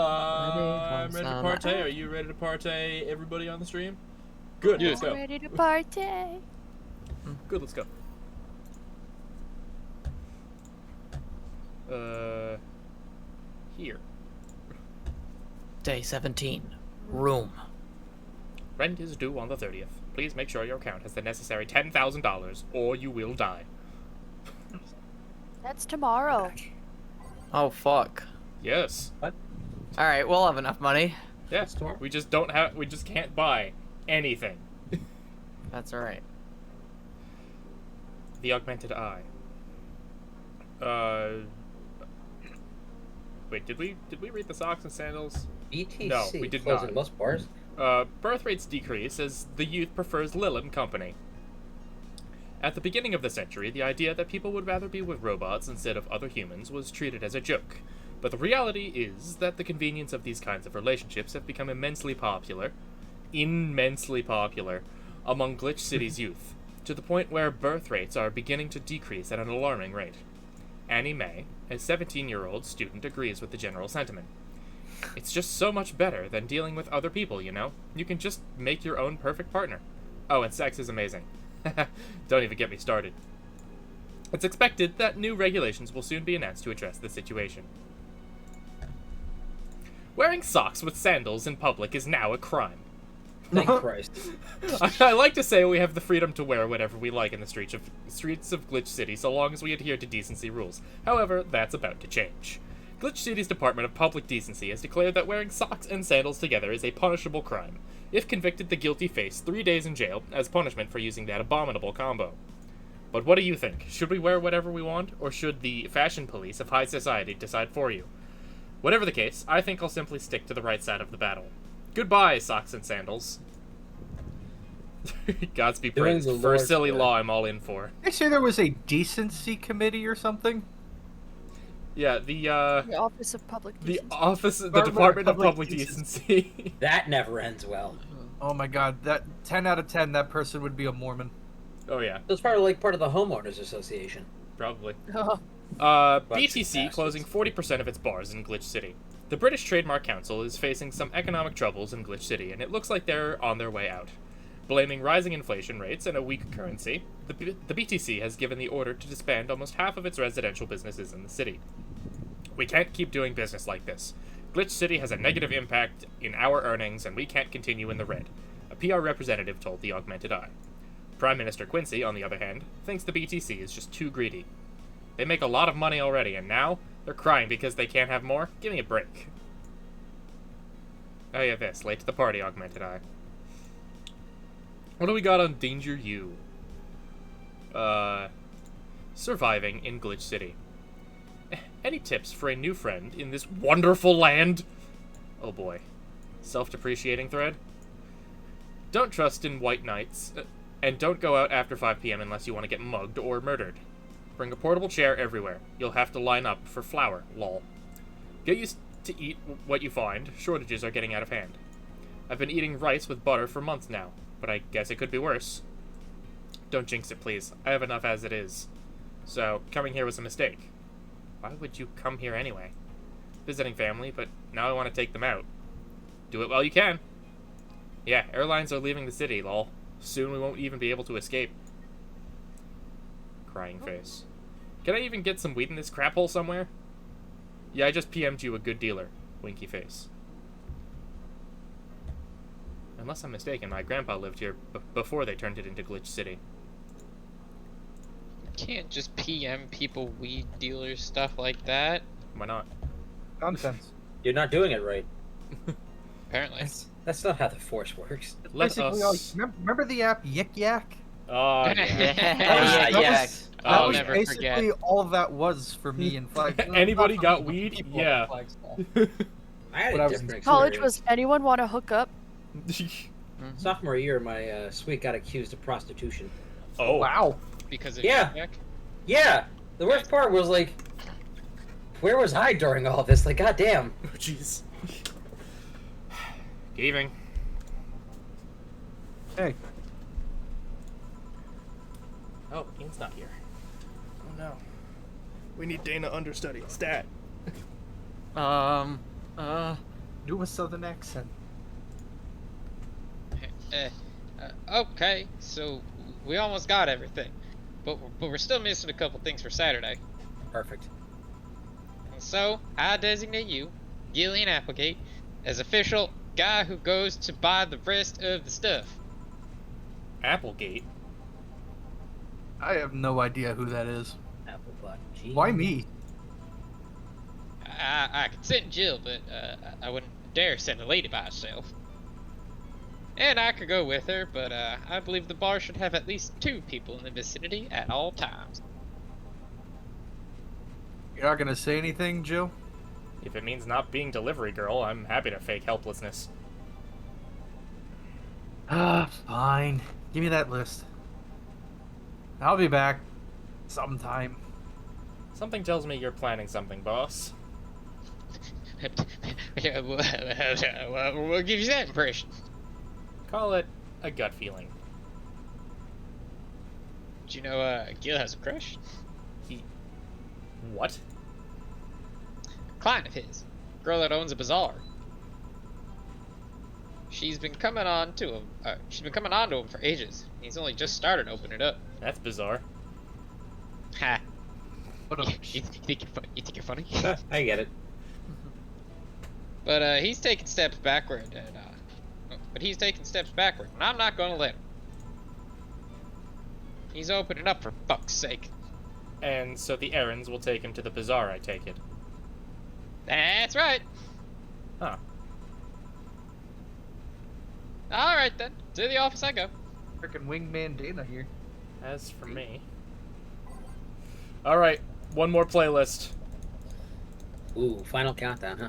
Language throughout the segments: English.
I'm ready to partay. Are you ready to partay, everybody on the stream? Good, let's go. Ready to partay. Good, let's go. Here. Day 17. Room. Rent is due on the 30th. Please make sure your account has the necessary $10,000 or you will die. That's tomorrow. Oh, fuck. Yes. What? Alright, we'll have enough money. Yes. We just can't buy anything. That's alright. The augmented eye. Wait, did we read the socks and sandals? BTC No, we did closing not. most bars. Birth rates decrease as the youth prefers Lilin company. At the beginning of the century, the idea that people would rather be with robots instead of other humans was treated as a joke. But the reality is that the convenience of these kinds of relationships have become immensely popular among Glitch City's youth, to the point where birth rates are beginning to decrease at an alarming rate. Annie May, a 17-year-old student, agrees with the general sentiment. It's just so much better than dealing with other people, you know? You can just make your own perfect partner. Oh, and sex is amazing. Don't even get me started. It's expected that new regulations will soon be announced to address the situation. Wearing socks with sandals in public is now a crime. Thank Christ. I like to say we have the freedom to wear whatever we like in the streets of Glitch City, so long as we adhere to decency rules. However, that's about to change. Glitch City's Department of Public Decency has declared that wearing socks and sandals together is a punishable crime. If convicted, the guilty face 3 days in jail as punishment for using that abominable combo. But what do you think? Should we wear whatever we want, or should the fashion police of high society decide for you? Whatever the case, I think I'll simply stick to the right side of the battle. Goodbye, socks and sandals. Godspeed praised. For a silly law I'm all in for. Did they say there was a decency committee or something? Yeah, the Office of Public Decency. the Department of Public Decency. That never ends well. Oh my god, that 10 out of 10, that person would be a Mormon. Oh yeah. It's probably like part of the homeowners association. Probably. Oh. BTC closing 40% of its bars in Glitch City. The British Trademark Council is facing some economic troubles in Glitch City, and it looks like they're on their way out. Blaming rising inflation rates and a weak currency, the BTC has given the order to disband almost half of its residential businesses in the city. We can't keep doing business like this. Glitch City has a negative impact in our earnings, and we can't continue in the red, a PR representative told the Augmented Eye. Prime Minister Quincy, on the other hand, thinks the BTC is just too greedy. They make a lot of money already, and now they're crying because they can't have more? Give me a break. Oh yeah, this. Late to the party, Augmented Eye. What do we got on Danger U? Surviving in Glitch City. Any tips for a new friend in this wonderful land? Oh boy. Self-depreciating thread? Don't trust in white knights, and don't go out after 5 p.m. unless you want to get mugged or murdered. Bring a portable chair everywhere. You'll have to line up for flour, lol. Get used to eat what you find. Shortages are getting out of hand. I've been eating rice with butter for months now, but I guess it could be worse. Don't jinx it, please. I have enough as it is. So, coming here was a mistake. Why would you come here anyway? Visiting family, but now I want to take them out. Do it while you can. Yeah, airlines are leaving the city, lol. Soon we won't even be able to escape. Crying face. Can I even get some weed in this crap hole somewhere? Yeah, I just PM'd you a good dealer. Winky face. Unless I'm mistaken, my grandpa lived here before they turned it into Glitch City. You can't just PM people weed dealers, stuff like that. Why not? Nonsense. You're not doing it right. Apparently. That's not how the Force works. Let Basically, us... remember the app Yik Yak? Oh, yeah. That I'll was never basically forget. all that was for me in Flagstaff. Anybody Not for got me, weed? people Yeah. in Flagstaff. I had When a I was different College experience. was anyone want to hook up? Sophomore year, my suite got accused of prostitution. Oh. Wow. Because of Yeah. Jack? Yeah! The worst part was, like, where was I during all this? Like, goddamn. Oh, jeez. Good evening. Hey. Oh, Ian's not here. Oh no. We need Dana understudy. Stat. Do a southern accent. Okay, so we almost got everything, but we're still missing a couple things for Saturday. Perfect. And so I designate you, Gillian Applegate, as official guy who goes to buy the rest of the stuff. Applegate? I have no idea who that is. Apple butt. Gee. Why me? I could send Jill, but I wouldn't dare send a lady by herself. And I could go with her, but I believe the bar should have at least 2 people in the vicinity at all times. You're not gonna say anything, Jill? If it means not being delivery girl, I'm happy to fake helplessness. Fine. Give me that list. I'll be back sometime. Something tells me you're planning something, boss. What gives you that impression? Call it a gut feeling. Do you know Gil has a crush? What? Client of his. Girl that owns a bazaar. She's been coming on to him. She's been coming on to him for ages. He's only just started to open it up. That's bizarre. Ha. What You think you're funny? I get it. But he's taking steps backward, and I'm not gonna let him. He's opening up for fuck's sake. And so the errands will take him to the bazaar, I take it. That's right. Huh. All right then. To the office I go. Freaking wingman Dana here. As for me... Alright, one more playlist. Ooh, final countdown, huh?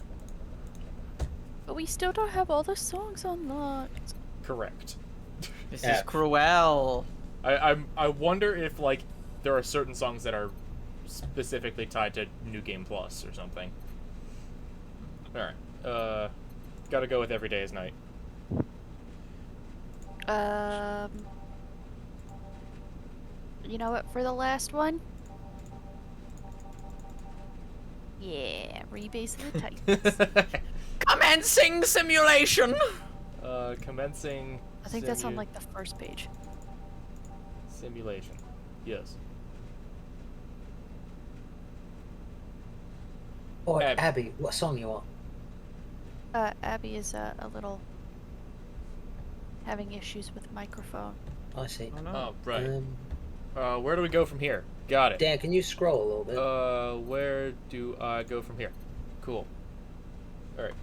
But we still don't have all the songs unlocked. Correct. This Yeah. is cruel. I wonder if, like, there are certain songs that are specifically tied to New Game Plus or something. Alright, gotta go with Every Day is Night. You know what? For the last one. Yeah, rebase of the Titans. Commencing simulation. Commencing... I think that's on like the first page. Simulation. Yes. Oh, Abby. Abby, what song you want? Abby is a little having issues with microphone. Oh, I see. Oh, right. Where do we go from here? Got it. Dan, can you scroll a little bit? Where do I go from here? Cool. Alright.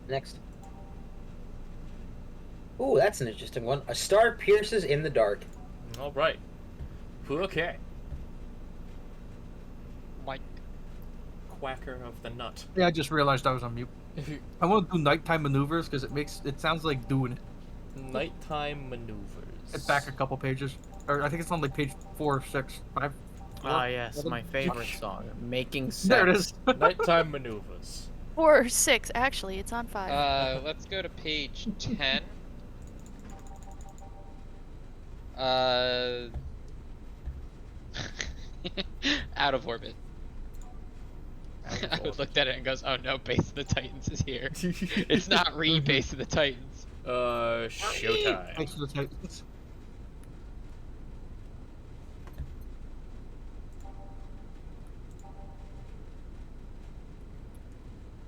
Next. Ooh, that's an interesting one. A star pierces in the dark. Alright. Okay. Like, Quacker of the Nut. Yeah, I just realized I was on mute. I want to do nighttime maneuvers because it sounds like doing it. Nighttime maneuvers. It's back a couple pages. Or I think it's on like page 4, 6, 5. Ah, yes, my favorite song. Making sense. There it is. Nighttime maneuvers. Or 6, actually. It's on 5. let's go to page 10. Out of orbit. I would looked at it and goes, oh no, Base of the Titans is here. It's not Base of the Titans. Showtime. Thanks for the Titans.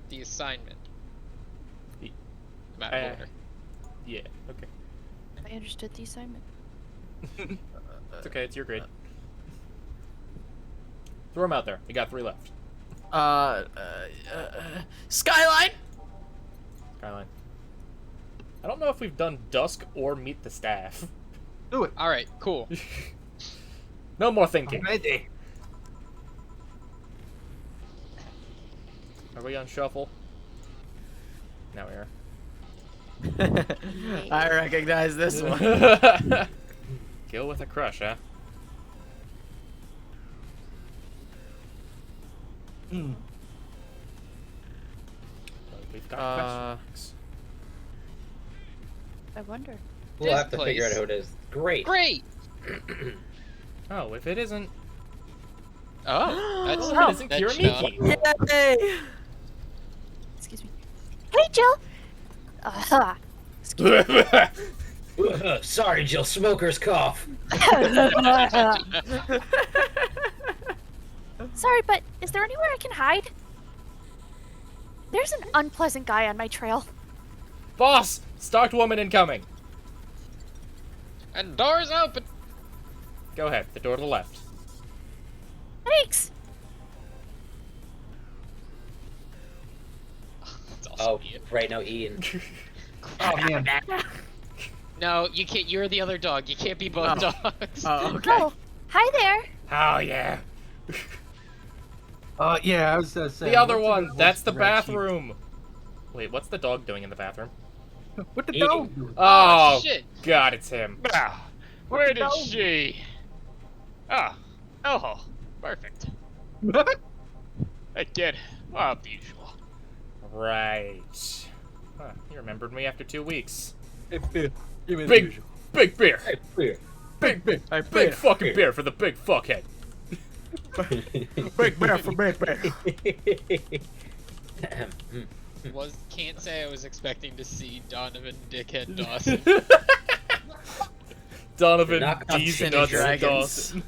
The assignment. The- I'm out of order. Yeah, okay. I understood the assignment. It's okay, it's your grade. Throw them out there. You got 3 left. Skyline. Skyline. I don't know if we've done Dusk or Meet the Staff. Do it. Alright, cool. No more thinking. I'm ready. Are we on shuffle? Now we are. I recognize this one. Kill with a crush, huh? Hmm. We've got question marks. I wonder. We'll This have to figure out place. who it is. Great. Great! Oh, if it isn't... Oh, that's Donovan isn't that's Kiramiki. Yay! Excuse me. Hey, Jill. Sorry, Jill. Smoker's cough. Sorry, but is there anywhere I can hide? There's an unpleasant guy on my trail. Boss, stalked woman incoming. And doors open. Go ahead, the door to the left. Thanks. That's also Oh, Ian. right, no, Ian. Oh man. No, you can't. You're the other dog. You can't be both dogs. Oh, okay. Oh, hi there. Oh yeah. Yeah, I was saying. The other what's one, the that's the red sheep? bathroom. Wait, what's the dog doing in the bathroom? What the Eating. dog doing? Oh, shit. God, it's him. Now, where did dog? she? Oh, perfect. Again, the usual. Right. Huh, he remembered me after 2 weeks. Give me the Big, usual. big beer. Hey, beer. Big, big, Hey, big beer. fucking beer for the big fuckhead. Big bear for big bear. Can't say I was expecting to see Donovan Dickhead Dawson. Donovan Knock on D's City nuts Dragons. Dawson.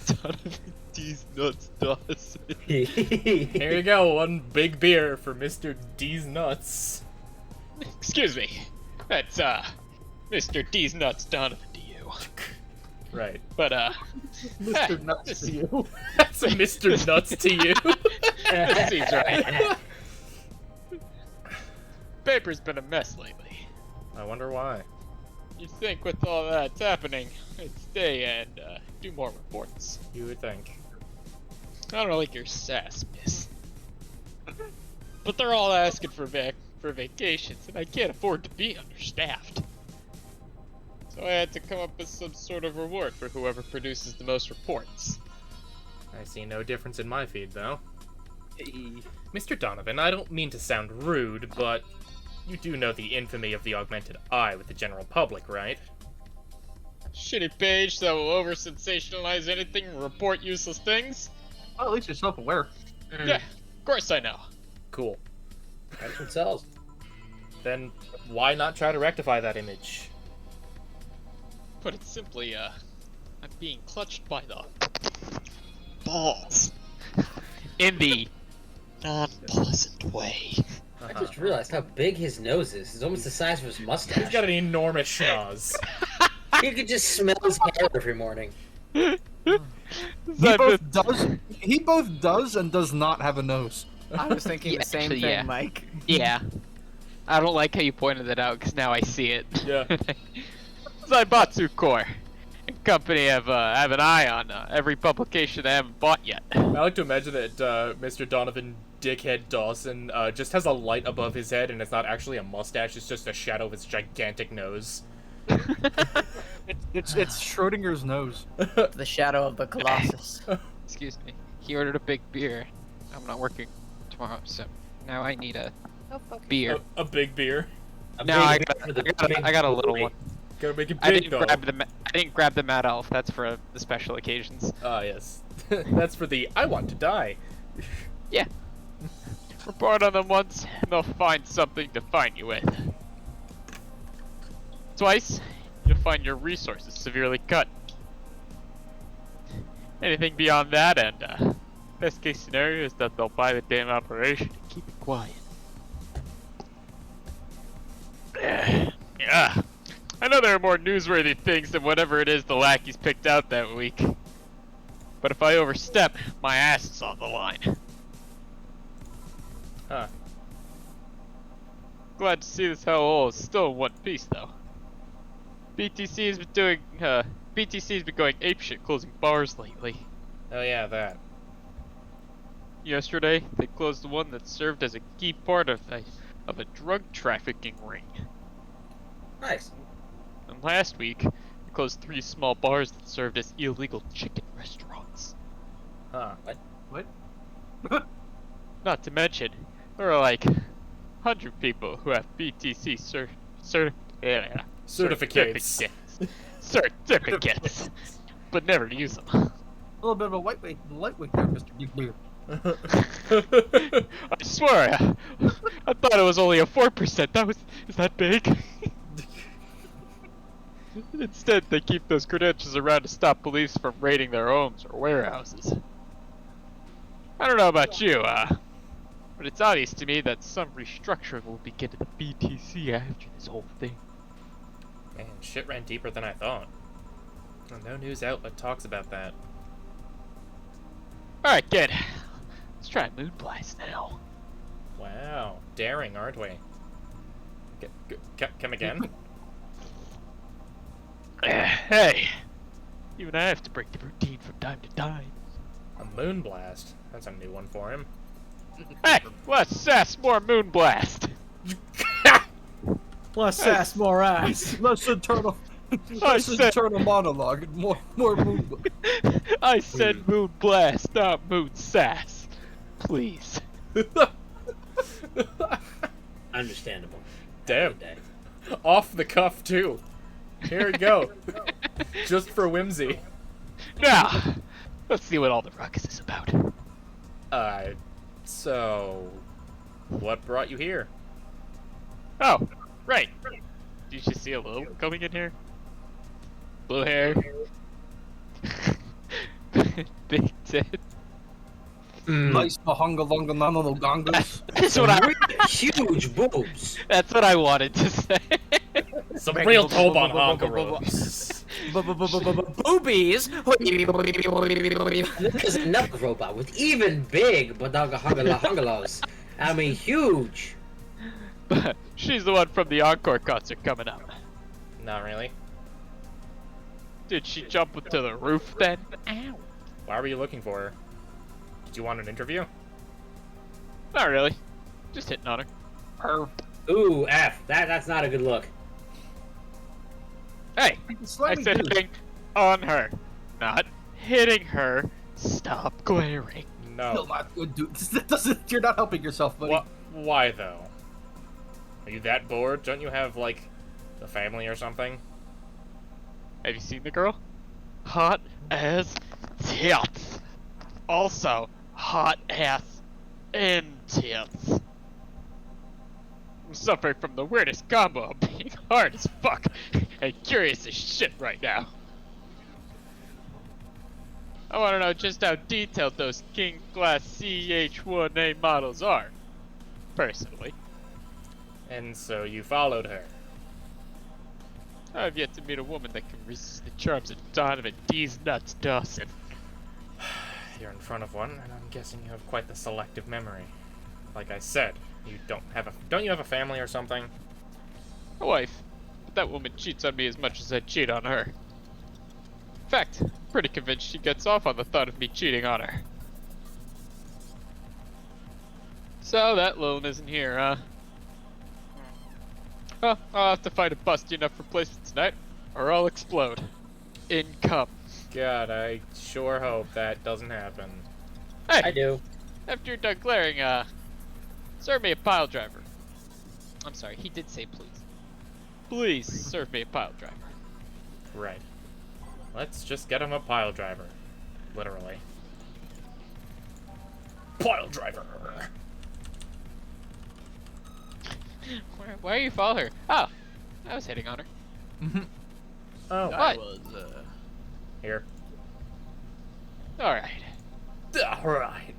Donovan D's nuts Dawson. Here you go, one big beer for Mr. D's nuts. Excuse me. That's Mr. D's nuts Donovan to you. Right. But Mr. Nuts this- to you. That's a Mr. Nuts to you. this seems right. Paper's been a mess lately. I wonder why. You'd think with all that's happening, I'd stay and do more reports. You would think. I don't like your sass, miss. But they're all asking for vacations, and I can't afford to be understaffed. So I had to come up with some sort of reward for whoever produces the most reports. I see no difference in my feed, though. Mr. Donovan, I don't mean to sound rude, but you do know the infamy of the augmented eye with the general public, right? Shitty page that will over-sensationalize anything and report useless things? Well, at least you're self-aware. Yeah, of course I know. Cool. That's what sells. Then why not try to rectify that image? Put it simply, I'm being clutched by the balls. In the non-pleasant way. I just realized how big his nose is. It's almost the size of his mustache. He's got an enormous schnoz. You could just smell his hair every morning. He both does and does not have a nose. I was thinking Yeah, the same actually, thing, yeah. Mike. Yeah. I don't like how you pointed that out, because now I see it. Yeah. Zaibatsu Core. And company have an eye on every publication I haven't bought yet. I like to imagine that Mr. Donovan Dickhead Dawson just has a light above his head, and it's not actually a mustache, it's just a shadow of his gigantic nose. It's Schrodinger's nose. The shadow of the Colossus. Excuse me. He ordered a big beer. I'm not working tomorrow, so now I need a Oh, fuck. beer. A big beer. No, I got a little one. Gotta make it I big, didn't though. I didn't grab the Mad Elf. That's for the special occasions. Ah, yes. That's for the I want to die. Yeah. Report on them once, and they'll find something to fine you with. Twice, you'll find your resources severely cut. Anything beyond that, and best case scenario is that they'll buy the damn operation and keep it quiet. Yeah. I know there are more newsworthy things than whatever it is the lackeys picked out that week. But if I overstep, my ass is on the line. Huh. Glad to see this hellhole is still in one piece, though. BTC's been going apeshit closing bars lately. Oh yeah, that. Yesterday, they closed the one that served as a key part of a drug trafficking ring. Nice. And last week, they closed 3 small bars that served as illegal chicken restaurants. Huh. What? Not to mention, there are like 100 people who have BTC Certificates. certificates, but never use them. little bit of a lightweight there, Mr. Big Beard. I swear, I thought it was only a 4%. Is that big? Instead, they keep those credentials around to stop police from raiding their homes or warehouses. I don't know about you, but it's obvious to me that some restructuring will begin at the BTC after this whole thing. Man, shit ran deeper than I thought. Well, no news outlet talks about that. Alright, kid. Let's try Moonblast now. Wow, daring, aren't we? Come again? Hey! Even I have to break the routine from time to time. A moonblast? That's a new one for him. Hey! Let's sass more Moonblast! Less sass, more ass. Less internal. I Less said- internal monologue and more movement. I said Moonblast, not Moon Sass. Please. Understandable. Damn. Good day. Off the cuff, too. Here we go. Just for whimsy. Now, let's see what all the ruckus is about. So... What brought you here? Oh, right. Did you see a little coming in here? Blue hair. Big tit. Nice mahunga longa nano gongas. That's what I. Huge boobs. That's what I wanted to say. Some real Tobon honkeros. Boobies. There's another robot with even big badanga I mean, huge. But she's the one from the Encore concert coming up. Not really. Did she jump to the roof then? Ow. Why were you looking for her? Did you want an interview? Not really. Just hitting on her. Ooh, F. That's not a good look. Hey, I Slimy said dude. hitting on her, not hitting her. Stop glaring. Still No. not good, dude. That doesn't. You're not helping yourself, buddy. Why, though? Are you that bored? Don't you have, like, a family or something? Have you seen the girl? Hot as tits. Also, hot ass and tits. I'm suffering from the weirdest combo of being hard as fuck and curious as shit right now. I want to know just how detailed those King Class CH-1A models are, personally. And so you followed her. I've yet to meet a woman that can resist the charms of Donovan D's nuts Dawson. You're in front of one, and I'm guessing you have quite the selective memory. Like I said, you don't you have a family or something? A wife. But that woman cheats on me as much as I cheat on her. In fact, I'm pretty convinced she gets off on the thought of me cheating on her. So that loan isn't here, huh? Well, I'll have to find a busty enough replacement tonight, or I'll explode. Income. God, I sure hope that doesn't happen. Hey, I do. after you're done glaring, serve me a pile driver. I'm sorry, he did say please. Please serve me a pile driver. Right. Let's just get him a pile driver. Literally. Pile driver! Why are you following her? Oh, I was hitting on her. Oh, What? here. Alright. Alright.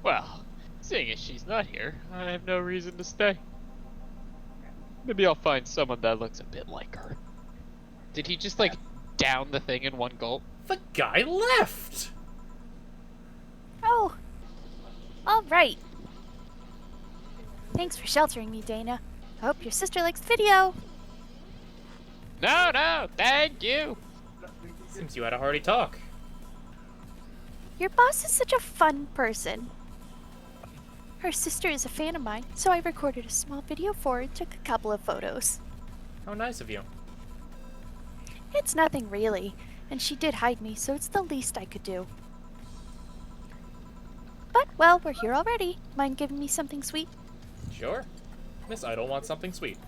Well, seeing as she's not here, I have no reason to stay. Maybe I'll find someone that looks a bit like her. Did he just, like, down the thing in one gulp? The guy left! Oh. All right. Thanks for sheltering me, Dana. I hope your sister likes the video. No, thank you! Seems you had a hearty talk. Your boss is such a fun person. Her sister is a fan of mine, so I recorded a small video for her and took a couple of photos. How nice of you. It's nothing really, and she did hide me, so it's the least I could do. But, well, we're here already. Mind giving me something sweet? Sure. Miss Idol wants something sweet.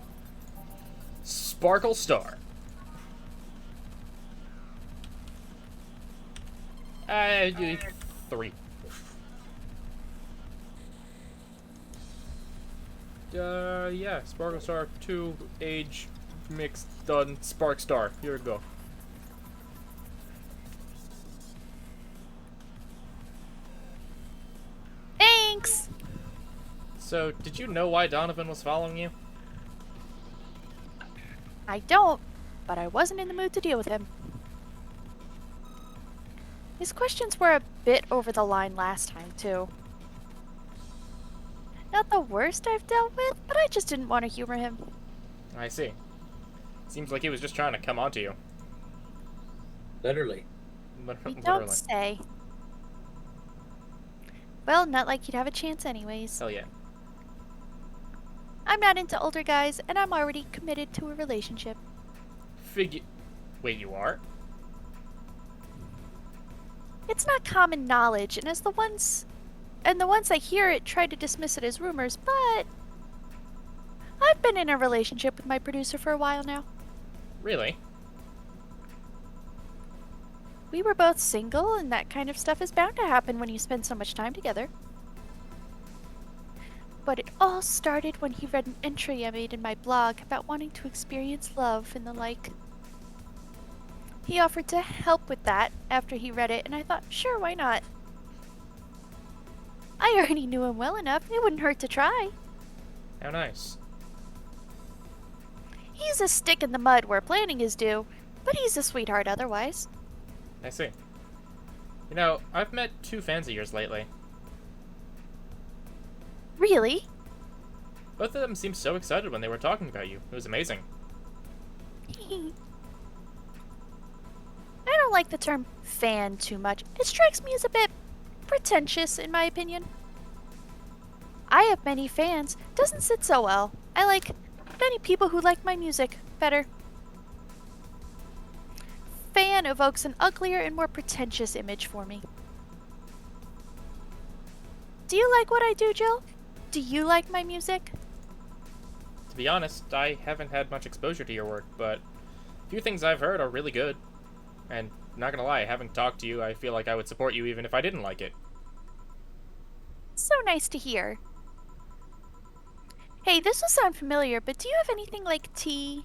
Sparkle Star. Uh, 3. Yeah, Sparkle Star 2, age, mixed, done, Spark Star. Here we go. Thanks! So, did you know why Donovan was following you? I don't, but I wasn't in the mood to deal with him. His questions were a bit over the line last time, too. Not the worst I've dealt with, but I just didn't want to humor him. I see. Seems like he was just trying to come onto you. Literally. You Literally. don't say. Well, not like you'd have a chance anyways. Hell yeah. I'm not into older guys, and I'm already committed to a relationship. Wait, you are? It's not common knowledge, and the ones that hear it try to dismiss it as rumors, but I've been in a relationship with my producer for a while now. Really? We were both single, and that kind of stuff is bound to happen when you spend so much time together. But it all started when he read an entry I made in my blog about wanting to experience love and the like. He offered to help with that after he read it, and I thought, sure, why not? I already knew him well enough, it wouldn't hurt to try. How nice. He's a stick in the mud where planning is due, but he's a sweetheart otherwise. I see. You know, I've met 2 fans of yours lately. Really? Both of them seemed so excited when they were talking about you. It was amazing. I don't like the term fan too much. It strikes me as a bit pretentious, in my opinion. I have many fans. Doesn't sit so well. I like many people who like my music better. Fan evokes an uglier and more pretentious image for me. Do you like what I do, Jill? Do you like my music? To be honest, I haven't had much exposure to your work, but a few things I've heard are really good. And not gonna lie, having talked to you, I feel like I would support you even if I didn't like it. So nice to hear. Hey, this will sound familiar, but do you have anything like tea?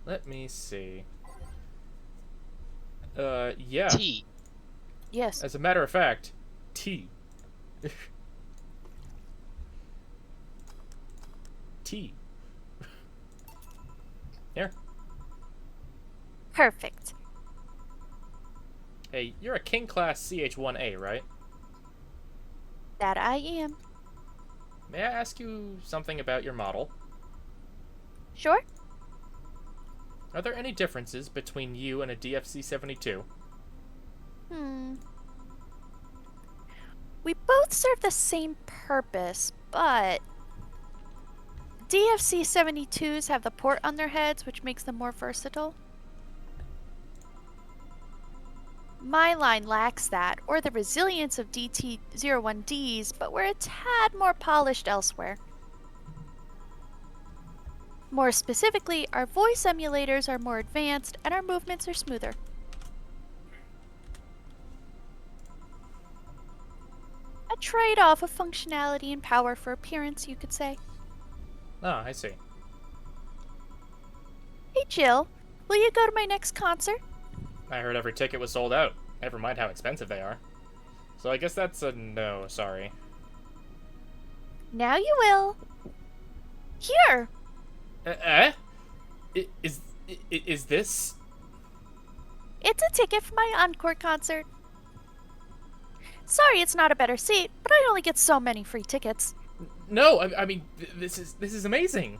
Let me see. Yeah. T. Yes. As a matter of fact, tea. Tea. Here. Perfect. Hey, you're a King Class CH-1A, right? That I am. May I ask you something about your model? Sure? Are there any differences between you and a DFC-72? We both serve the same purpose, but DFC-72s have the port on their heads, which makes them more versatile. My line lacks that, or the resilience of DT-01Ds, but we're a tad more polished elsewhere. More specifically, our voice emulators are more advanced, and our movements are smoother. A trade-off of functionality and power for appearance, you could say. Oh, I see. Hey Jill, will you go to my next concert? I heard every ticket was sold out. Never mind how expensive they are. So I guess that's a no, sorry. Now you will. Here! Is this? It's a ticket for my encore concert. Sorry it's not a better seat, but I only get so many free tickets. No, I mean, this is amazing.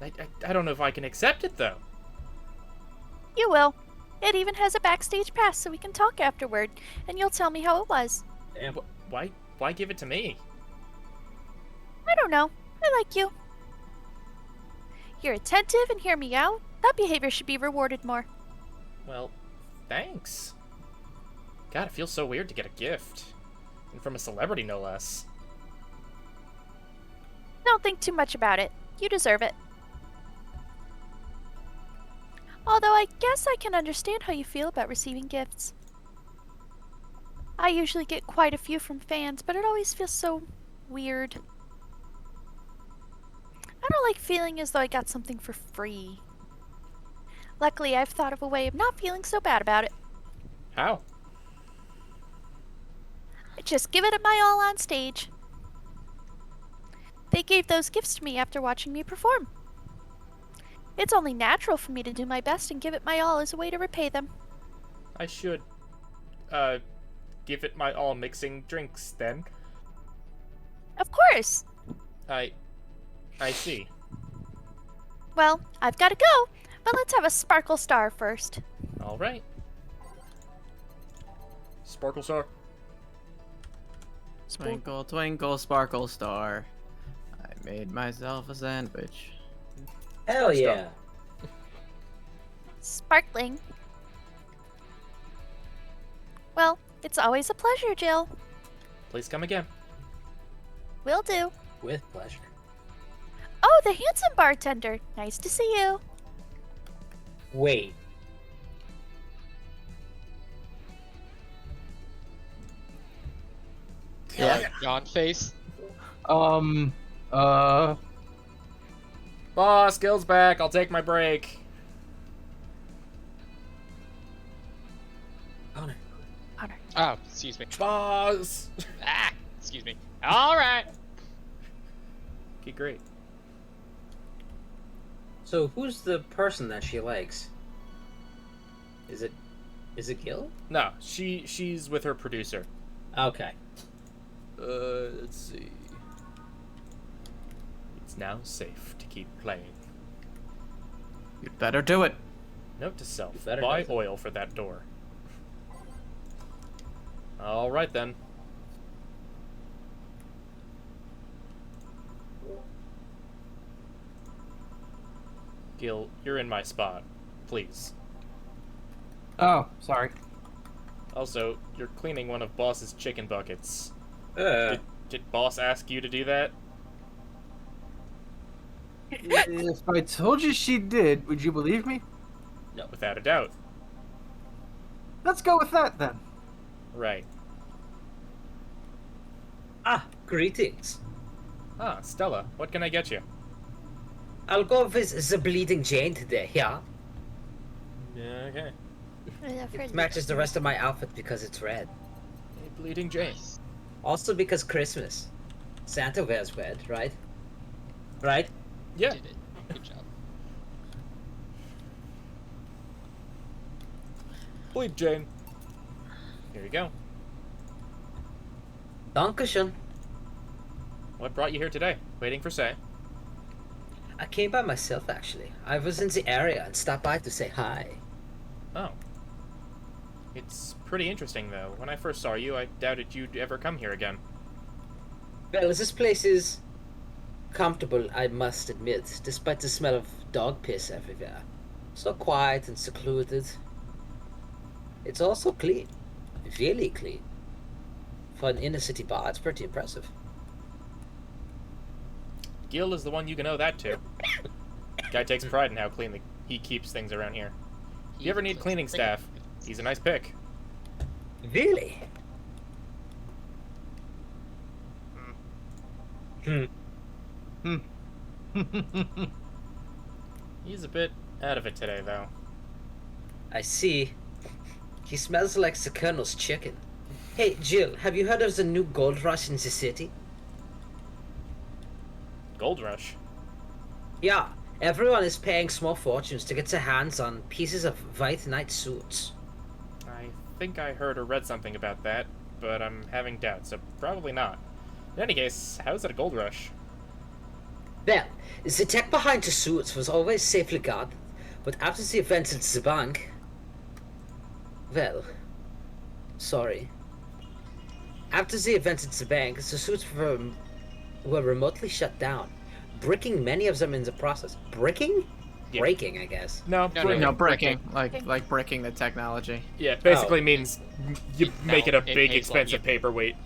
I don't know if I can accept it, though. You will. It even has a backstage pass so we can talk afterward, and you'll tell me how it was. Damn. Why give it to me? I don't know. I like you. You're attentive and hear me out. That behavior should be rewarded more. Well, thanks. God, it feels so weird to get a gift. And from a celebrity, no less. Don't think too much about it. You deserve it. Although I guess I can understand how you feel about receiving gifts. I usually get quite a few from fans, but it always feels so weird. I don't like feeling as though I got something for free. Luckily, I've thought of a way of not feeling so bad about it. How? Just give it my all on stage. They gave those gifts to me after watching me perform. It's only natural for me to do my best and give it my all as a way to repay them. I should, give it my all mixing drinks then. Of course! I see. Well, I've got to go, but let's have a sparkle star first. All right. Sparkle Star. Twinkle, twinkle, sparkle star. I made myself a sandwich. Hell yeah. Sparkling. Well, it's always a pleasure, Jill. Please come again. Will do. With pleasure. Oh, the handsome bartender. Nice to see you. Wait. Yeah. Yawn face. Boss, Gil's back. I'll take my break. Connor. Honor. Oh, excuse me. Boss. Excuse me. All right. Okay, great. So who's the person that she likes? Is it Gil? No, she's with her producer. Okay. Let's see. It's now safe to keep playing. You'd better do it. Note to self: better buy does it. oil for that door. All right then. Gil, you're in my spot. Please. Oh, sorry. Also, you're cleaning one of Boss's chicken buckets. Uh, Did Boss ask you to do that? If I told you she did, would you believe me? No, without a doubt. Let's go with that then. Right. greetings. Ah, Stella, what can I get you? I'll go with the Bleeding Jane today, yeah? Yeah, okay. It matches the rest of my outfit because it's red. Hey, Bleeding Jane. Also because Christmas. Santa wears red, right? Right? Yeah. Did it. Good job. Bleed Jane. Here you go. Dankeschön. What brought you here today? Waiting for Say. I came by myself, actually. I was in the area and stopped by to say hi. Oh. It's pretty interesting, though. When I first saw you, I doubted you'd ever come here again. Well, this place is comfortable, I must admit, despite the smell of dog piss everywhere. So quiet and secluded. It's also clean. Really clean. For an inner city bar, it's pretty impressive. Gil is the one you can owe that to. Guy takes pride in how clean he keeps things around here. If you ever need cleaning staff, he's a nice pick. Really? He's a bit out of it today, though. I see. He smells like the Colonel's chicken. Hey, Jill, have you heard of the new gold rush in the city? Gold Rush. Yeah, everyone is paying small fortunes to get their hands on pieces of white knight suits. I think I heard or read something about that, but I'm having doubts, so probably not. In any case, how's it a gold rush? Well, the tech behind the suits was always safely guarded, but after the events at the bank... Well... Sorry. After the events at the bank, the suits were remotely shut down, bricking many of them in the process. Bricking? Yeah. Breaking, I guess. No, No, brick- No, bricking. breaking. Like breaking the technology. Yeah, it basically Oh. means you No, make it a it big, may as well expensive be a- paperweight.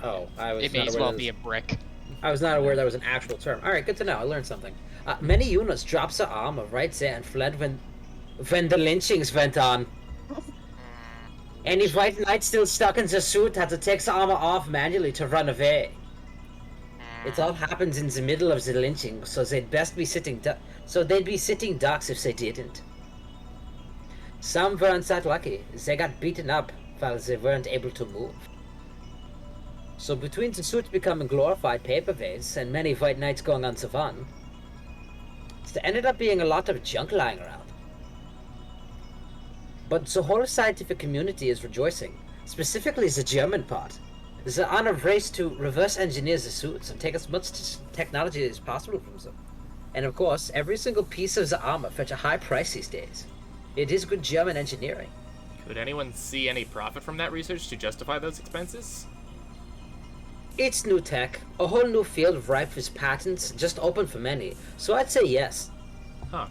Oh, I was It may not as aware well that be was- a brick. I was not aware that was an actual term. Alright, good to know. I learned something. Many units dropped their armor right there and fled when the lynchings went on. Any White Knight still stuck in the suit had to take the armor off manually to run away. It all happens in the middle of the lynching, so they'd best be sitting ducks if they didn't. Some weren't that lucky. They got beaten up while they weren't able to move. So between the suit becoming glorified paperweights and many White Knights going on the run, there ended up being a lot of junk lying around. But the whole scientific community is rejoicing, specifically the German part. They're on a race to reverse engineer the suits and take as much technology as possible from them. And of course, every single piece of the armor fetch a high price these days. It is good German engineering. Could anyone see any profit from that research to justify those expenses? It's new tech, a whole new field ripe with patents, just open for many, so I'd say yes. Huh.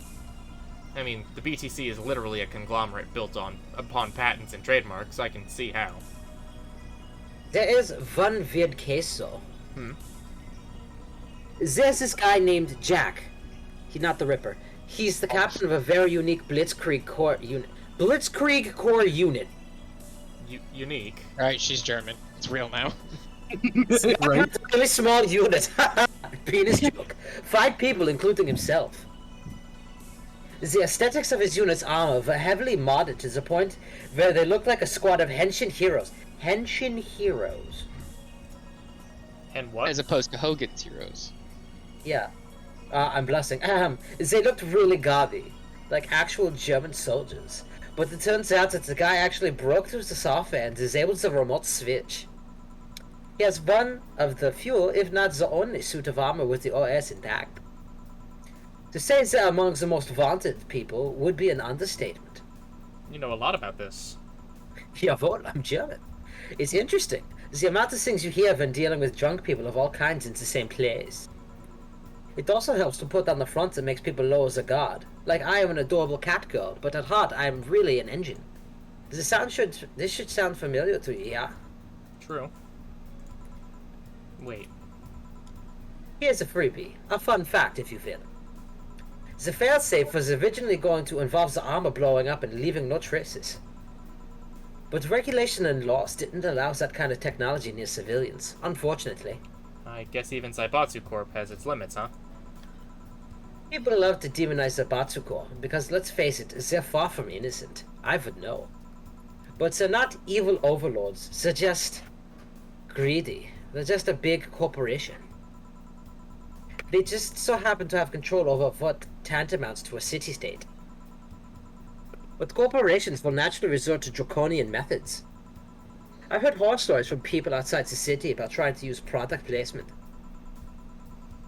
I mean, the BTC is literally a conglomerate built upon patents and trademarks. I can see how. There is one weird case though. There's this guy named Jack. He's not the Ripper. He's the captain of a very unique Blitzkrieg Corps unit. Blitzkrieg Corps unit. Unique. Right, she's German. It's real now. Right? It's a really small unit. Penis joke. 5 people, including himself. The aesthetics of his unit's armor were heavily modded to the point where they looked like a squad of Henshin heroes. Henshin heroes. And what? As opposed to Hogan's heroes. Yeah. I'm blushing. They looked really gaudy. Like actual German soldiers. But it turns out that the guy actually broke through the software and disabled the remote switch. He has one of the few, if not the only, suit of armor with the OS intact. To say they're among the most vaunted people would be an understatement. You know a lot about this. Jawohl, I'm German. It's interesting. The amount of things you hear when dealing with drunk people of all kinds in the same place. It also helps to put on the front that makes people lower the guard. Like I am an adorable cat girl, but at heart I am really an engine. This should sound familiar to you, yeah? True. Wait. Here's a freebie. A fun fact, if you will. The failsafe was originally going to involve the armor blowing up and leaving no traces. But regulation and laws didn't allow that kind of technology near civilians, unfortunately. I guess even Zaibatsu Corp has its limits, huh? People love to demonize the Batsu Corps, because let's face it, they're far from innocent. I would know. But they're not evil overlords, they're just greedy. They're just a big corporation. They just so happen to have control over what tantamounts to a city-state. But corporations will naturally resort to draconian methods. I've heard horror stories from people outside the city about trying to use product placement.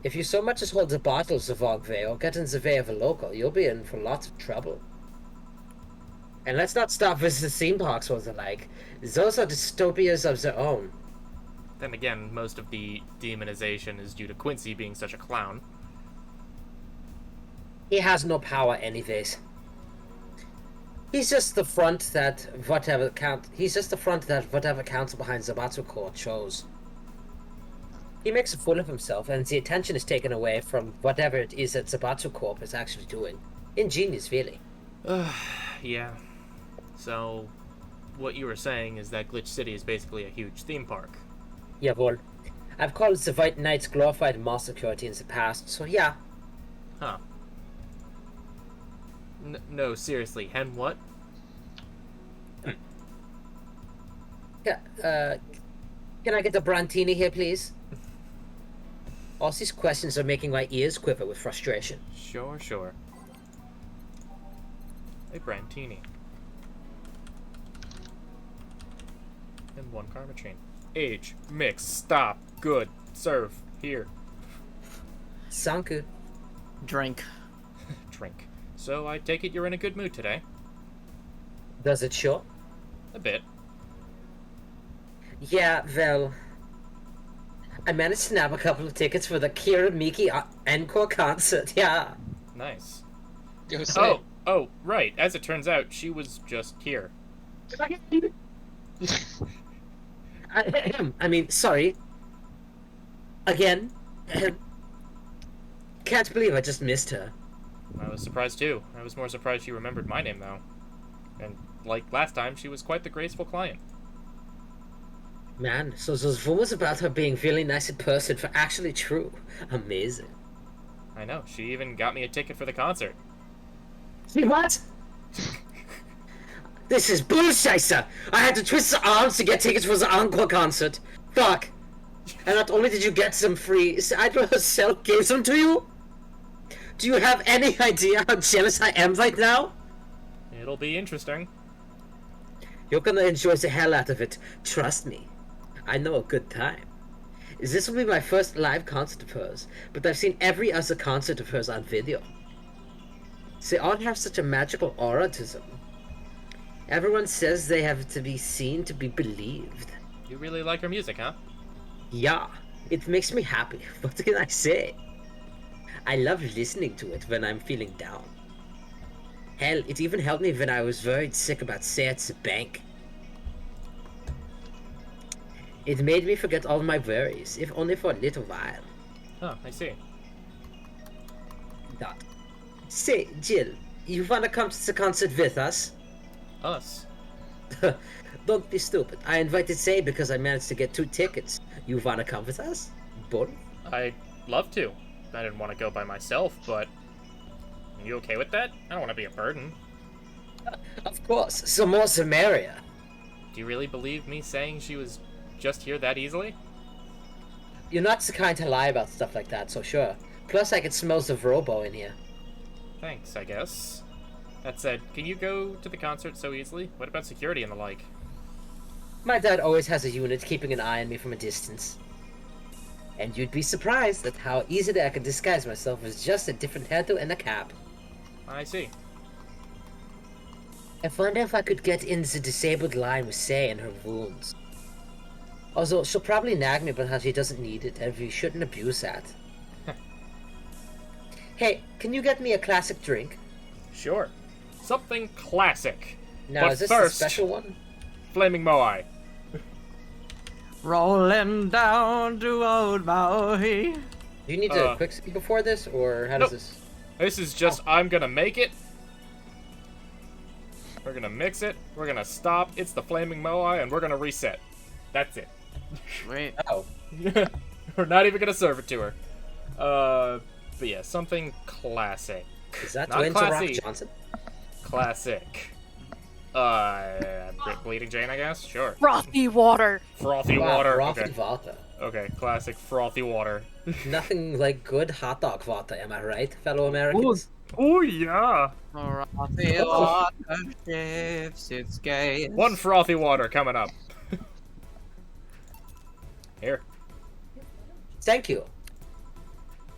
If you so much as hold the bottles the wrong way or get in the way of a local, you'll be in for lots of trouble. And let's not stop with the theme parks or the like. Those are dystopias of their own. Then again, most of the demonization is due to Quincy being such a clown. He has no power anyways. He's just the front that whatever council behind Zabatsu Corps chose. He makes a fool of himself, and the attention is taken away from whatever it is that Zabatsu Corp is actually doing. Ingenious, really. Yeah. So, what you were saying is that Glitch City is basically a huge theme park. Jawohl. I've called the White Knights glorified mall security in the past, so yeah. Huh. No, seriously, Hen what? Yeah, can I get a Brantini here, please? All these questions are making my ears quiver with frustration. Sure. A Brantini. And 1 karma chain. Age, mix, stop, good, serve, here. Sanku. Drink. Drink. So I take it you're in a good mood today? Does it show? A bit. Yeah, well, I managed to nab a couple of tickets for the Kira Miki encore concert, yeah. Nice. Go say. Oh, right. As it turns out, she was just here. I mean, sorry. Again. Can't believe I just missed her. I was surprised too. I was more surprised she remembered my name though. And like last time, she was quite the graceful client. Man, so those rumors about her being really nice in person were actually true. Amazing. I know, she even got me a ticket for the concert. See what? This is bullshit! I had to twist the arms to get tickets for the encore concert. Fuck. And not only did you get them free, the idol herself gave them to you? Do you have any idea how jealous I am right now? It'll be interesting. You're gonna enjoy the hell out of it. Trust me. I know a good time. This will be my first live concert of hers, but I've seen every other concert of hers on video. They all have such a magical aura to them. Everyone says they have to be seen to be believed. You really like her music, huh? Yeah, it makes me happy. What can I say? I love listening to it when I'm feeling down. Hell, it even helped me when I was worried sick about stay at the bank. It made me forget all my worries, if only for a little while. Oh, I see. Dot. Say, Jill, you wanna come to the concert with us? Us? Don't be stupid. I invited Say because I managed to get 2 tickets. You wanna come with us? Both? I'd love to. I didn't want to go by myself, but... You okay with that? I don't want to be a burden. Of course, the more the merrier. Do you really believe me saying she was just here that easily? You're not the kind to lie about stuff like that, so sure. Plus, I can smell the robo in here. Thanks, I guess. That said, can you go to the concert so easily? What about security and the like? My dad always has a unit keeping an eye on me from a distance. And you'd be surprised at how easily I can disguise myself as just a different hairdo and a cap. I see. I wonder if I could get in the disabled line with Say and her wounds. Although, she'll probably nag me about how she doesn't need it, and we shouldn't abuse that. Hey, can you get me a classic drink? Sure. Something classic. Now, But is this first, a special one? Flaming Moai. Rolling down to old Maui. Do you need to quick speak before this, or how does Nope. this... This is just, I'm gonna make it. We're gonna mix it. We're gonna stop. It's the Flaming Moai, and we're gonna reset. That's it. Wait. Oh. We're not even gonna serve it to her. But yeah, something classic. Is that Not Dwayne The Rock classy. Johnson? Classic. Bleeding Jane, I guess? Sure. Frothy water. Frothy Wow, water. Frothy Okay. water. Okay, classic frothy water. Nothing like good hot dog water, am I right, fellow Americans? Oh, yeah. Frothy water shifts its gaze. One frothy water coming up. Here. Thank you.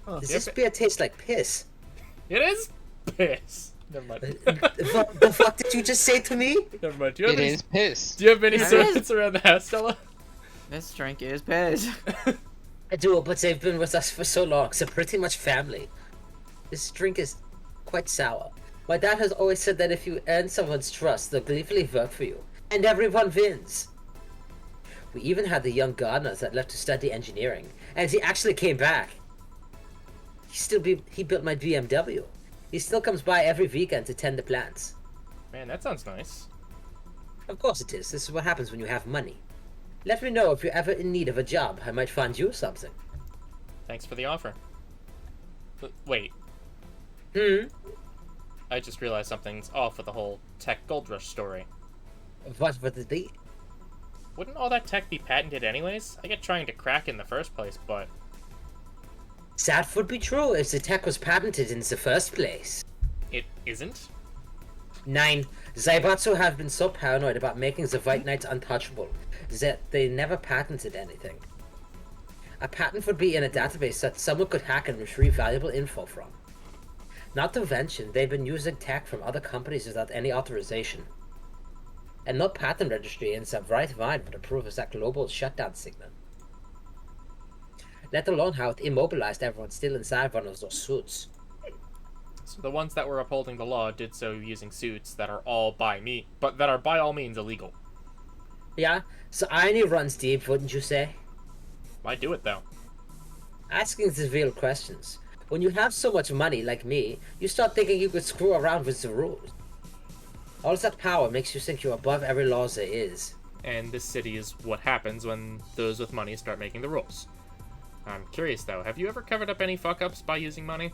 Oh, Does yep. this beer taste like piss? It is piss. Never mind. The fuck did you just say to me? Never mind. Do you have It any, is piss. Do you have any It is. servants around the house, Stella? This drink is piss. I do, but they've been with us for so long, so pretty much family. This drink is quite sour. My dad has always said that if you earn someone's trust, they'll gleefully work for you, and everyone wins. We even had the young gardener that left to study engineering, and he actually came back. He built my BMW. He still comes by every weekend to tend the plants. Man, that sounds nice. Of course it is. This is what happens when you have money. Let me know if you're ever in need of a job. I might find you something. Thanks for the offer. But wait, I just realized something's off with the whole tech gold rush story. What would it be? Wouldn't all that tech be patented anyways? I get trying to crack in the first place, but... That would be true if the tech was patented in the first place. It isn't? 9. Zaibatsu have been so paranoid about making the White Knights untouchable that they never patented anything. A patent would be in a database that someone could hack and retrieve valuable info from. Not to mention, they've been using tech from other companies without any authorization. And no patent registry in their right mind would approve of that global shutdown signal. Let alone how it immobilized everyone still inside one of those suits. So the ones that were upholding the law did so using suits that are all by all means illegal. Yeah, so irony runs deep, wouldn't you say? Why do it, though? Asking the real questions. When you have so much money like me, you start thinking you could screw around with the rules. All that power makes you think you're above every law there is. And this city is what happens when those with money start making the rules. I'm curious though, have you ever covered up any fuck-ups by using money?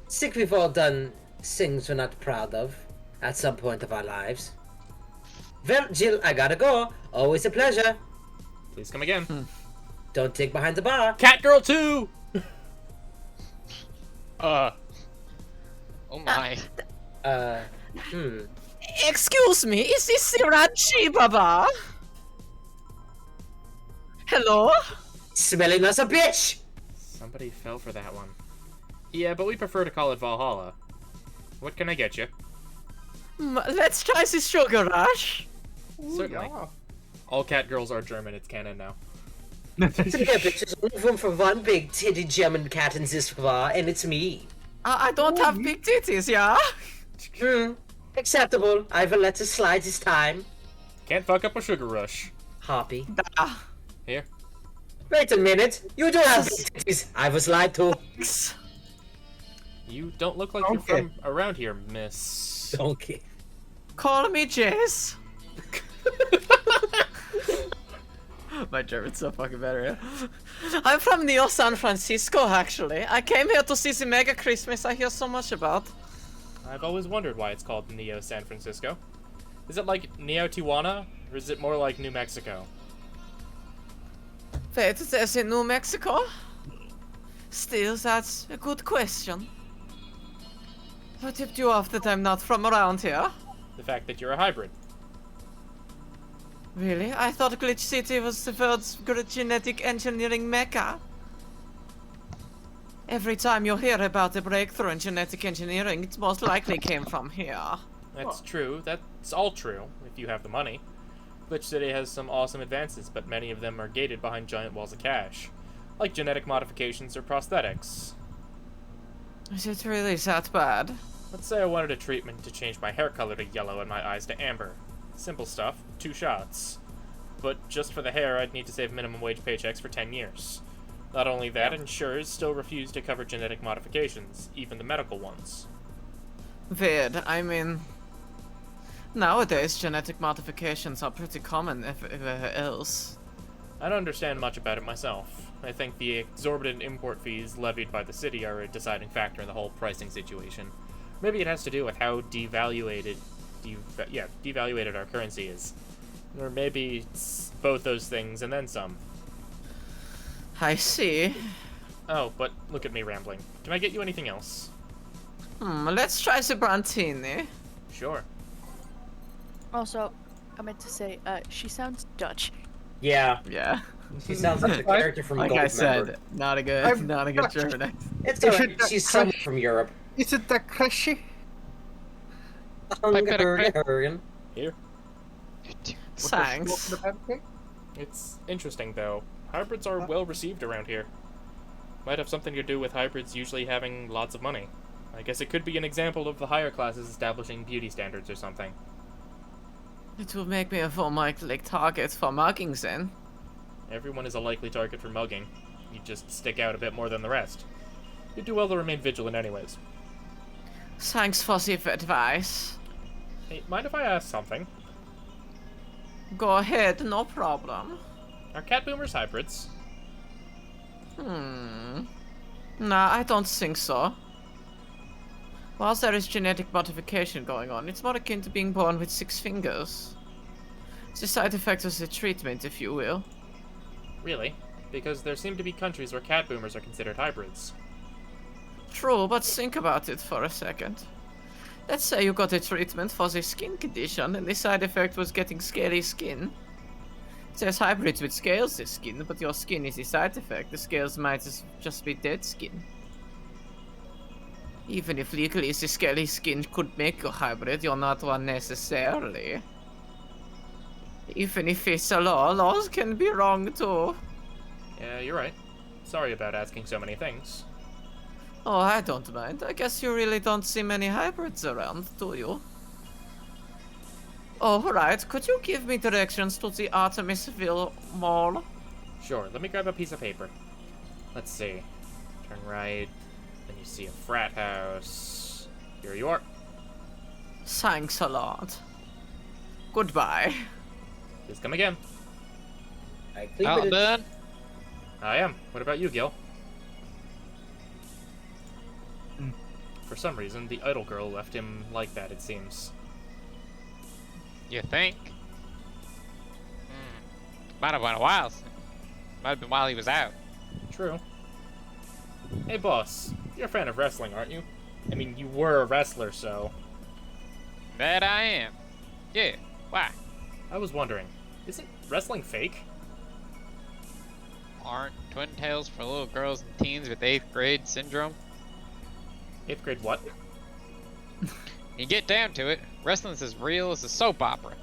Think we've all done things we're not proud of at some point of our lives. Well, Jill, I gotta go. Always a pleasure. Please come again. Don't dig behind the bar. Catgirl 2! Oh my. Excuse me, is this Sirachi Baba? Hello? Smelling us a bitch! Somebody fell for that one. Yeah, but we prefer to call it Valhalla. What can I get you? Let's try this sugar rush. Certainly. All Catgirls are German, it's canon now. Yeah, bitches, only room for one big titty German cat in this bar, and it's me. I don't have big titties, yeah? Acceptable. I will let it slide this time. Can't fuck up a sugar rush. Hoppy. Here. Wait a minute. You do have big titties. I was lied to. You don't look like you're from around here, miss. Donkey. Call me Jess. My German's so fucking better. I'm from Neo San Francisco, actually. I came here to see the mega Christmas I hear so much about. I've always wondered why it's called Neo San Francisco. Is it like Neo Tijuana, or is it more like New Mexico? Wait, there's in New Mexico? Still, that's a good question. What tipped you off that I'm not from around here? The fact that you're a hybrid. Really? I thought Glitch City was the world's genetic engineering mecca. Every time you hear about a breakthrough in genetic engineering, it most likely came from here. That's true. That's all true, if you have the money. Glitch City has some awesome advances, but many of them are gated behind giant walls of cash. Like genetic modifications or prosthetics. Is it really that bad? Let's say I wanted a treatment to change my hair color to yellow and my eyes to amber. Simple stuff, 2 shots. But just for the hair, I'd need to save minimum wage paychecks for 10 years. Not only that, insurers still refuse to cover genetic modifications, even the medical ones. Weird, I mean... Nowadays, genetic modifications are pretty common everywhere else. I don't understand much about it myself. I think the exorbitant import fees levied by the city are a deciding factor in the whole pricing situation. Maybe it has to do with how devaluated our currency is. Or maybe it's both those things and then some. I see. Oh, but look at me rambling. Can I get you anything else? Let's try the Brantini. Sure. Also, I meant to say, she sounds Dutch. Yeah. Yeah. She sounds like the character from Like Gold I said, Member. not a good German accent. It's alright. She's someone from Europe. Is it that crushy? Hungarian. Here. Thanks. It's interesting, though. Hybrids are well received around here. Might have something to do with hybrids usually having lots of money. I guess it could be an example of the higher classes establishing beauty standards or something. It will make me a more likely target for mugging then. Everyone is a likely target for mugging. You just stick out a bit more than the rest. You'd do well to remain vigilant anyways. Thanks for the advice. Hey, mind if I ask something? Go ahead, no problem. Are cat boomers hybrids? Nah, I don't think so. Whilst there is genetic modification going on, it's more akin to being born with 6 fingers. It's a side effect of the treatment, if you will. Really? Because there seem to be countries where cat boomers are considered hybrids. True, but think about it for a second. Let's say you got a treatment for the skin condition, and the side effect was getting scaly skin. There's hybrids with scales the skin, but your skin is the side effect. The scales might just be dead skin. Even if legally the scaly skin could make you hybrid, you're not one necessarily. Even if it's a law, laws can be wrong too. Yeah, you're right. Sorry about asking so many things. Oh, I don't mind. I guess you really don't see many hybrids around, do you? Oh, right. Could you give me directions to the Artemisville Mall? Sure, let me grab a piece of paper. Let's see. Turn right, then you see a frat house. Here you are. Thanks a lot. Goodbye. Please come again. I think All it- done? I am. What about you, Gil? For some reason, the idle girl left him like that, it seems. You think? Might have been a while. Might have been while he was out. True. Hey, boss. You're a fan of wrestling, aren't you? I mean, you were a wrestler, so... That I am. Yeah. Why? I was wondering, isn't wrestling fake? Aren't twin tails for little girls and teens with 8th grade syndrome? 8th grade what? You get down to it, wrestling's as real as a soap opera.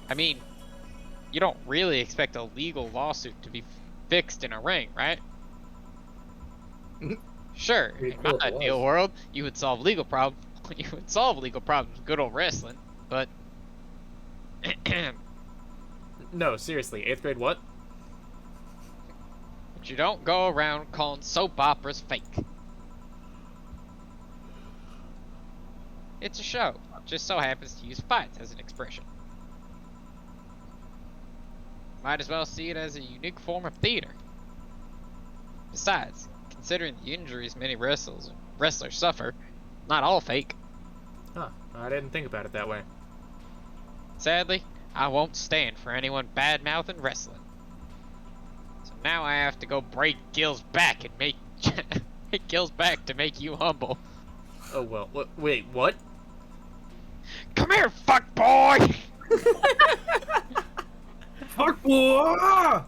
I mean, you don't really expect a legal lawsuit to be fixed in a ring, right? Sure, Pretty in cool my if it ideal was. world, you would solve legal problems. You would solve legal problems with good old wrestling, but No, seriously, 8th grade what? but you don't go around calling soap operas fake. It's a show. Just so happens to use fights as an expression. Might as well see it as a unique form of theater. Besides, considering the injuries many wrestlers suffer, not all fake. Huh, I didn't think about it that way. Sadly, I won't stand for anyone bad-mouthing wrestling. So now I have to go break Gil's back and make make Gil's back to make you humble. Oh well, wait, what? Come here, fuck boy! Fuck boy!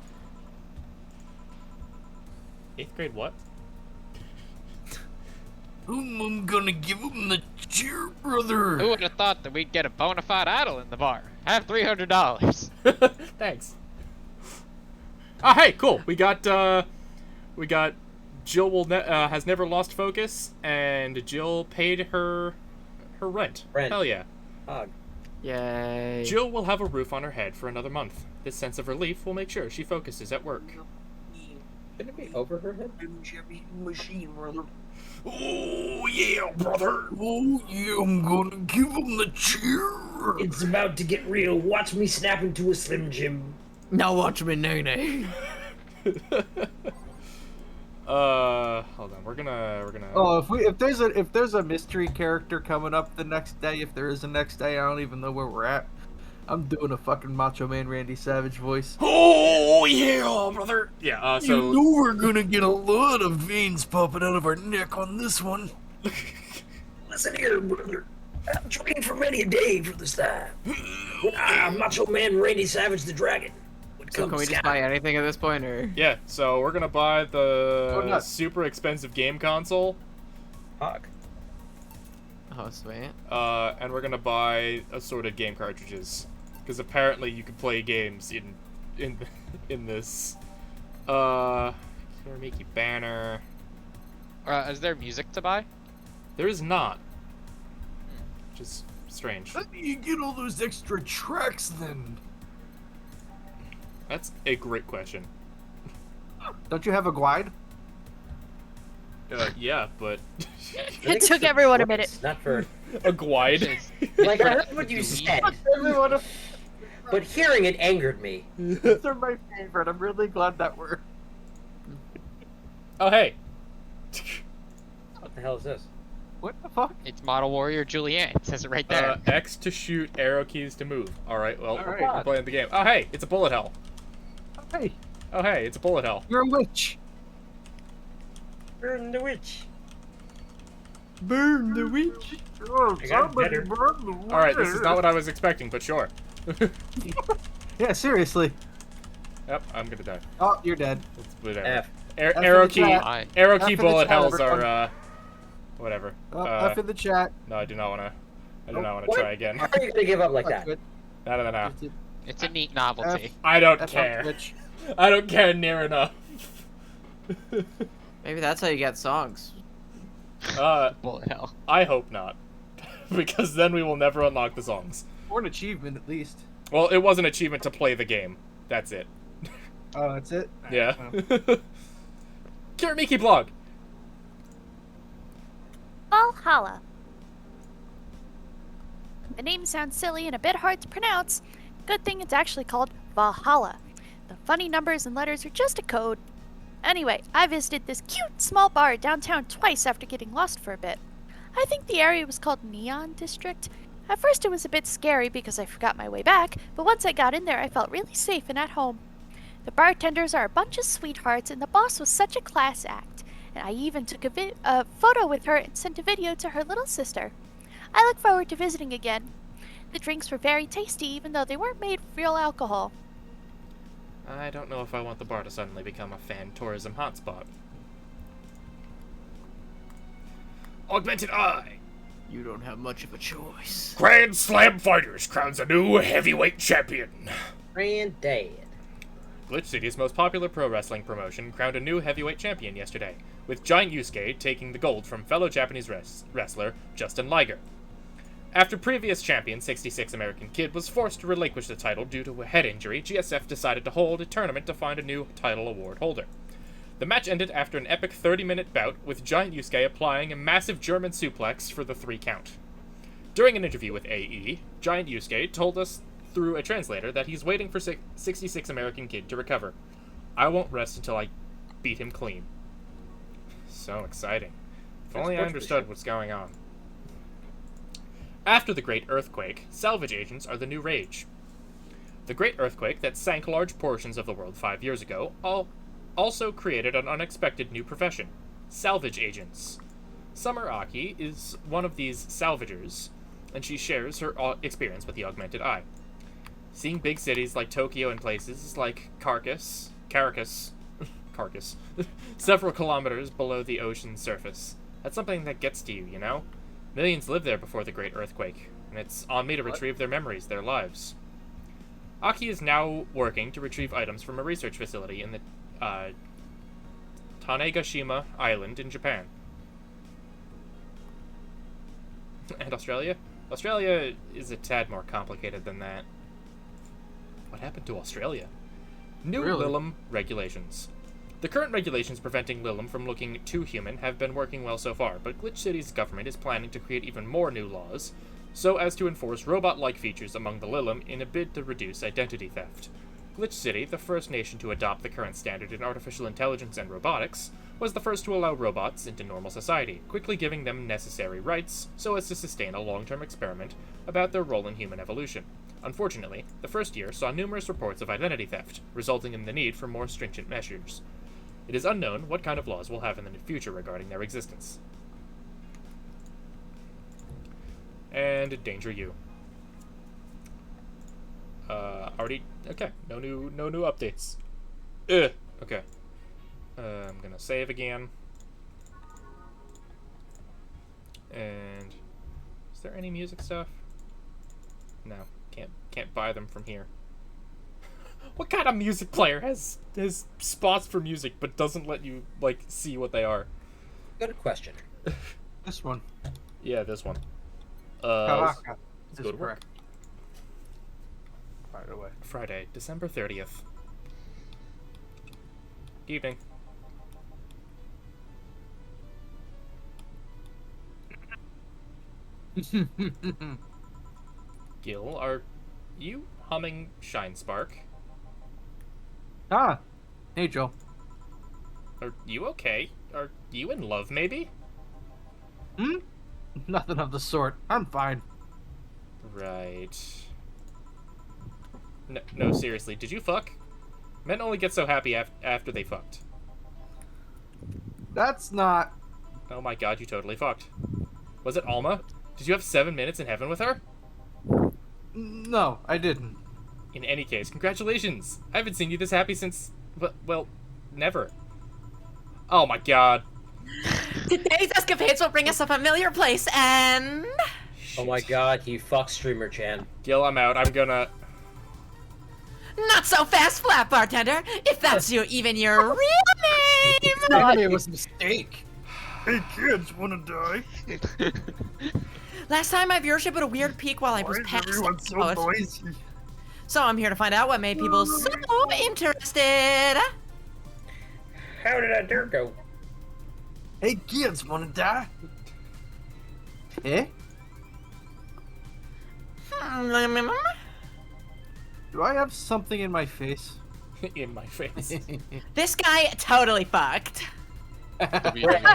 8th grade what? I'm gonna give him the cheer, brother. Who would have thought that we'd get a bona fide idol in the bar? Have $300. Thanks. Oh, hey, cool. We got Jill has never lost focus, and Jill paid her rent. Rent. Hell yeah. Yay. Jill will have a roof on her head for another month. This sense of relief will make sure she focuses at work. Shouldn't it be over her head? Machine, brother. Oh yeah, brother. Oh yeah, I'm gonna give him the cheer. It's about to get real. Watch me snap into a Slim Jim. Now watch me, Nene. Hold on. We're gonna. Oh, if there's a mystery character coming up the next day, if there is a next day, I don't even know where we're at. I'm doing a fucking Macho Man Randy Savage voice. Oh yeah, brother. Yeah. You So. know we're gonna get a lot of veins popping out of our neck on this one. Listen here, brother. I'm trained for many a day for this time. When I'm Macho Man Randy Savage the Dragon. So can we just buy anything at this point, or? Yeah. So we're gonna buy Oh, the no. super expensive game console. Fuck. Oh, sweet. And we're gonna buy assorted game cartridges, because apparently you can play games in this. Mickey banner. Is there music to buy? There is not, which is strange. How do you get all those extra tracks then? That's a great question. Don't you have a glide? Yeah, but It took everyone a minute. Not for. a glide. Like, I heard what you said, Everyone, but hearing it angered me. these are my favorite. I'm really glad that we're. Oh hey. What the hell is this? What the fuck? It's Model Warrior Juliet. It says it right there. X to shoot, arrow keys to move. All right, well, All right. we're playing the game. Oh hey, it's a bullet hell. Hey, Oh hey, it's a bullet hell. you're a witch. Burn the witch. Burn the witch. Oh, I got somebody better. burn the witch. All right, this is not what I was expecting, but sure. Yeah, seriously. Yep, I'm gonna die. Oh, you're dead. It's whatever. F. F in Arrow the key, chat. I, arrow F key in the bullet chat, hells everyone. are whatever. Oh, F in the chat. No, I do not wanna. I do not wanna What? try again. How are you gonna give up like Fuck that? it. No. it's a neat novelty. I don't F care. on Twitch. I don't care near enough. Maybe that's how you get songs. Bullet hell. I hope not, because then we will never unlock the songs. Or an achievement, at least. Well, it was an achievement to play the game. That's it. Oh, that's it? Yeah. Oh. Kiramiki blog. Valhalla. The name sounds silly and a bit hard to pronounce. Good thing it's actually called Valhalla. The funny numbers and letters are just a code. Anyway, I visited this cute small bar downtown twice after getting lost for a bit. I think the area was called Neon District. At first it was a bit scary because I forgot my way back, but once I got in there I felt really safe and at home. The bartenders are a bunch of sweethearts and the boss was such a class act. And I even took a photo with her and sent a video to her little sister. I look forward to visiting again. The drinks were very tasty even though they weren't made with real alcohol. I don't know if I want the bar to suddenly become a fan tourism hotspot. Augmented Eye! You don't have much of a choice. Grand Slam Fighters crowns a new heavyweight champion. Granddad. Glitch City's most popular pro wrestling promotion crowned a new heavyweight champion yesterday, with Giant Yusuke taking the gold from fellow Japanese wrestler Justin Liger. After previous champion 66 American Kid was forced to relinquish the title due to a head injury, GSF decided to hold a tournament to find a new title award holder. The match ended after an epic 30-minute bout with Giant Yusuke applying a massive German suplex for the 3 count. During an interview with AE, Giant Yusuke told us through a translator that he's waiting for 66 American Kid to recover. I won't rest until I beat him clean. So exciting. If only I understood what's going on. After the Great Earthquake, salvage agents are the new rage. The Great Earthquake that sank large portions of the world 5 years ago also created an unexpected new profession: salvage agents. Summer Aki is one of these salvagers, and she shares her experience with the Augmented Eye. Seeing big cities like Tokyo and places like Caracas, several kilometers below the ocean's surface. That's something that gets to you, you know? Millions lived there before the Great Earthquake, and it's on me to retrieve their memories, their lives. Aki is now working to retrieve items from a research facility in the Tanegashima Island in Japan. And Australia? Australia is a tad more complicated than that. What happened to Australia? New Lilim regulations. The current regulations preventing Lilim from looking too human have been working well so far, but Glitch City's government is planning to create even more new laws, so as to enforce robot-like features among the Lilim in a bid to reduce identity theft. Glitch City, the first nation to adopt the current standard in artificial intelligence and robotics, was the first to allow robots into normal society, quickly giving them necessary rights so as to sustain a long-term experiment about their role in human evolution. Unfortunately, the first year saw numerous reports of identity theft, resulting in the need for more stringent measures. It is unknown what kind of laws we'll have in the future regarding their existence. And Danger You. Already okay. No new updates. Ugh. Okay. I'm gonna save again. And is there any music stuff? No, can't buy them from here. What kind of music player has spots for music but doesn't let you like see what they are? Good question. This one. Yeah, this one. Let's go to work. correct. Right away. Friday, December 30th. Evening. Gil, are you humming Shine Spark? Ah, hey Joe. Are you okay? Are you in love, maybe? Nothing of the sort. I'm fine. Right. No, seriously, did you fuck? Men only get so happy after they fucked. That's not. Oh my god, you totally fucked. Was it Alma? Did you have 7 minutes in heaven with her? No, I didn't. In any case, congratulations! I haven't seen you this happy since, well, never. Oh my god. Today's escapades will bring us a familiar place, and... Oh my god, you fuck streamer Chan. Gil, I'm out. I'm gonna... Not so fast, flat bartender! If that's even your real name! God, it was a mistake. Hey kids, wanna die? Last time my viewership hit a weird peak while I was passed out. noisy? So I'm here to find out what made people so interested. How did that dare go? Hey kids, wanna die? Eh? Do I have something in my face? In my face. This guy totally fucked.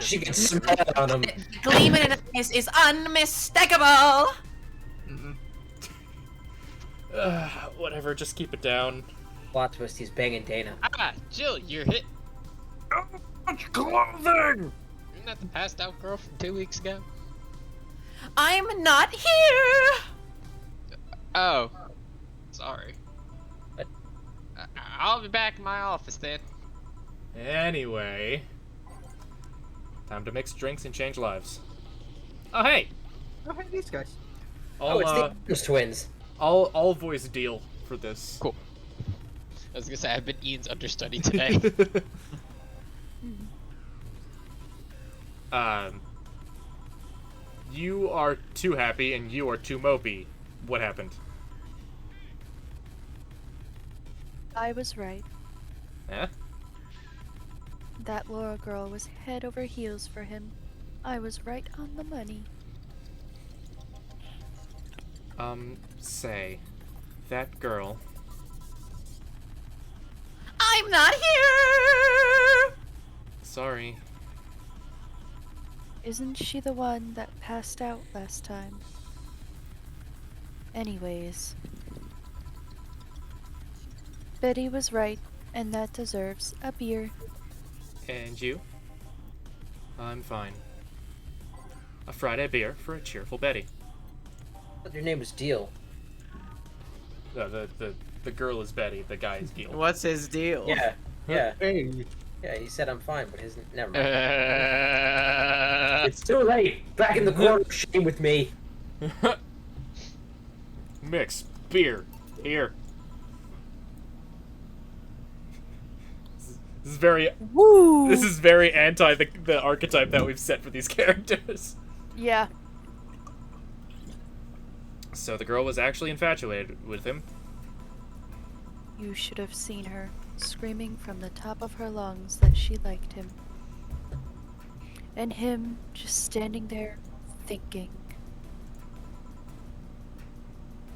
She can smell it on him. Gleaming in his face is unmistakable. Mm-mm. Whatever, just keep it down. Plot twist, he's banging Dana. Ah, Jill, you're hit. Much clothing! Isn't that the passed out girl from 2 weeks ago? I'm not here. Oh. Sorry. I'll be back in my office then. Anyway. Time to mix drinks and change lives. Oh, hey! Oh, hey, these guys. I'll, It's the Adams twins. I'll voice deal for this. Cool. I was gonna say, I've been Ian's understudy today. You are too happy and you are too mopey. What happened? I was right. Eh? That Laura girl was head over heels for him. I was right on the money. Say, that girl. I'm not here. Sorry. Isn't she the one that passed out last time? Anyways. Betty was right, and that deserves a beer. And you? I'm fine. A Friday beer for a cheerful Betty. But your name was Deal. The girl is Betty, the guy is Deal. What's his deal? Yeah, yeah, Hey. yeah. He said I'm fine, but his never mind. Uh, It's too late. Back in the corner, shame with me. Mix beer here. This is very. Woo! This is very anti the archetype that we've set for these characters. Yeah. So the girl was actually infatuated with him. You should have seen her, screaming from the top of her lungs that she liked him. And him just standing there, thinking.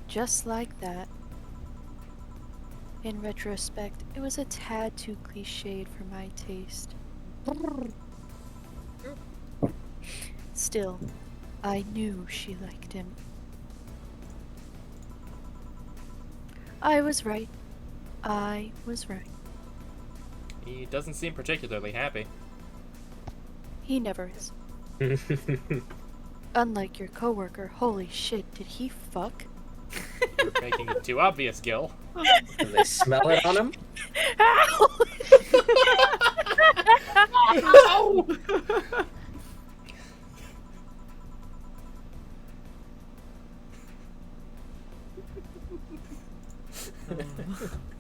Just like that. In retrospect, it was a tad too cliched for my taste. Still, I knew she liked him. I was right. I was right. He doesn't seem particularly happy. He never is. Unlike your coworker, holy shit, did he fuck? You're making it too obvious, Gil. Do they smell it on him? Ow!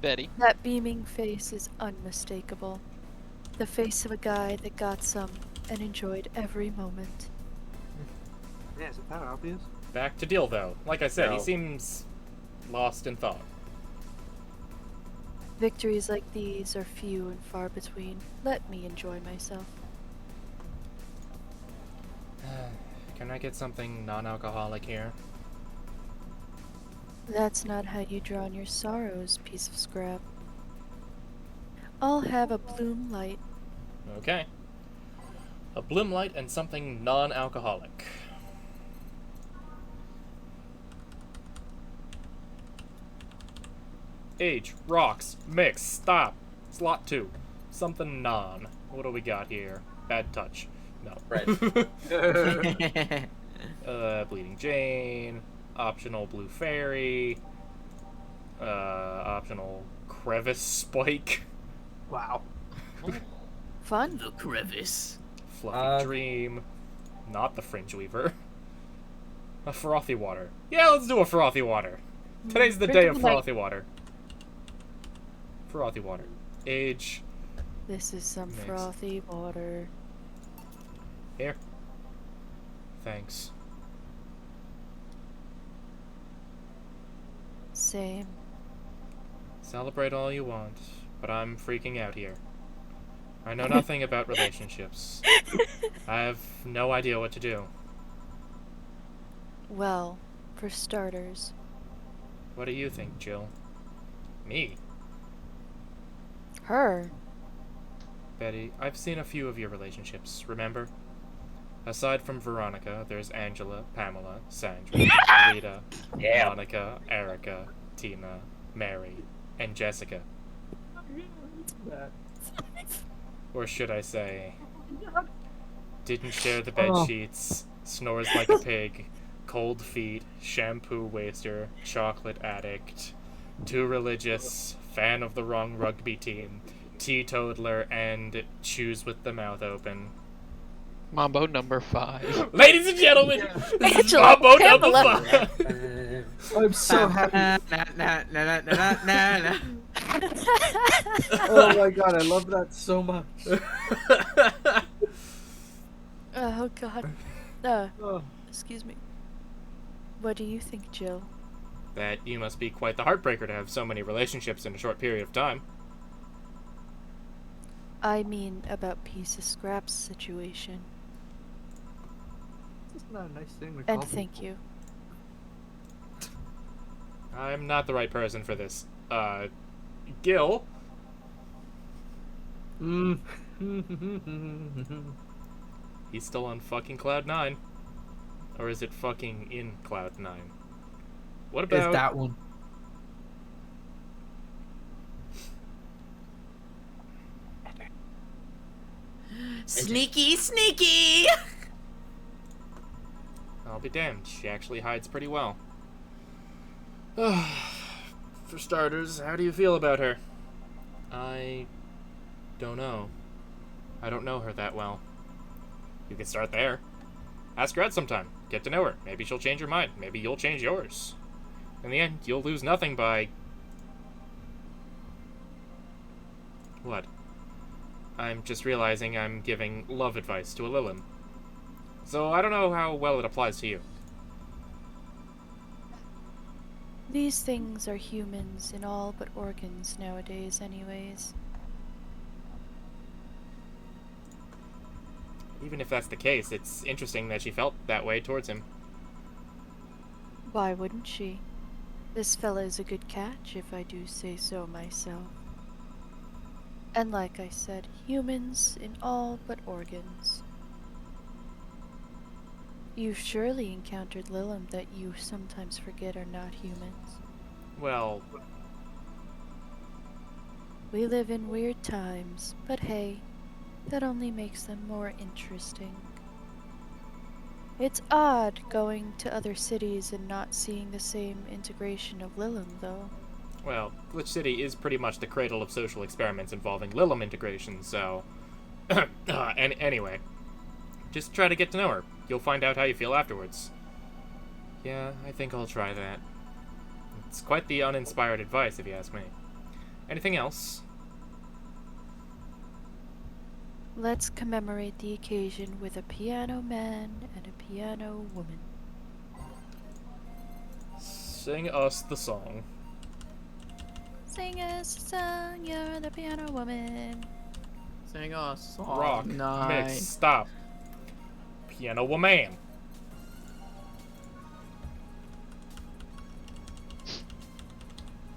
Betty. That beaming face is unmistakable. The face of a guy that got some and enjoyed every moment. Yeah, is it that obvious? Back to Deal, though. Like I said, he No. seems lost in thought. Victories like these are few and far between. Let me enjoy myself. Can I get something non-alcoholic here? That's not how you drown your sorrows, piece of scrap. I'll have a bloom light. Okay. A Bloom Light and something non-alcoholic. Age, rocks, mix, stop. Slot 2. Something non. What do we got here? Bad touch. No. Right. Bleeding Jane. Optional Blue Fairy. Optional Crevice Spike. Wow. Fun. The crevice. Fluffy Dream. Not the Fringe Weaver. A Frothy Water. Yeah, let's do a Frothy Water. Today's the day of Frothy Water. Frothy Water. Age. This is some Mix. frothy water. Here. Thanks. Same. Celebrate all you want, but I'm freaking out here. I know nothing about relationships. I have no idea what to do. Well, for starters, What do you think, Jill? Me? Her? Betty, I've seen a few of your relationships, remember? Aside from Veronica, there's Angela, Pamela, Sandra, Rita, Yeah. Monica, Erica, Tina, Mary, and Jessica. Or should I say, didn't share the bed sheets, snores like a pig, cold feet, shampoo waster, chocolate addict, too religious, fan of the wrong rugby team, teetotaler, and chews with the mouth open. Mambo number 5. Ladies and gentlemen, this is Angela, Mambo Pamela. number 5. I'm so happy. Na. Oh my god, I love that so much. Oh god. Oh. Excuse me. What do you think, Jill? That you must be quite the heartbreaker to have so many relationships in a short period of time. I mean about piece of scraps situation. It's not a nice thing to call And thank you. I'm not the right person for this. Gil? Mm. He's still on fucking Cloud 9. Or is it fucking in Cloud 9? What It's about... that one. Sneaky, sneaky! I'll be damned, she actually hides pretty well. For starters, how do you feel about her? I don't know. I don't know her that well. You can start there. Ask her out sometime. Get to know her. Maybe she'll change her mind. Maybe you'll change yours. In the end, you'll lose nothing by... What? I'm just realizing I'm giving love advice to a Lilin. So I don't know how well it applies to you. These things are humans in all but organs nowadays anyways. Even if that's the case, it's interesting that she felt that way towards him. Why wouldn't she? This fella is a good catch, if I do say so myself. And like I said, humans in all but organs. You've surely encountered Lilum that you sometimes forget are not humans. Well, We live in weird times, but hey, that only makes them more interesting. It's odd going to other cities and not seeing the same integration of Lilum, though. well, Glitch City is pretty much the cradle of social experiments involving Lilum integration, so... anyway, just try to get to know her. You'll find out how you feel afterwards. Yeah, I think I'll try that. It's quite the uninspired advice, if you ask me. Anything else? Let's commemorate the occasion with a piano man and a piano woman. Sing us the song. Sing us a song, you're the piano woman. Sing a song. Rock, night. mix, stop. Piano woman.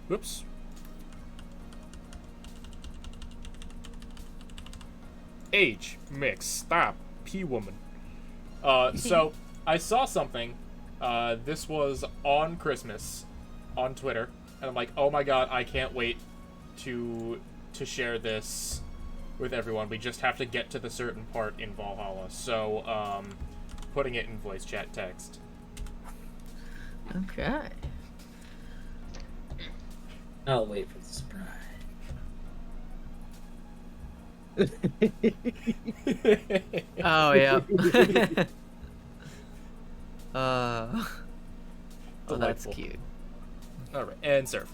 Whoops. Age, mix, stop, P-woman. So, I saw something, this was on Christmas, on Twitter, and I'm like, oh my god, I can't wait to share this with everyone. We just have to get to the certain part in Valhalla, so, putting it in voice chat text. Okay. I'll wait for the surprise. Oh, yeah. Oh, that's Delightful. cute. Alright, and surf.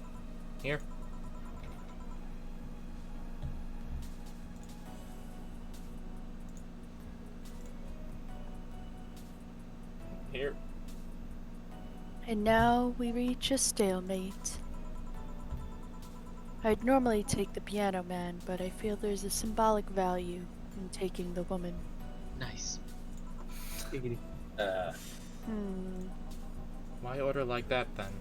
Here. Here. And now we reach a stalemate. I'd normally take the piano man, but I feel there's a symbolic value in taking the woman. Nice. Hmm. Why order like that, then?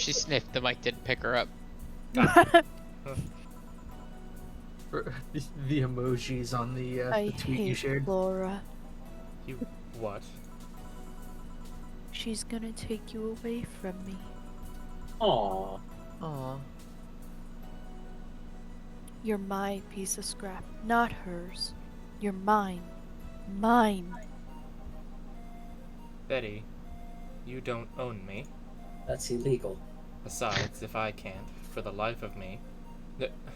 She sniffed. The mic didn't pick her up. The emojis on the I tweet you hate shared. Laura. You what? She's gonna take you away from me. Aww. Aw. You're my piece of scrap, not hers. You're mine. Mine. Betty, you don't own me. That's illegal. Besides, if I can't, for the life of me...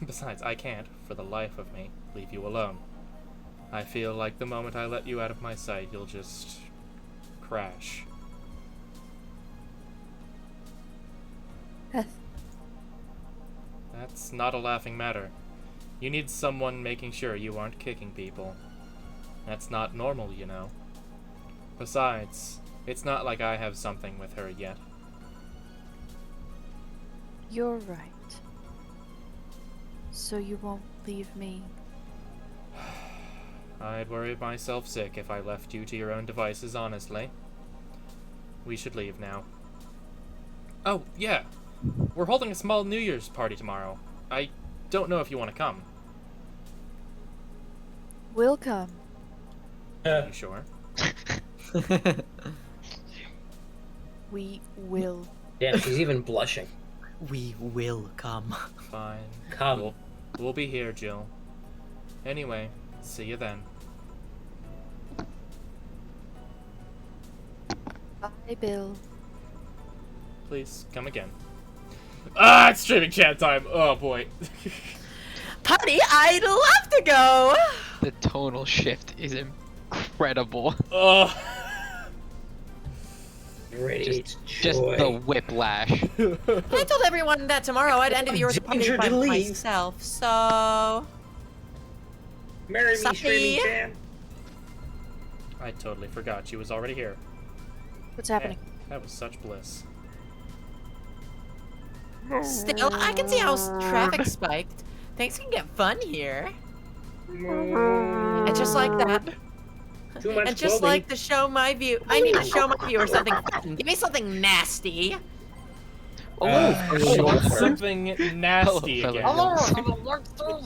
Besides, I can't, for the life of me, leave you alone. I feel like the moment I let you out of my sight, you'll just... crash. That's not a laughing matter. You need someone making sure you aren't kicking people. That's not normal, you know. Besides, it's not like I have something with her yet. You're right. So you won't leave me. I'd worry myself sick if I left you to your own devices, honestly. We should leave now. Oh, yeah. We're holding a small New Year's party tomorrow. I don't know if you want to come. We'll come. You sure? We will. Damn, she's even blushing. We will come. Fine. Come. We'll be here, Jill. Anyway, see you then. Bye, Bill. Please, come again. Ah, it's streaming chat time! Oh, boy. Party, I'd love to go! The tonal shift is incredible. Oh. Radiates Just joy. the whiplash. I told everyone that tomorrow I'd end the year with a party Danger by to leave. myself, so... Marry me, Sucky. streaming chan. I totally forgot she was already here. What's happening? That was such bliss. Still, I can see how traffic spiked. Things can get fun here. And just like that. Too much And just clothing. like to show my view, I need to show my viewers something fun. Give me something nasty. Something nasty Hello, again.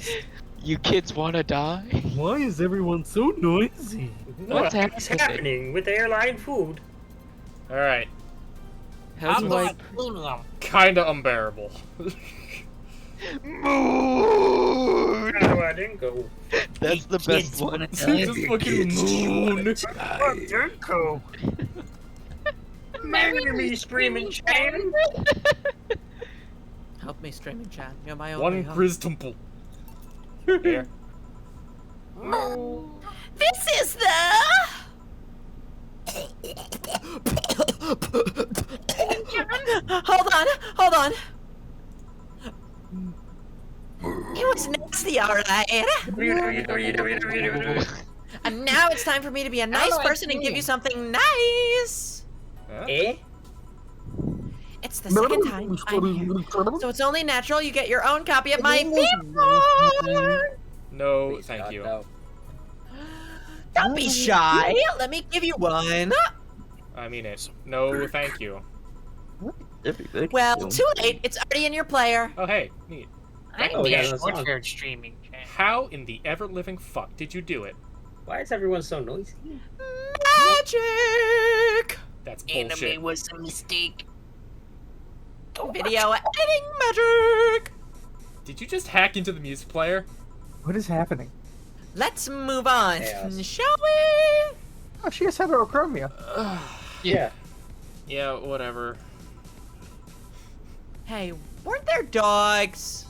You kids wanna die? Why is everyone so noisy? What's What's happening with airline food? Alright. How's my Kinda unbearable. moon? No, I didn't go. That's the best one. Just fucking moon. Marry me, screaming chan. Help me, streaming chat. You're my only One hope. Grizz Temple. Here. This is the... Hold on. It was nasty, alright. And now it's time for me to be a nice person and give you something nice. Huh? Eh? It's the second time I'm here, so it's only natural you get your own copy of my V4. No, thank you. Don't be shy. Let me give you one. I mean it. No, thank you. Well, too late. It's already in your player. Oh, hey, neat. Oh, yeah, that's awesome. How in the ever-living fuck did you do it? Why is everyone so noisy? Magic. That's bullshit. was a mistake. Video editing magic. Did you just hack into the music player? What is happening? Let's move on, Chaos. shall we? Oh, she has heterochromia. Yeah. Yeah, whatever. Hey, weren't there dogs?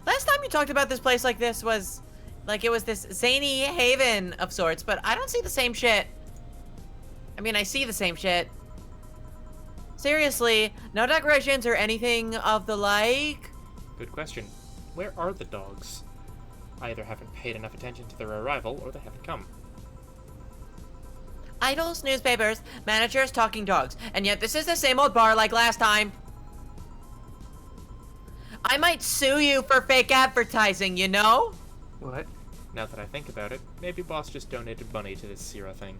Last time you talked about this place like this was, like it was this zany haven of sorts, but I don't see the same shit. I mean, I see the same shit. Seriously, no decorations or anything of the like? Good question. Where are the dogs? I either haven't paid enough attention to their arrival, or they haven't come. Idols, newspapers, managers, talking dogs, and yet this is the same old bar like last time. I might sue you for fake advertising, you know? What? Now that I think about it, maybe Boss just donated money to this Sierra thing.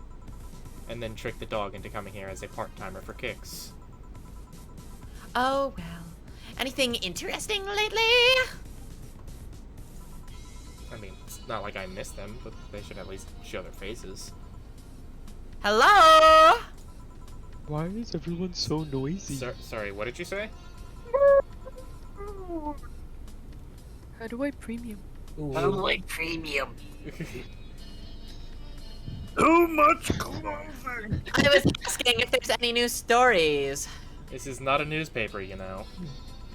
And then tricked the dog into coming here as a part-timer for kicks. Oh, well. Anything interesting lately? I mean, it's not like I miss them, but they should at least show their faces. Hello? Why is everyone so noisy? Sorry, what did you say? How do I premium? Like premium. Too much clothing. I was asking if there's any new stories. This is not a newspaper, you know.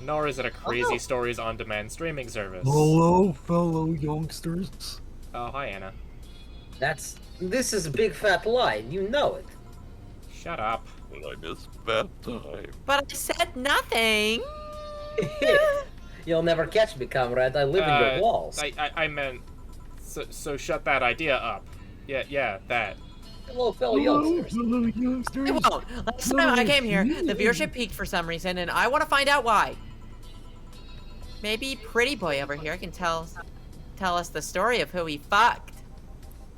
Nor is it a crazy stories on demand streaming service. Hello, fellow youngsters. Oh, hi, Anna. This is a big fat lie, and you know it. Shut up. I miss bath time. But I said nothing. You'll never catch me, comrade. I live in your walls. I meant. So shut that idea up. Yeah, that. Hello, fellow youngsters. Hello, youngsters. It won't. Last time I came here, the viewership peaked for some reason, and I want to find out why. Maybe Pretty Boy over here can tell us the story of who he fucked.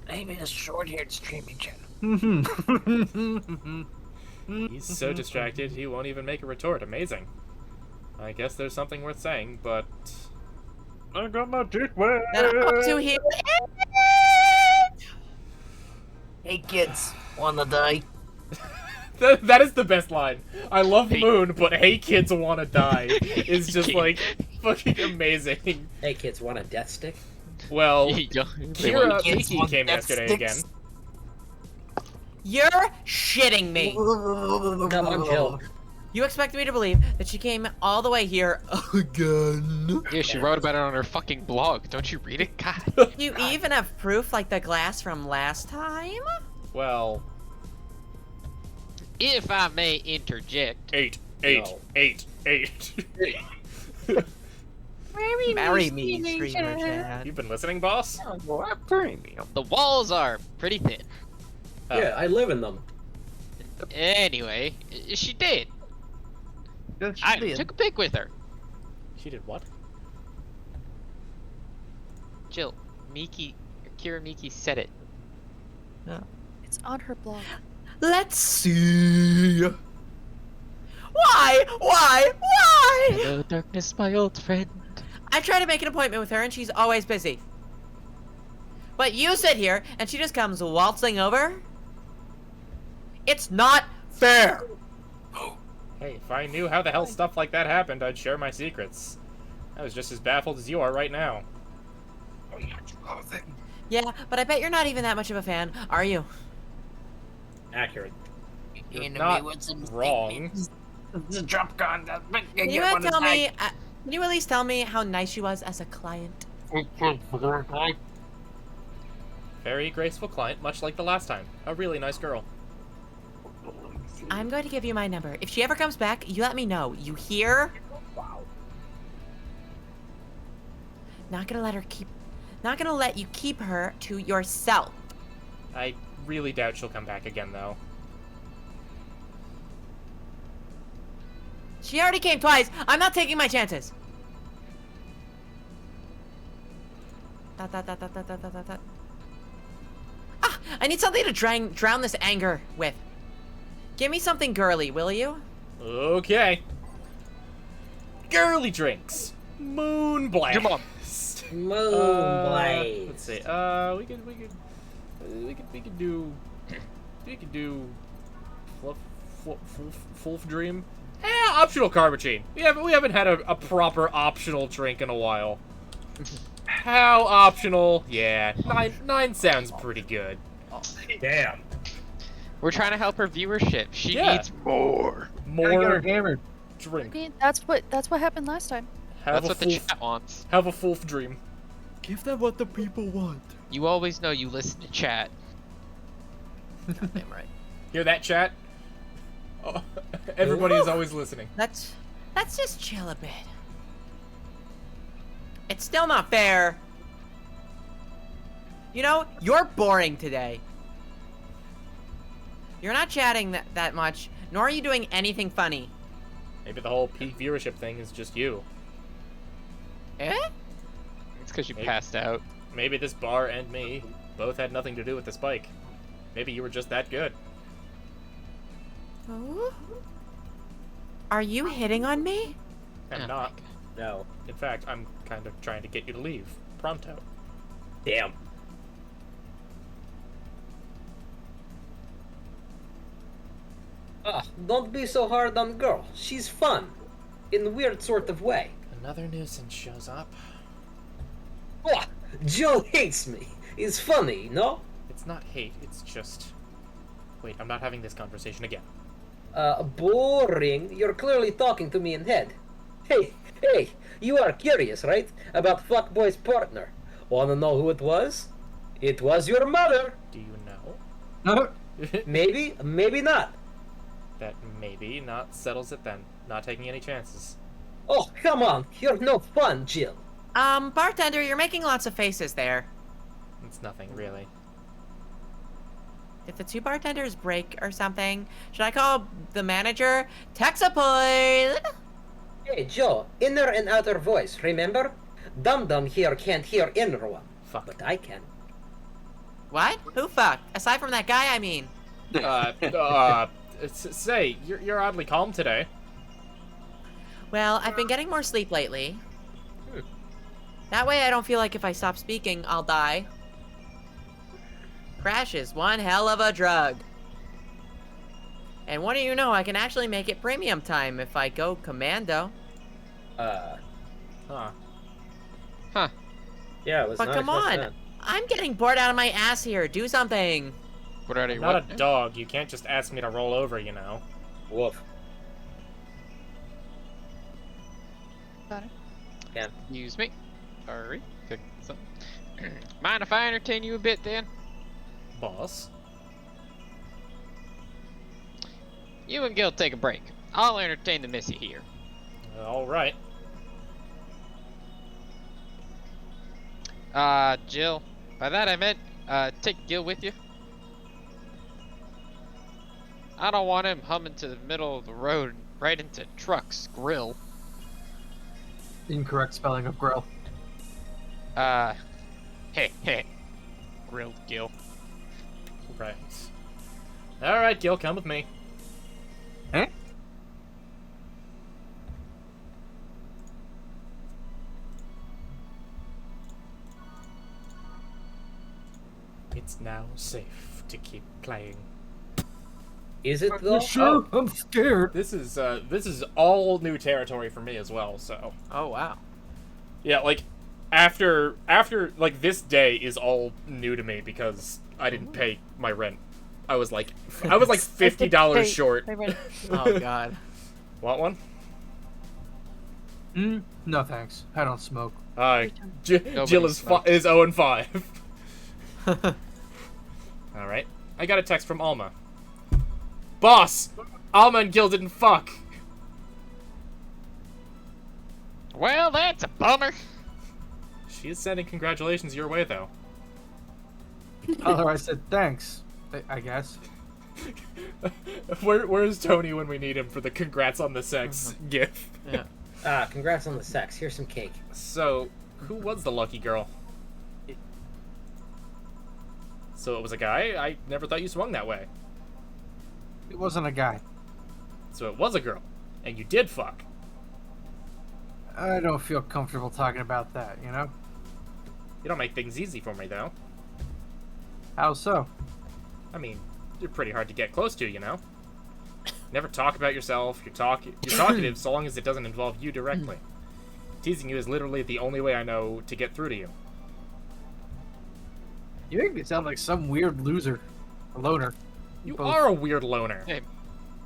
I'm in a short-haired streaming channel. He's so distracted he won't even make a retort. Amazing. I guess there's something worth saying, but I got my dick wet. Then up to here. Hey, kids. Wanna die? that is the best line. I love Moon, but hey kids wanna die is just like fucking amazing. Hey, kids. Want a death stick? Well, Kira Kira kids Miki want came death yesterday again. sticks? You're shitting me. No, I'm Jill. You expect me to believe that she came all the way here again? Yeah, she wrote about it on her fucking blog. Don't you read it? God. You even have proof like the glass from last time? Well, If I may interject. eight. Marry me, streamer Chad. You've been listening, boss? The walls are pretty thin. Yeah, I live in them. Anyway, she did. I took a pic with her. She did what? Jill, Kira Miki said it. It's on her blog. Let's see. Why? Hello, darkness, my old friend. I try to make an appointment with her and she's always busy. But you sit here and she just comes waltzing over? It's not fair. Hey, if I knew how the hell stuff like that happened, I'd share my secrets. I was just as baffled as you are right now. Yeah, but I bet you're not even that much of a fan, are you? Accurate. You're not wrong. The drop gun. Can you tell me? Can you at least tell me how nice she was as a client? Very graceful client, much like the last time. A really nice girl. I'm going to give you my number. If she ever comes back, you let me know. You hear? Not gonna let you keep her to yourself. I really doubt she'll come back again, though. She already came twice. I'm not taking my chances. Ah, I need something to drown this anger with. Give me something girly, will you? Okay. Girly drinks. Moonblast. Come on. Moonblade. Let's see. We could do Fulf Dream. Optional Carbachine. We haven't had a proper optional drink in a while. How optional? Yeah, nine sounds pretty good. Damn. We're trying to help her viewership. She Yeah. needs more. More Gamer. drink. Okay, that's what happened last time. Have That's a what the Fulf, chat wants. have a Fulf Dream. Give them what the people want. You always know you listen to chat. Goddamn right. Hear that, chat? Oh, everybody is always listening. Let's just chill a bit. It's still not fair. You know, you're boring today. You're not chatting that much, nor are you doing anything funny. Maybe the whole peak viewership thing is just you. Eh? It's because you Maybe. passed out. Maybe this bar and me both had nothing to do with the spike. Maybe you were just that good. Oh? Are you hitting on me? I'm Oh not. my God. No. In fact, I'm kind of trying to get you to leave. Pronto. Damn. Don't be so hard on girl. She's fun. In a weird sort of way. Another nuisance shows up. Oh, Joe hates me. It's funny, no? It's not hate, it's just... Wait, I'm not having this conversation again. Boring. You're clearly talking to me in head. Hey, you are curious, right? About Fuckboy's partner. Wanna know who it was? It was your mother. Do you know? No. Maybe, maybe not. That maybe not settles it then. Not taking any chances. Oh, come on. You're no fun, Jill. Bartender, you're making lots of faces there. It's nothing, really. Did the two bartenders break or something? Should I call the manager? Texapoid! Hey, Joe. Inner and outer voice, remember? Dum-Dum here can't hear inner one. Fuck. But I can. What? Who fucked? Aside from that guy, I mean. Say, you're oddly calm today. Well, I've been getting more sleep lately. That way I don't feel like if I stop speaking, I'll die. Crash is one hell of a drug. And what do you know, I can actually make it premium time if I go commando. Huh. Huh. Yeah, it was But not come expecting on! I'm getting bored out of my ass here. Do something. What are you? Not What? a dog. You can't just ask me to roll over, you know. that. Woof. Excuse me. Sorry. Could something. Mind if I entertain you a bit then? Boss. You and Gil take a break. I'll entertain the missy here. Alright. Jill. By that I meant, take Gil with you. I don't want him humming to the middle of the road right into Truck's grill. Incorrect spelling of grill. Heh. Grilled Gil. Right. Alright, Gil, come with me. Eh? It's now safe to keep playing. Is it You though? sure? I'm scared. This is all new territory for me as well, so. Oh, wow. Yeah, like, after, like, this day is all new to me because I didn't pay my rent. I was like $50 short. Oh, God. Want one? No thanks. I don't smoke. Jill is smokes. is 0-5. Alright. I got a text from Alma. Boss! Alma and Gil didn't fuck! Well, that's a bummer. She is sending congratulations your way, though. Although I said thanks, I guess. Where's Tony when we need him for the congrats on the sex gif? Yeah. Congrats on the sex. Here's some cake. So, who was the lucky girl? So it was a guy? I never thought you swung that way. It wasn't a guy. So it was a girl. And you did fuck. I don't feel comfortable talking about that, you know? You don't make things easy for me, though. How so? I mean, you're pretty hard to get close to, you know? Never talk about yourself. You're talkative so long as it doesn't involve you directly. Teasing you is literally the only way I know to get through to you. You make me sound like some weird loser. A loner. You Both. are a weird loner. Hey,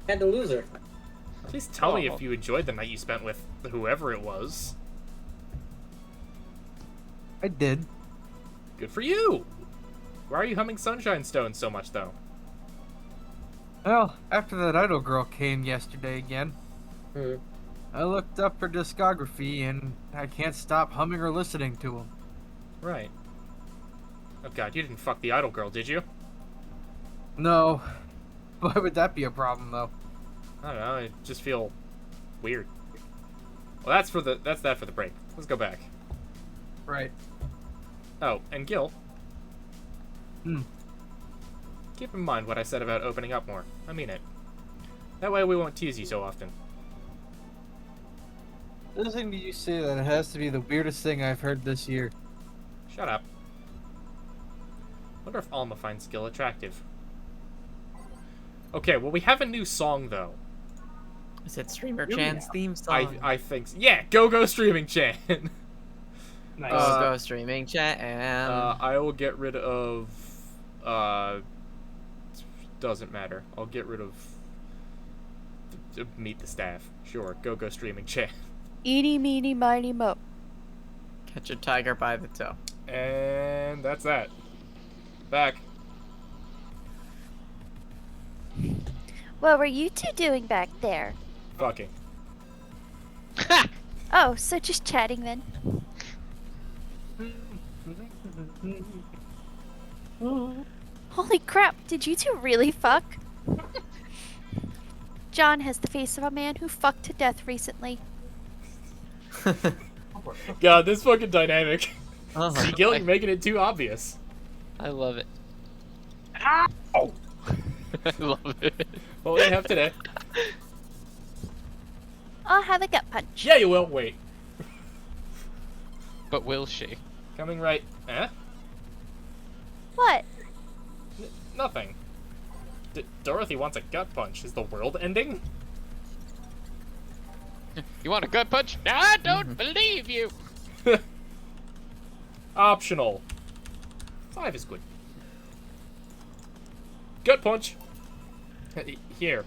And a loser. Please tell me Oh. if you enjoyed the night you spent with whoever it was. I did. Good for you! Why are you humming Sunshine Stone so much, though? Well, after that idol girl came yesterday again, Hmm. I looked up her discography and I can't stop humming or listening to them. Right. Oh god, you didn't fuck the idol girl, did you? No. Why would that be a problem, though? I don't know, I just feel weird. Well, that's that for the break. Let's go back. Right. Oh, and Gil. Hmm. Keep in mind what I said about opening up more. I mean it. That way we won't tease you so often. Listening to you say that, it has to be the weirdest thing I've heard this year. Shut up. Wonder if Alma finds Gil attractive. Okay, well, we have a new song, though. Is it Streamer Really? Chan's theme song? I think so. Yeah, go Streaming Chan. Nice. Go Streaming Chan. I will get rid of, doesn't matter. I'll get rid of, meet the staff. Sure, go Streaming Chan. Eeny, meeny, miny, mo. Catch a tiger by the toe. And that's that. Back. What were you two doing back there? Fucking. Oh, so just chatting then. Holy crap, did you two really fuck? John has the face of a man who fucked to death recently. God, this fucking dynamic. Oh, See, Gil, you're making it too obvious. I love it. Ow! I love it. What do we have today? I'll have a gut punch. Yeah, you will. Wait. But will she? Coming right. Eh? What? Nothing. Dorothy wants a gut punch. Is the world ending? You want a gut punch? I don't believe you. Optional. 5 is good. Gut punch. Here.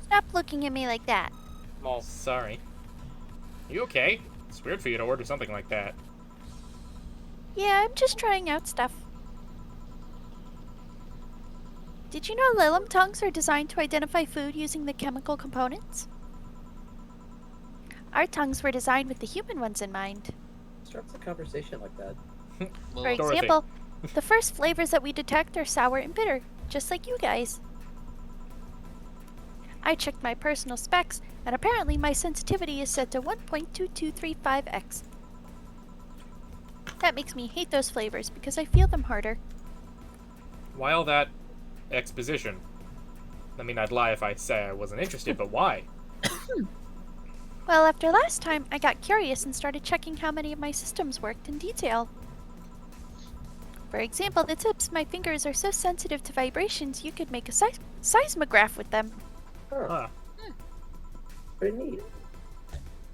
Stop looking at me like that. Oh, sorry. You okay? It's weird for you to order something like that. Yeah, I'm just trying out stuff. Did you know Lilim tongues are designed to identify food using the chemical components? Our tongues were designed with the human ones in mind. Starts a conversation like that. Well, For Dorothy. example, the first flavors that we detect are sour and bitter, just like you guys. I checked my personal specs, and apparently my sensitivity is set to 1.2235x. That makes me hate those flavors because I feel them harder. Why all that exposition? I mean, I'd lie if I say I wasn't interested, but why? Well, after last time, I got curious and started checking how many of my systems worked in detail. For example, the tips of my fingers are so sensitive to vibrations you could make a seismograph with them. Huh. Pretty neat.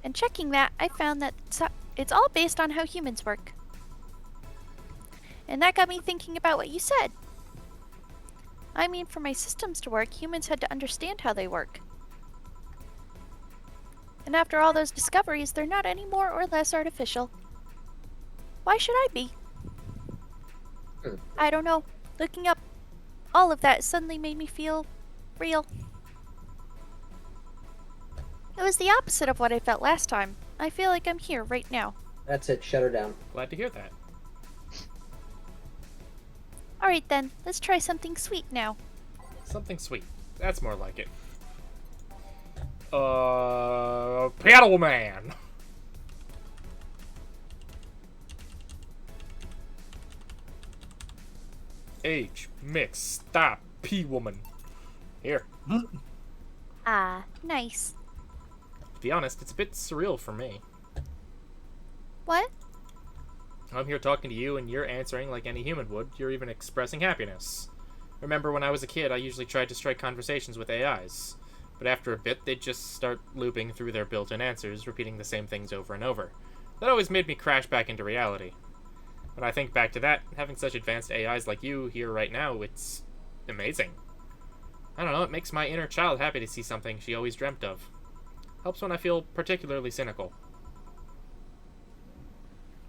And checking that, I found that it's all based on how humans work. And that got me thinking about what you said. I mean, for my systems to work, humans had to understand how they work. And after all those discoveries, they're not any more or less artificial. Why should I be? I don't know. Looking up all of that suddenly made me feel real. It was the opposite of what I felt last time. I feel like I'm here right now. That's it. Shut her down. Glad to hear that. Alright then, let's try something sweet now. Something sweet. That's more like it. Piano Man! H, mix, stop, P woman. Here. Ah, nice. To be honest, it's a bit surreal for me. What? I'm here talking to you and you're answering like any human would. You're even expressing happiness. Remember when I was a kid, I usually tried to strike conversations with AIs. But after a bit, they'd just start looping through their built-in answers, repeating the same things over and over. That always made me crash back into reality. When I think back to that, having such advanced AIs like you here right now, it's amazing. I don't know, it makes my inner child happy to see something she always dreamt of. Helps when I feel particularly cynical.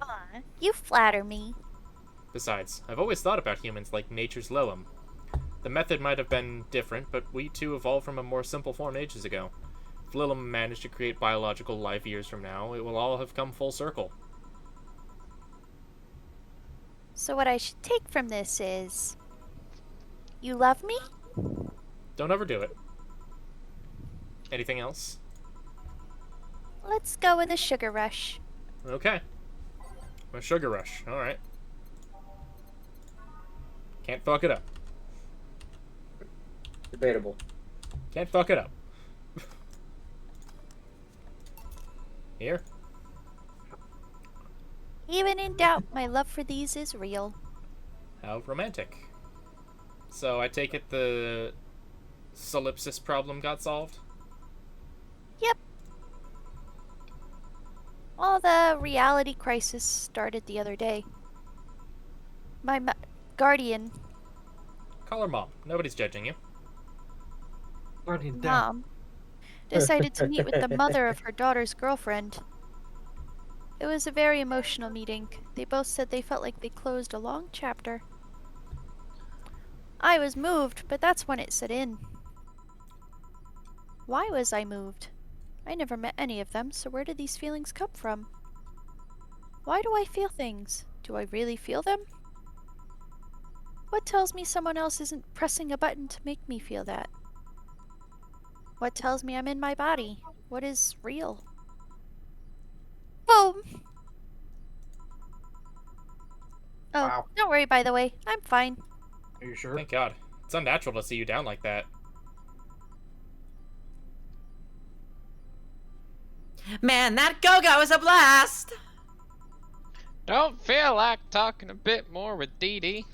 Aw, you flatter me. Besides, I've always thought about humans like nature's Lilum. The method might have been different, but we too evolved from a more simple form ages ago. If Lilum managed to create biological life years from now, it will all have come full circle. So what I should take from this is... You love me? Don't overdo it. Anything else? Let's go with a sugar rush. Okay. A sugar rush, alright. Can't fuck it up. Debatable. Can't fuck it up. Here. Even in doubt, my love for these is real. How romantic. So I take it the solipsis problem got solved? Yep. Well, the reality crisis started the other day. My guardian, Call her mom. Nobody's judging you. Guardian down. mom, decided to meet with the mother of her daughter's girlfriend. It was a very emotional meeting. They both said they felt like they closed a long chapter. I was moved, but that's when it set in. Why was I moved? I never met any of them, so where did these feelings come from? Why do I feel things? Do I really feel them? What tells me someone else isn't pressing a button to make me feel that? What tells me I'm in my body? What is real? Boom! Oh, Wow. don't worry, by the way. I'm fine. Are you sure? Thank God. It's unnatural to see you down like that. Man, that go-go is a blast! Don't feel like talking a bit more with Dee Dee.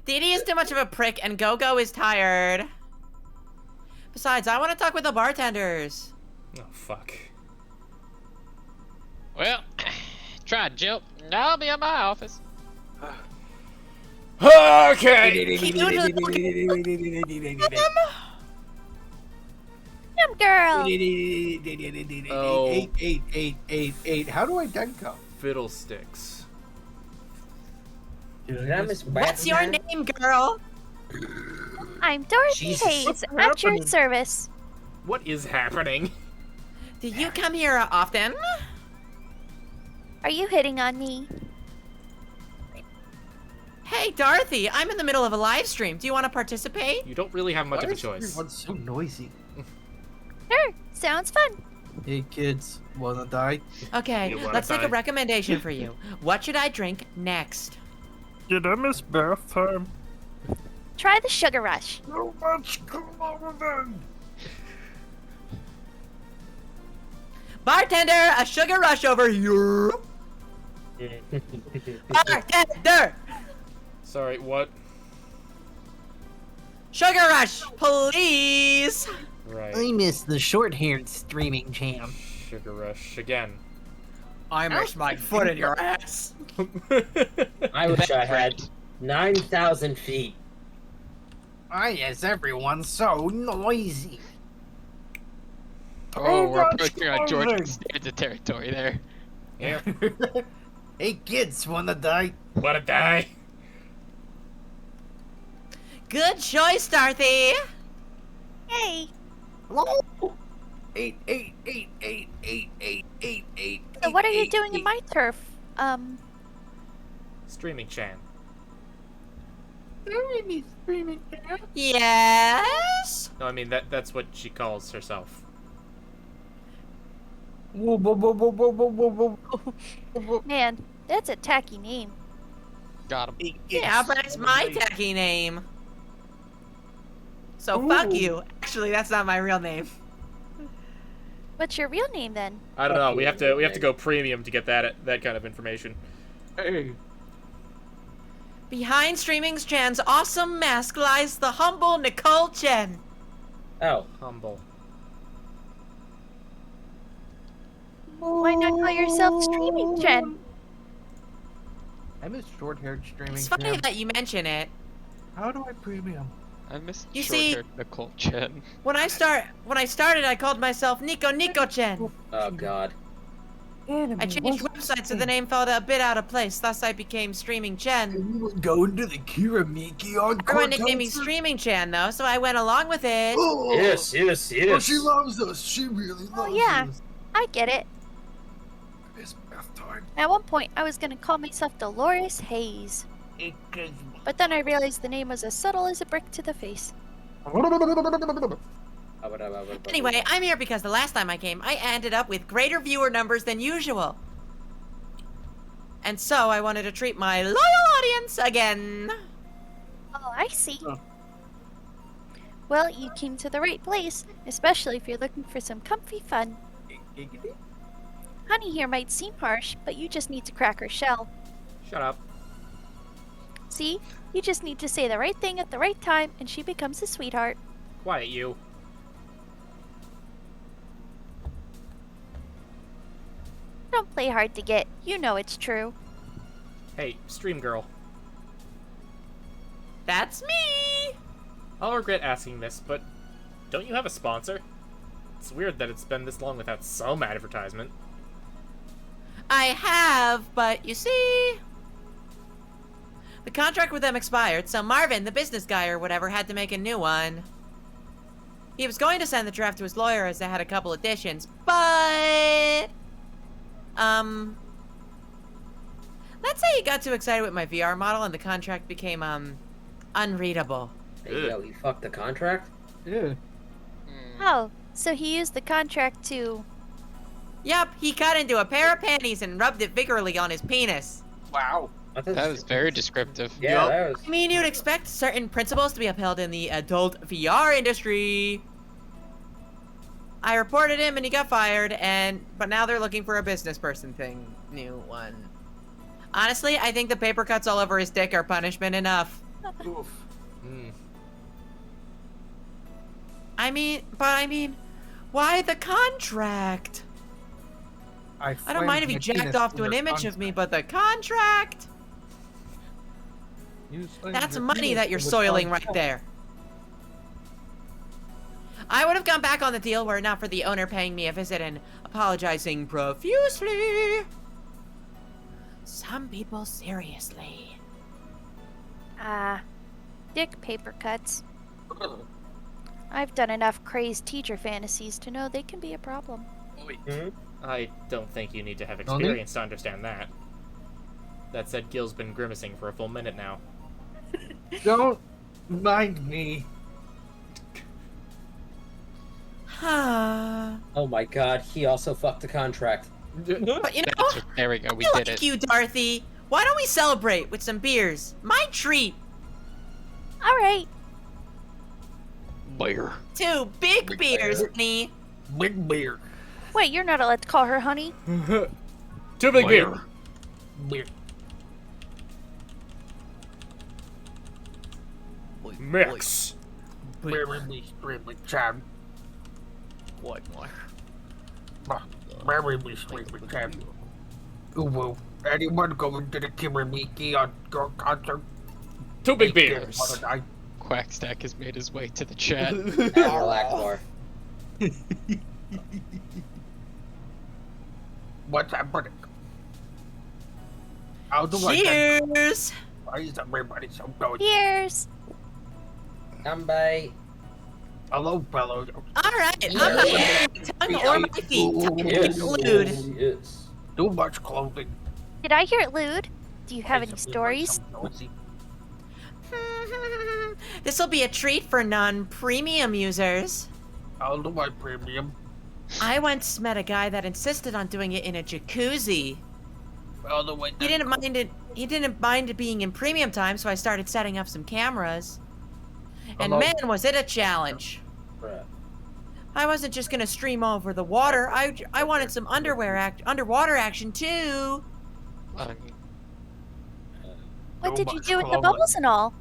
Dee Dee is too much of a prick, and Go-Go is tired. Besides, I want to talk with the bartenders. Oh, fuck. Well, try Jill. I'll be at my office. Okay! Yum girl! Oh. Eight. How do I denko? Fiddlesticks. What's your name, girl? I'm Dorothy Jesus. Hayes, What's at your happening? service. What is happening? Do you come here often? Are you hitting on me? Hey, Dorothy, I'm in the middle of a live stream. Do you want to participate? You don't really have much of Why a is choice. everyone so noisy? Sure, sounds fun. Hey kids, wanna die? Okay, You wanna let's make die? a recommendation for you. What should I drink next? Did I miss bath time? Try the Sugar Rush. So much clothing! Bartender, a sugar rush over here. Bartender, Sorry, what? sugar rush, please. Right. miss the short-haired streaming jam. Sugar Rush again. I miss my foot in your ass. I wish I had 9,000 feet. Why is everyone so noisy? Oh, we're much approaching on George clothing. Costanza territory there. Yeah. Hey kids, wanna die? Wanna die? Good choice, Dorothy. Hey, Hello? Eight. so what are you doing in my turf? Streaming Chan. Streaming. Yes. No, I mean that's what she calls herself. Man, that's a tacky name. Got him. Yeah, but it's my tacky name. So fuck you. Actually, that's not my real name. What's your real name then? I don't know. We have to go premium to get that kind of information. Hey. Behind Streaming Chan's awesome mask lies the humble Nicole Chen. Oh, Humble. Why not call yourself Streaming Chen? I miss short-haired streaming It's funny jam. that you mention it. How do I premium? I missed You see- short-haired Nicole Chen. When I started, I called myself Nico Chen. oh God. I changed websites so the name felt a bit out of place. Thus, I became Streaming Chen. Anyone going to the Kiramiki on Everyone nicknamed me Streaming Chan, though, so I went along with it. Oh, Yes. Oh, she loves us. She really loves yeah. us. I get it. It's bath time. At one point, I was gonna call myself Dolores Hayes. But then I realized the name was as subtle as a brick to the face. Anyway, I'm here because the last time I came, I ended up with greater viewer numbers than usual. And so I wanted to treat my loyal audience again. Oh, I see. Oh. Well, you came to the right place, especially if you're looking for some comfy fun. Giggity. Honey here might seem harsh, but you just need to crack her shell. Shut up. See? You just need to say the right thing at the right time, and she becomes a sweetheart. Quiet, you. Don't play hard to get. You know it's true. Hey, stream girl. That's me! I'll regret asking this, but don't you have a sponsor? It's weird that it's been this long without some advertisement. I have, but you see... The contract with them expired, so Marvin, the business guy or whatever, had to make a new one. He was going to send the draft to his lawyer as they had a couple additions, but... Let's say he got too excited with my VR model and the contract became, unreadable. Hey, yo, he fucked the contract? Yeah. Oh, so he used the contract to... Yup, he cut into a pair of panties and rubbed it vigorously on his penis. Wow. That was very descriptive. Yeah, that was... I mean, you'd expect certain principles to be upheld in the adult VR industry. I reported him and he got fired, but now they're looking for a business person thing. New one. Honestly, I think the paper cuts all over his dick are punishment enough. Oof. Hmm. I mean, why the contract? I don't mind if he jacked off to an image of me, but the contract? That's money that you're soiling right there. I would have gone back on the deal were it not for the owner paying me a visit and apologizing profusely. Some people seriously. Dick paper cuts. I've done enough crazed teacher fantasies to know they can be a problem. I don't think you need to have Only? experience to understand that. That said, Gil's been grimacing for a full minute now. Don't mind me. Oh my god, he also fucked the contract. But you know, There we go. We I did like it. you, Dorothy. Why don't we celebrate with some beers? My treat. All right. Beer. 2 big beers, honey. Big beer. Wait, you're not allowed to call her honey. Too big beer. Beer. Mix. Beer with me, stream with Chad. What more? Beer with me, stream with Chad. Ooh, anyone going to the Kiramiki on your concert? Two big Hey, beers. kid, wanna die? Quackstack has made his way to the chat. Relax more. What's happening? How do I get... Cheers! Why is everybody so good? Cheers. Come by. Hello, fellows. Alright, I'm not using my tongue or my feet. Time to conclude. Yes. Too much clothing. Did I hear it lewd? Do you have any stories? This'll be a treat for non-premium users. How do I premium? I once met a guy that insisted on doing it in a jacuzzi. All the way He didn't mind it. He didn't mind it being in premium time, so I started setting up some cameras. And Hello? man, was it a challenge! Bruh. I wasn't just gonna stream over the water. I wanted some underwater action too. What did you much do with the clothing. bubbles and all?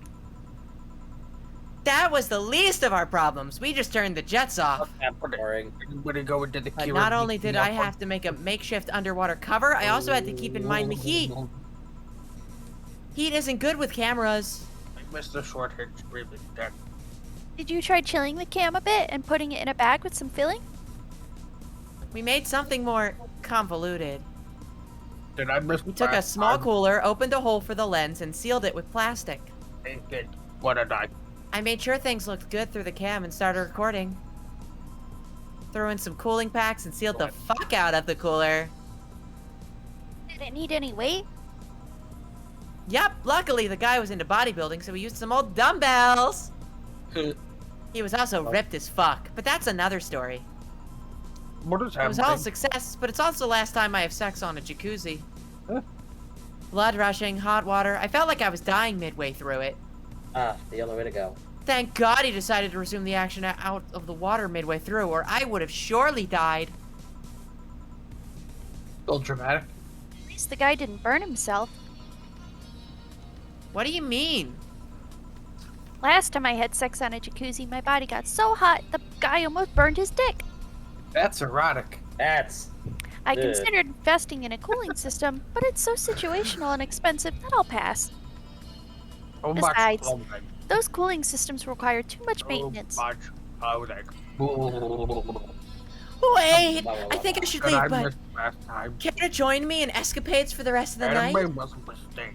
That was the least of our problems. We just turned the jets off. Boring. Everybody go into the But not only did I have to make a makeshift underwater cover, I also had to keep in mind the heat. Heat isn't good with cameras. Mr. Shorthead screaming dead. Did you try chilling the cam a bit and putting it in a bag with some filling? We made something more convoluted. Did I miss We took a small cooler, opened a hole for the lens, and sealed it with plastic. What did I? I made sure things looked good through the cam and started recording. Threw in some cooling packs and sealed the fuck out of the cooler. Did it need any weight? Yep, luckily the guy was into bodybuilding, so we used some old dumbbells. He was also ripped as fuck, but that's another story. What is It was happening? all success, but it's also the last time I have sex on a jacuzzi. Huh? Blood rushing, hot water. I felt like I was dying midway through it. Ah, the only way to go. Thank God he decided to resume the action out of the water midway through, or I would have surely died. little dramatic. At least the guy didn't burn himself. What do you mean? Last time I had sex on a jacuzzi, my body got so hot the guy almost burned his dick. That's erotic. That's. I Ugh. considered investing in a cooling system, but it's so situational and expensive that I'll pass. Oh Besides, much clothing. Those cooling systems require too much maintenance. So much clothing. Wait, I think I should That leave, I but missed last time. care to join me in escapades for the rest of the night? Anime was a mistake.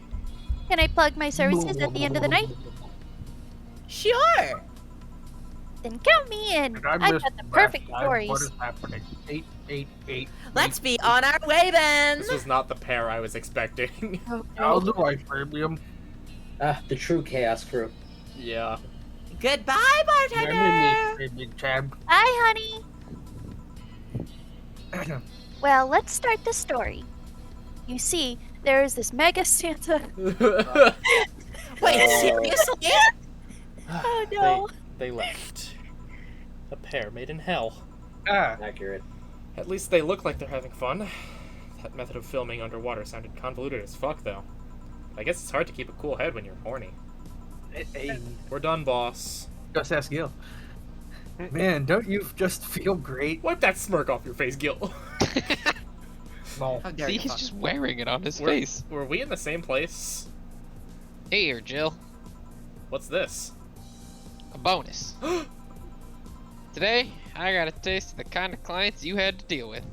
Can I plug my services at the end of the night? Sure. Then count me in. And I I've missed got the last perfect time. stories. What is happening? 888. Let's be on our way then. This was not the pair I was expecting. Oh, How's no. the life premium? The true Chaos Crew. Yeah. Goodbye, bartender. Bye, honey. Well, let's start the story. You see, there is this mega Santa. Wait, seriously? Oh no. They left. A pair made in hell. Accurate. At least they look like they're having fun. That method of filming underwater sounded convoluted as fuck, though. I guess it's hard to keep a cool head when you're horny. Hey, We're done, boss. just ask Gil. Man, don't you just feel great? Wipe that smirk off your face, Gil. No. How dare See, you? he's fuck. just wearing it on his Were- face. Were we in the same place? Here, Jill. What's this? A bonus. Today, I got a taste of the kind of clients you had to deal with.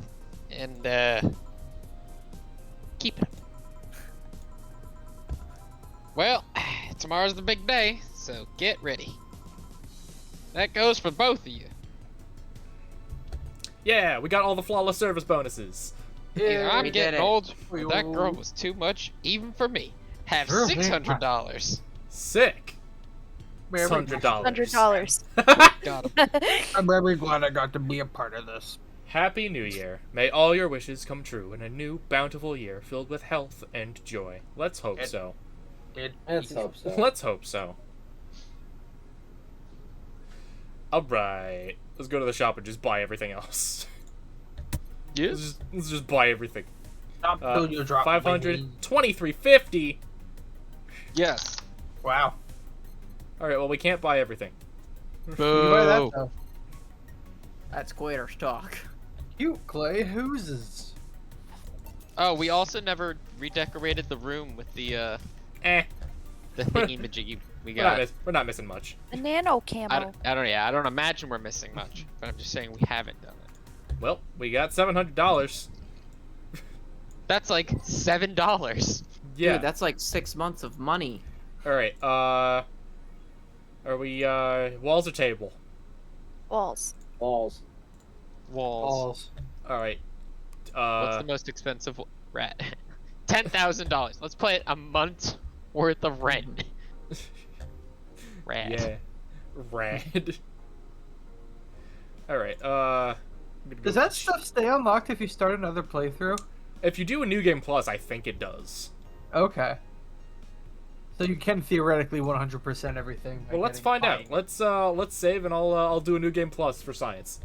And, keep it up. Well, tomorrow's the big day, so get ready. That goes for both of you. Yeah, we got all the flawless service bonuses. Either I'm we did getting it. old, or that girl was too much, even for me. Have Sure, $600. Sick. I'm $100. $100. Got 'em. very glad I got to be a part of this. Happy New Year. May all your wishes come true in a new, bountiful year filled with health and joy. Let's hope so. Let's hope so. Let's hope so. Alright. Let's go to the shop and just buy everything else. Yes. Let's just buy everything. Stop till you drop 500, me. 2350. Yes. Wow. Alright, well, we can't buy everything. You buy that though. That's Quater stock. Cute Clay. Whose is? Oh, we also never redecorated the room with the thingy-majiggy we got. We're not missing much. A nano camo. I don't imagine we're missing much, but I'm just saying we haven't done it. Well, we got $700. That's like $7. Yeah. Dude, that's like 6 months of money. Alright, are we, walls or table? Walls. Balls. Walls. Alright. What's the most expensive rat? $10,000. Let's play it a month's worth of rent. Rat. Yeah. Rad. Alright, Does that stuff stay unlocked if you start another playthrough? If you do a New Game Plus, I think it does. Okay. So you can theoretically 100% everything. by Well, let's getting find fine. out. Let's save and I'll do a New Game Plus for science.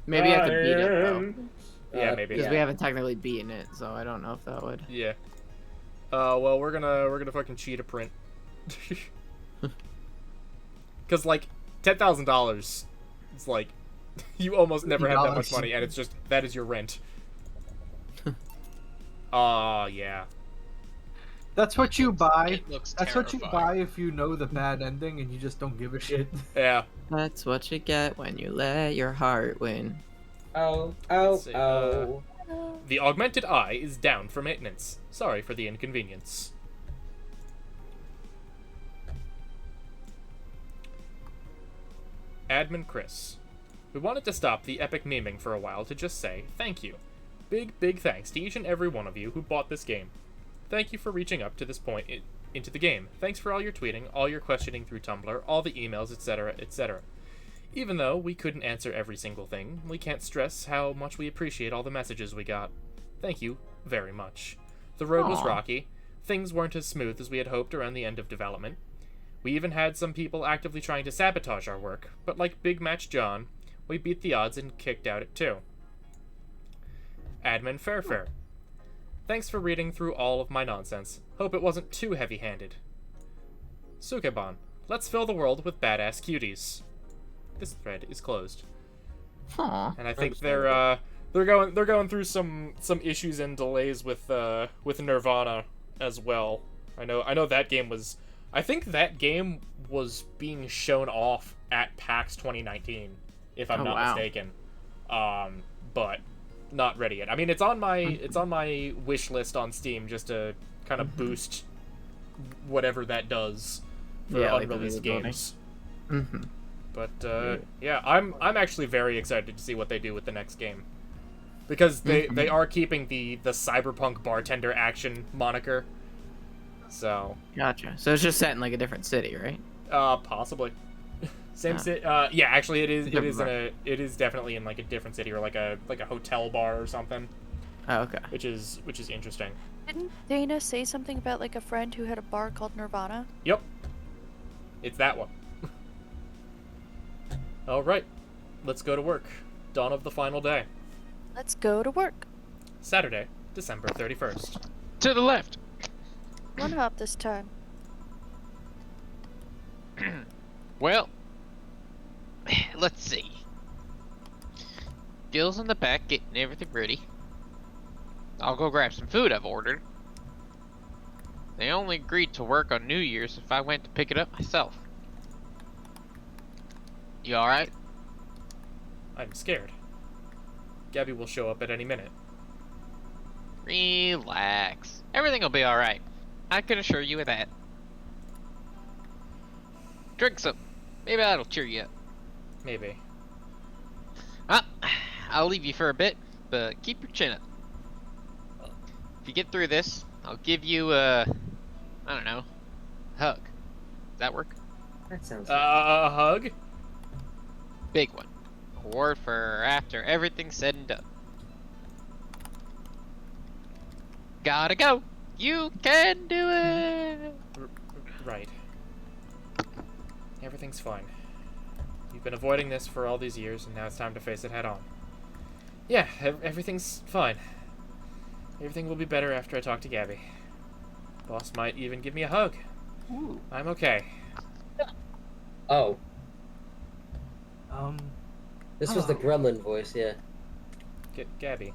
Maybe I could beat it though, Yeah, maybe. because Yeah. we haven't technically beaten it, so I don't know if that would. Yeah. Well, we're gonna fucking cheat a print. Cause like $10,000, it's like you almost never have that much $50. money, and it's just that is your rent. Yeah. That's what you buy. It looks That's what you terrifying. buy if you know the bad ending and you just don't give a shit. Yeah. That's what you get when you let your heart win. Oh, Let's see, oh. The augmented eye is down for maintenance. Sorry for the inconvenience. Admin Chris. We wanted to stop the epic memeing for a while to just say thank you. Big thanks to each and every one of you who bought this game. Thank you for reaching up to this point into the game. Thanks for all your tweeting, all your questioning through Tumblr, all the emails, etc., etc. Even though we couldn't answer every single thing, we can't stress how much we appreciate all the messages we got. Thank you very much. The road was Aw. rocky. Things weren't as smooth as we had hoped around the end of development. We even had some people actively trying to sabotage our work, but like Big Match John, we beat the odds and kicked out at 2. Admin Fairfair. Thanks for reading through all of my nonsense. Hope it wasn't too heavy-handed. Sukeban. Let's fill the world with badass cuties. This thread is closed. Huh. And I think they're going through some issues and delays with Nirvana as well. I know that game was, I think that game was being shown off at PAX 2019, if I'm not mistaken. But not ready yet. I mean, it's on my wish list on Steam just to kind of boost whatever that does for unreleased games. Mm-hmm. But yeah, I'm actually very excited to see what they do with the next game, because they are keeping the cyberpunk bartender action moniker. So Gotcha. So it's just set in like a different city, right? possibly same city. Yeah, actually, it is definitely in like a different city, or like a hotel bar or something. Oh, okay. Which is interesting. Didn't Dana say something about like a friend who had a bar called Nirvana? Yep, it's that one. All right, let's go to work. Dawn of the final day. Let's go to work. Saturday, December 31st. To the left. One hop this time. Well, let's see. Gil's in the back getting everything ready. I'll go grab some food I've ordered. They only agreed to work on New Year's if I went to pick it up myself. You alright? I'm scared. Gabby will show up at any minute. Relax. Everything will be alright. I can assure you of that. Drink some. Maybe that'll cheer you up. Maybe. I'll leave you for a bit, but keep your chin up. If you get through this, I'll give you I don't know, a hug. Does that work? That sounds A hug? Big one. Award for after everything's said and done. Gotta go. You can do it. Right. Everything's fine. You've been avoiding this for all these years, and now it's time to face it head on. Yeah, everything's fine. Everything will be better after I talk to Gabby. Boss might even give me a hug. Ooh. I'm okay. Oh, Um, this was the gremlin voice, yeah. Gabby.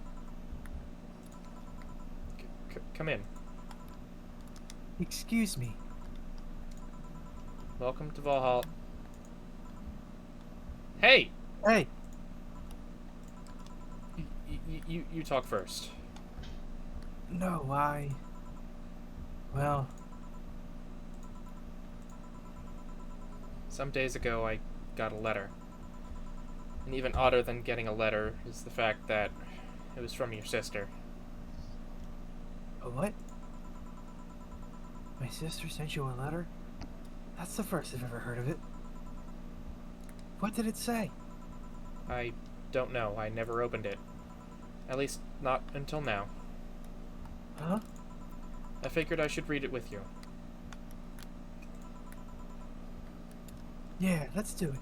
Come in. excuse me. Welcome to Valhalla. Hey! Hey, You talk first. no, well, Some days ago, I got a letter. And even odder than getting a letter is the fact that it was from your sister. a what? My sister sent you a letter? That's the first I've ever heard of it. What did it say? I don't know. I never opened it. At least, not until now. Huh? I figured I should read it with you. Yeah, let's do it.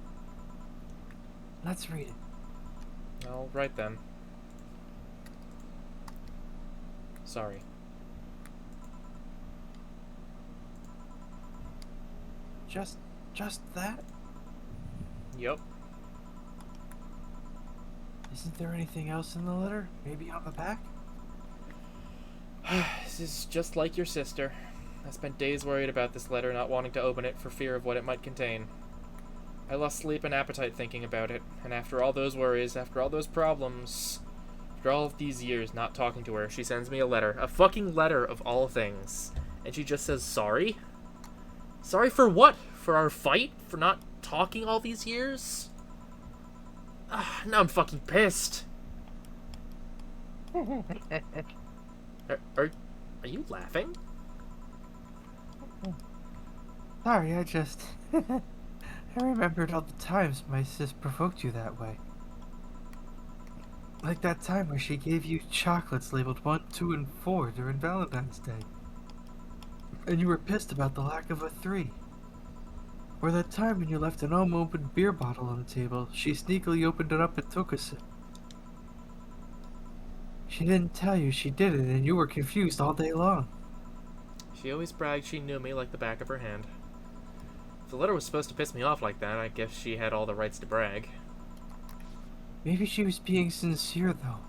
Let's read it. All right then. Sorry. Just that? Yup. Isn't there anything else in the letter? Maybe on the back? This is just like your sister. I spent days worried about this letter, not wanting to open it for fear of what it might contain. I lost sleep and appetite thinking about it, and after all those worries, after all those problems, after all of these years not talking to her, she sends me a letter. A fucking letter of all things. And she just says sorry? Sorry for what? For our fight? For not talking all these years? Now I'm fucking pissed. Are you laughing? Sorry, I just... I remembered all the times my sis provoked you that way. Like that time where she gave you chocolates labeled 1, 2, and 4 during Valentine's Day. And you were pissed about the lack of a 3. Or that time when you left an unopened beer bottle on the table, she sneakily opened it up and took a sip. She didn't tell you she did it, and you were confused all day long. She always bragged she knew me like the back of her hand. If the letter was supposed to piss me off like that, I guess she had all the rights to brag. Maybe she was being sincere, though.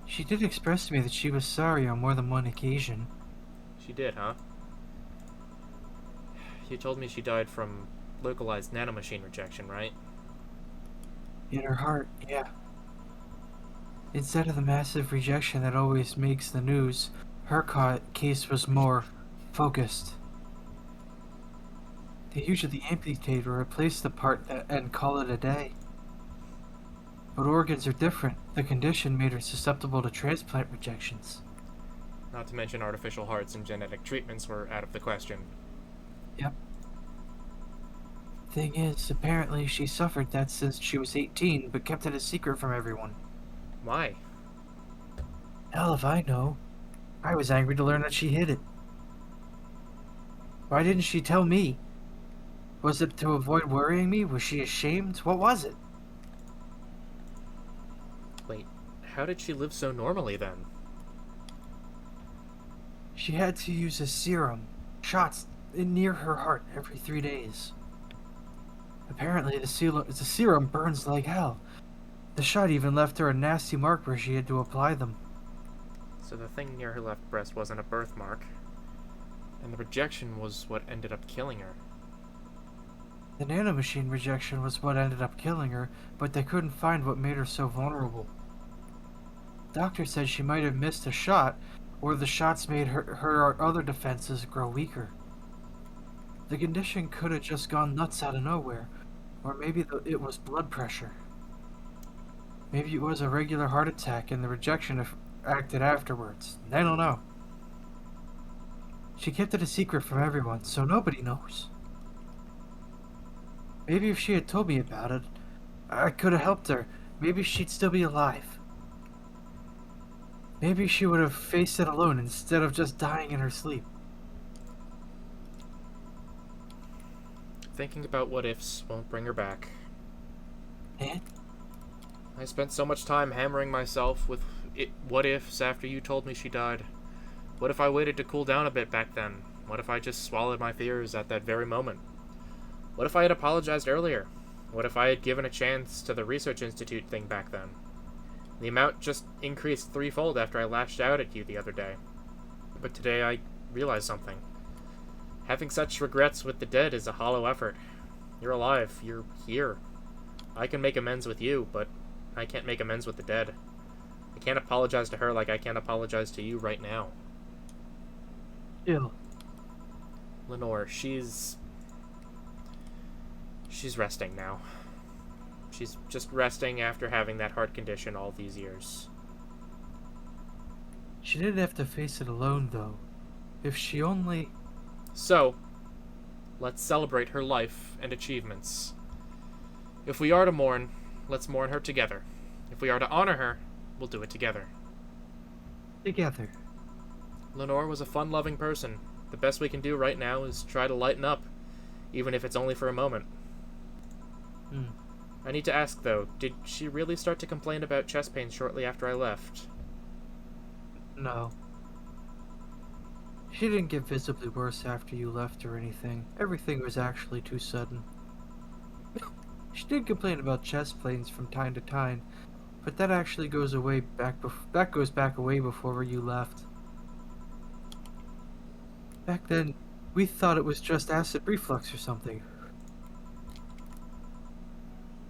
She did express to me that she was sorry on more than one occasion. She did, huh? You told me she died from localized nanomachine rejection, right? In her heart, yeah. Instead of the massive rejection that always makes the news, her case was more focused. They usually amputate or replace the part and call it a day. But organs are different. The condition made her susceptible to transplant rejections. Not to mention artificial hearts and genetic treatments were out of the question. Yep. Thing is, apparently she suffered that since she was 18, but kept it a secret from everyone. Why? Hell if I know. I was angry to learn that she hid it. Why didn't she tell me? Was it to avoid worrying me? Was she ashamed? What was it? Wait, how did she live so normally then? She had to use a serum, shots near her heart every 3 days. Apparently the serum burns like hell. The shot even left her a nasty mark where she had to apply them. So the thing near her left breast wasn't a birthmark, and the rejection was what ended up killing her. The nanomachine rejection was what ended up killing her, but they couldn't find what made her so vulnerable. Doctor said she might have missed a shot, or the shots made her other defenses grow weaker. The condition could have just gone nuts out of nowhere, or maybe it was blood pressure. Maybe it was a regular heart attack and the rejection acted afterwards. I don't know. She kept it a secret from everyone, so nobody knows. Maybe if she had told me about it, I could have helped her. Maybe she'd still be alive. Maybe she would have faced it alone instead of just dying in her sleep. Thinking about what ifs won't bring her back. And? I spent so much time hammering myself with what ifs after you told me she died. What if I waited to cool down a bit back then? What if I just swallowed my fears at that very moment? What if I had apologized earlier? What if I had given a chance to the Research Institute thing back then? The amount just increased threefold after I lashed out at you the other day. But today I realized something. Having such regrets with the dead is a hollow effort. You're alive. You're here. I can make amends with you, but I can't make amends with the dead. I can't apologize to her like I can't apologize to you right now. Ill. Lenore, she's resting now. She's just resting after having that heart condition all these years. She didn't have to face it alone, though. If she only... So, let's celebrate her life and achievements. If we are to mourn, let's mourn her together. If we are to honor her, we'll do it together. Together. Lenore was a fun-loving person. The best we can do right now is try to lighten up, even if it's only for a moment. I need to ask, though, did she really start to complain about chest pains shortly after I left? No. She didn't get visibly worse after you left or anything. Everything was actually too sudden. She did complain about chest pains from time to time, but that actually goes away that goes back away before you left. Back then, we thought it was just acid reflux or something.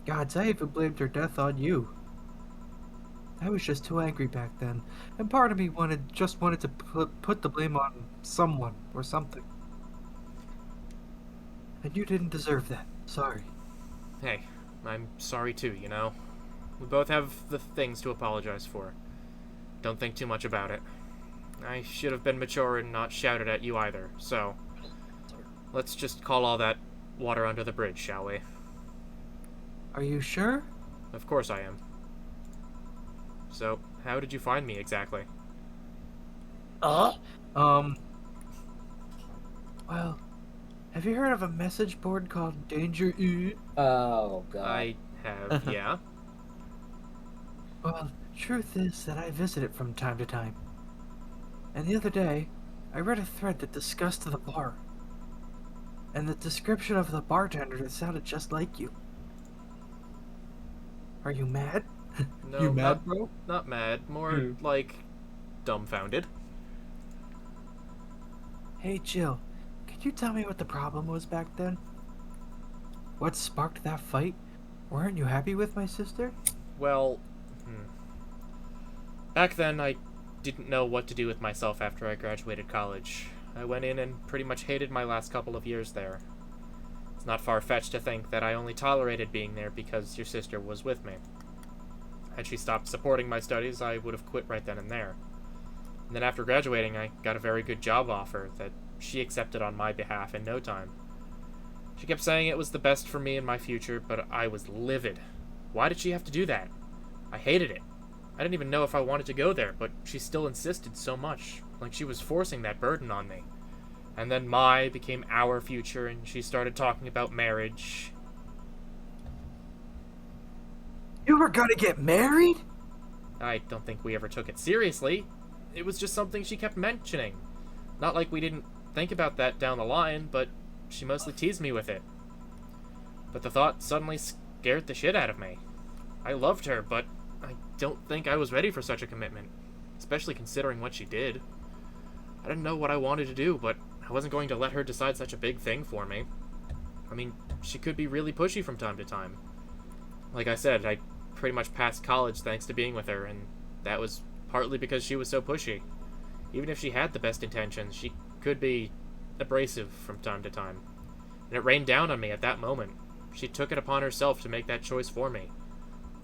Gods, I even blamed her death on you. I was just too angry back then, and part of me just wanted to put the blame on someone or something. And you didn't deserve that. Sorry. Hey, I'm sorry too, you know? We both have the things to apologize for. Don't think too much about it. I should have been mature and not shouted at you either, so... let's just call all that water under the bridge, shall we? Are you sure? Of course I am. So, how did you find me exactly? Well, have you heard of a message board called Danger Oh, God. I have, yeah. Well, Truth is that I visit it from time to time. And the other day, I read a thread that discussed the bar. And the description of the bartender that sounded just like you. Are you mad? No, You mad, not, bro? not mad. More like dumbfounded. Hey, Jill, could you tell me what the problem was back then? What sparked that fight? Weren't you happy with my sister? Well, back then I didn't know what to do with myself after I graduated college. I went in and pretty much hated my last couple of years there. It's not far-fetched to think that I only tolerated being there because your sister was with me. Had she stopped supporting my studies, I would have quit right then and there. And then after graduating, I got a very good job offer that she accepted on my behalf in no time. She kept saying it was the best for me and my future, but I was livid. Why did she have to do that? I hated it. I didn't even know if I wanted to go there, but she still insisted so much, like she was forcing that burden on me. And then my became our future, and she started talking about marriage. You were gonna get married? I don't think we ever took it seriously. It was just something she kept mentioning. Not like we didn't think about that down the line, but she mostly teased me with it. But the thought suddenly scared the shit out of me. I loved her, but I don't think I was ready for such a commitment, especially considering what she did. I didn't know what I wanted to do, but I wasn't going to let her decide such a big thing for me. I mean, she could be really pushy from time to time. Like I said, I pretty much passed college thanks to being with her, and that was partly because she was so pushy. Even if she had the best intentions, she could be abrasive from time to time. And it rained down on me at that moment. She took it upon herself to make that choice for me.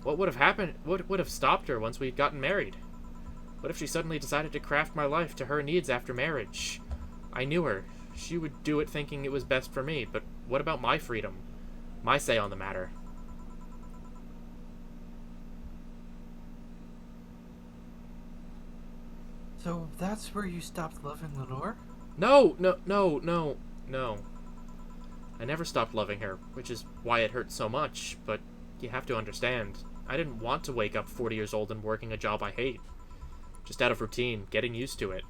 What would have happened? What would have stopped her once we'd gotten married? What if she suddenly decided to craft my life to her needs after marriage? I knew her. She would do it thinking it was best for me, but what about my freedom? My say on the matter? So that's where you stopped loving Lenore? No. I never stopped loving her, which is why it hurt so much, but you have to understand, I didn't want to wake up 40 years old and working a job I hate. Just out of routine, getting used to it.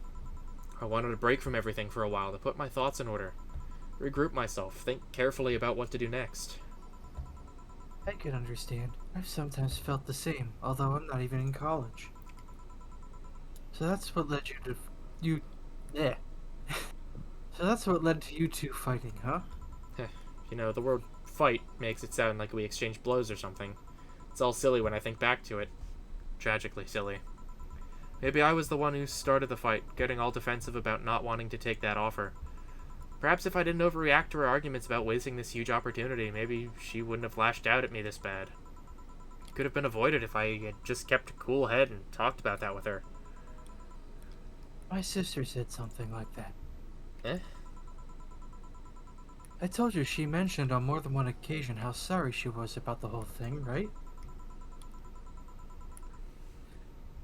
I wanted a break from everything for a while to put my thoughts in order, regroup myself, think carefully about what to do next. I can understand. I've sometimes felt the same, although I'm not even in college. So that's what led yeah. So that's what led to you two fighting, huh? You know, the word fight makes it sound like we exchanged blows or something. It's all silly when I think back to it. Tragically silly. Maybe I was the one who started the fight, getting all defensive about not wanting to take that offer. Perhaps if I didn't overreact to her arguments about wasting this huge opportunity, maybe she wouldn't have lashed out at me this bad. It could have been avoided if I had just kept a cool head and talked about that with her. My sister said something like that. Eh? I told you she mentioned on more than one occasion how sorry she was about the whole thing, right?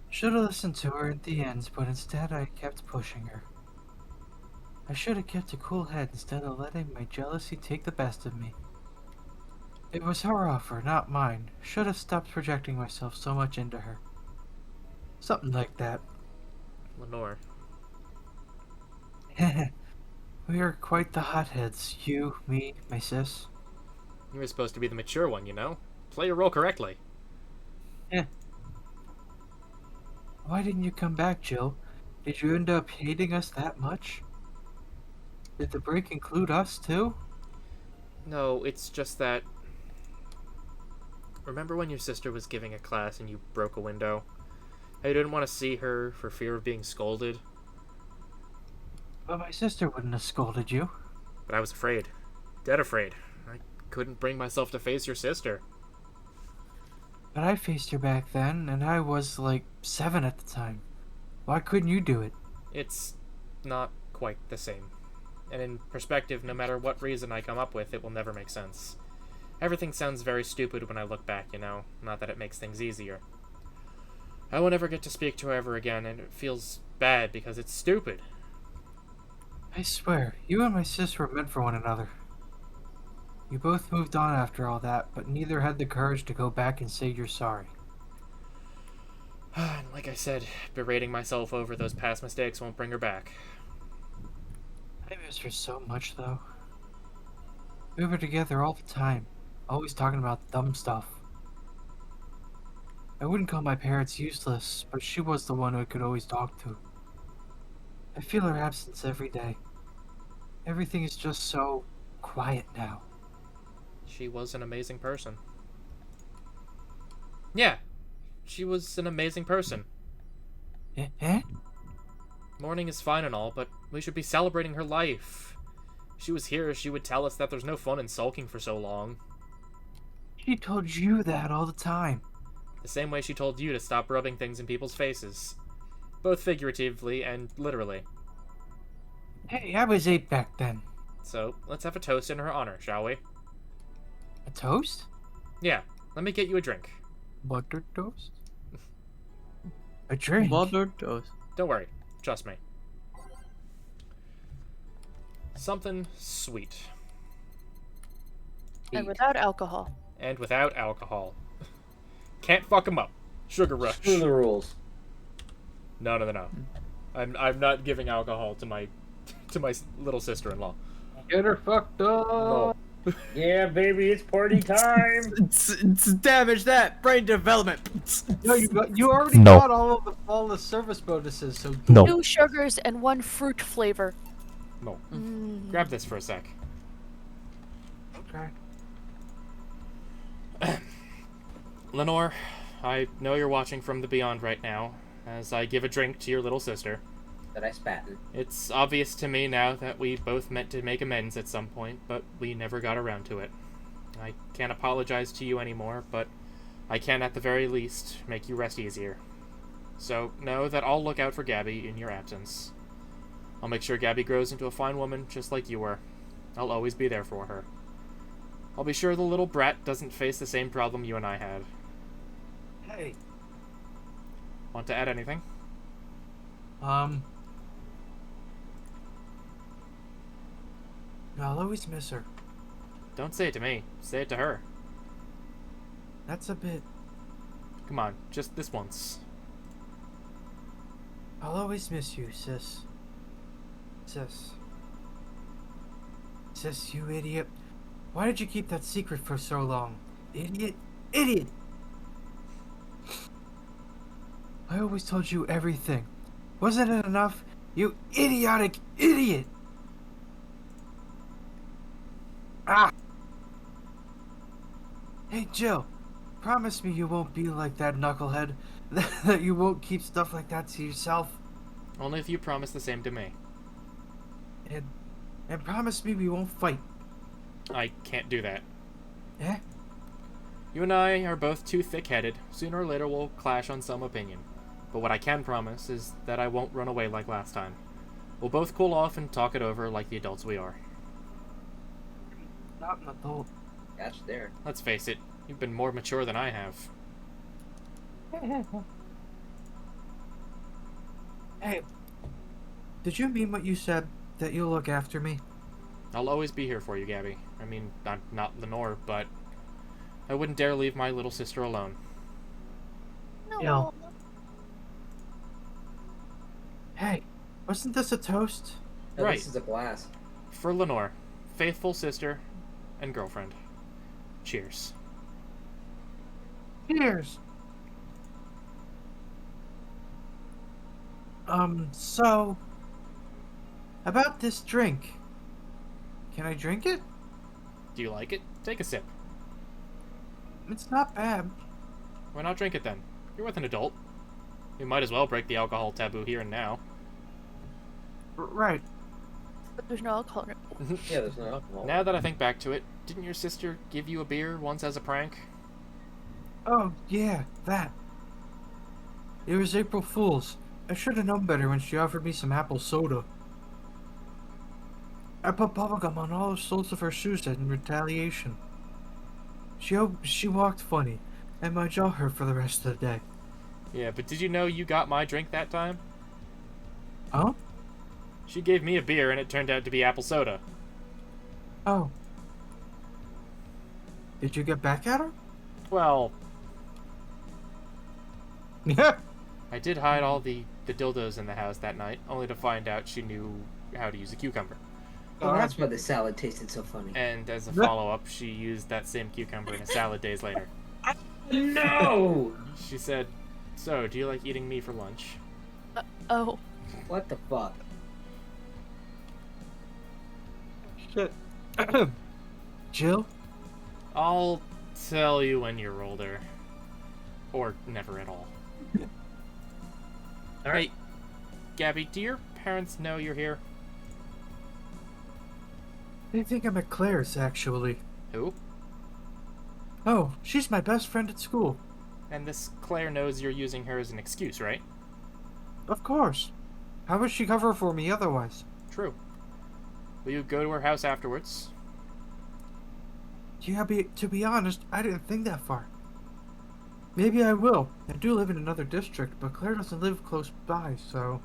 Should have listened to her at the end, but instead I kept pushing her. I should have kept a cool head instead of letting my jealousy take the best of me. It was her offer, not mine. Should have stopped projecting myself so much into her. Something like that. Lenore. We are quite the hotheads. You, me, my sis. You were supposed to be the mature one, you know? Play your role correctly. Why didn't you come back, Jill? Did you end up hating us that much? Did the break include us, too? No, it's just that... Remember when your sister was giving a class and you broke a window? How you didn't want to see her for fear of being scolded? But my sister wouldn't have scolded you. But I was afraid. Dead afraid. I couldn't bring myself to face your sister. But I faced her back then, and I was, like, 7 at the time. Why couldn't you do it? It's not quite the same. And in perspective, no matter what reason I come up with, it will never make sense. Everything sounds very stupid when I look back, you know? Not that it makes things easier. I won't ever get to speak to her ever again, and it feels bad because it's stupid. I swear, you and my sister were meant for one another. You both moved on after all that, but neither had the courage to go back and say you're sorry. And like I said, berating myself over those past mistakes won't bring her back. I miss her so much, though. We were together all the time, always talking about dumb stuff. I wouldn't call my parents useless, but she was the one I could always talk to. I feel her absence every day. Everything is just so quiet now. She was an amazing person. Yeah, she was an amazing person. Eh? Mourning is fine and all, but we should be celebrating her life. If she was here, she would tell us that there's no fun in sulking for so long. She told you that all the time. The same way she told you to stop rubbing things in people's faces. Both figuratively and literally. Hey, I was 8 back then. So, let's have a toast in her honor, shall we? A toast? Yeah, let me get you a drink. Butter toast? A drink? Butter toast. Don't worry, trust me. Something sweet. And without alcohol. And without alcohol. Can't fuck 'em up. Sugar rush. Screw the rules. No. I'm not giving alcohol to my little sister-in-law. Get her fucked up! No. Yeah, baby, it's party time. It's damage that brain development. No, you already No. got all the service bonuses, so No. 2 sugars and 1 fruit flavor. No. Mm. Grab this for a sec. okay. Lenore, I know you're watching from the beyond right now, as I give a drink to your little sister. That I spat in. It's obvious to me now that we both meant to make amends at some point, but we never got around to it. I can't apologize to you anymore, but I can at the very least make you rest easier. So know that I'll look out for Gabby in your absence. I'll make sure Gabby grows into a fine woman just like you were. I'll always be there for her. I'll be sure the little brat doesn't face the same problem you and I had. Hey. Want to add anything? I'll always miss her. Don't say it to me. Say it to her. That's a bit. Come on, just this once. I'll always miss you, sis. Sis, you idiot. Why did you keep that secret for so long? Idiot! I always told you everything. Wasn't it enough? You idiotic idiot! Ah! Hey, Jill. Promise me you won't be like that knucklehead. That you won't keep stuff like that to yourself. Only if you promise the same to me. And promise me we won't fight. I can't do that. Eh? You and I are both too thick-headed. Sooner or later we'll clash on some opinion. But what I can promise is that I won't run away like last time. We'll both cool off and talk it over like the adults we are. Not an adult. That's there. Let's face it, you've been more mature than I have. Hey, did you mean what you said? That you'll look after me? I'll always be here for you, Gabby. I mean, I'm not Lenore, but I wouldn't dare leave my little sister alone. No. Yeah. Hey, wasn't this a toast? No, Right. This is a glass. For Lenore, faithful sister and girlfriend. Cheers. Cheers. So about this drink. Can I drink it? Do you like it? Take a sip. It's not bad. Why not drink it then? You're with an adult. We might as well break the alcohol taboo here and now. Right. But there's no alcohol in it. Yeah, there's no alcohol. Now that I think back to it, didn't your sister give you a beer once as a prank? Oh, yeah, that. It was April Fool's. I should have known better when she offered me some apple soda. I put bubblegum on all the soles of her shoes in retaliation. She walked funny, and my jaw hurt for the rest of the day. Yeah, but did you know you got my drink that time? Huh? She gave me a beer and it turned out to be apple soda. Oh. Did you get back at her? Well, Yeah. I did hide all the dildos in the house that night, only to find out she knew how to use a cucumber. Oh, that's why the salad tasted so funny. And as a follow-up, she used that same cucumber in a salad days later. No! She said, "So, do you like eating me for lunch?" Oh. What the fuck? Shit. Jill? I'll tell you when you're older. Or never at all. Alright. Hey, Gabby, do your parents know you're here? They think I'm at Claire's, actually. Who? Oh, she's my best friend at school. And this Claire knows you're using her as an excuse, right? Of course. How would she cover for me otherwise? True. Will you go to her house afterwards? Yeah, to be honest, I didn't think that far. Maybe I will. I do live in another district, but Claire doesn't live close by, so...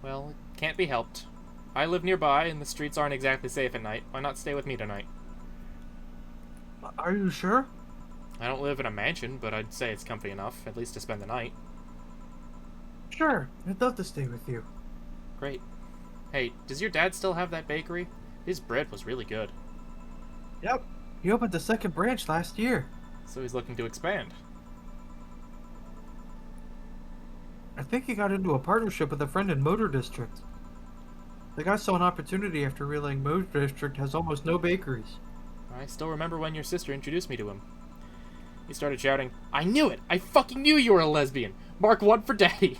Well, it can't be helped. I live nearby, and the streets aren't exactly safe at night. Why not stay with me tonight? Are you sure? I don't live in a mansion, but I'd say it's comfy enough, at least to spend the night. Sure, I'd love to stay with you. Great. Hey, does your dad still have that bakery? His bread was really good. Yep. He opened the second branch last year. So he's looking to expand. I think he got into a partnership with a friend in Motor District. The guy saw an opportunity after realizing Motor District has almost no bakeries. I still remember when your sister introduced me to him. He started shouting, "I knew it! I fucking knew you were a lesbian! Mark 1 for daddy!"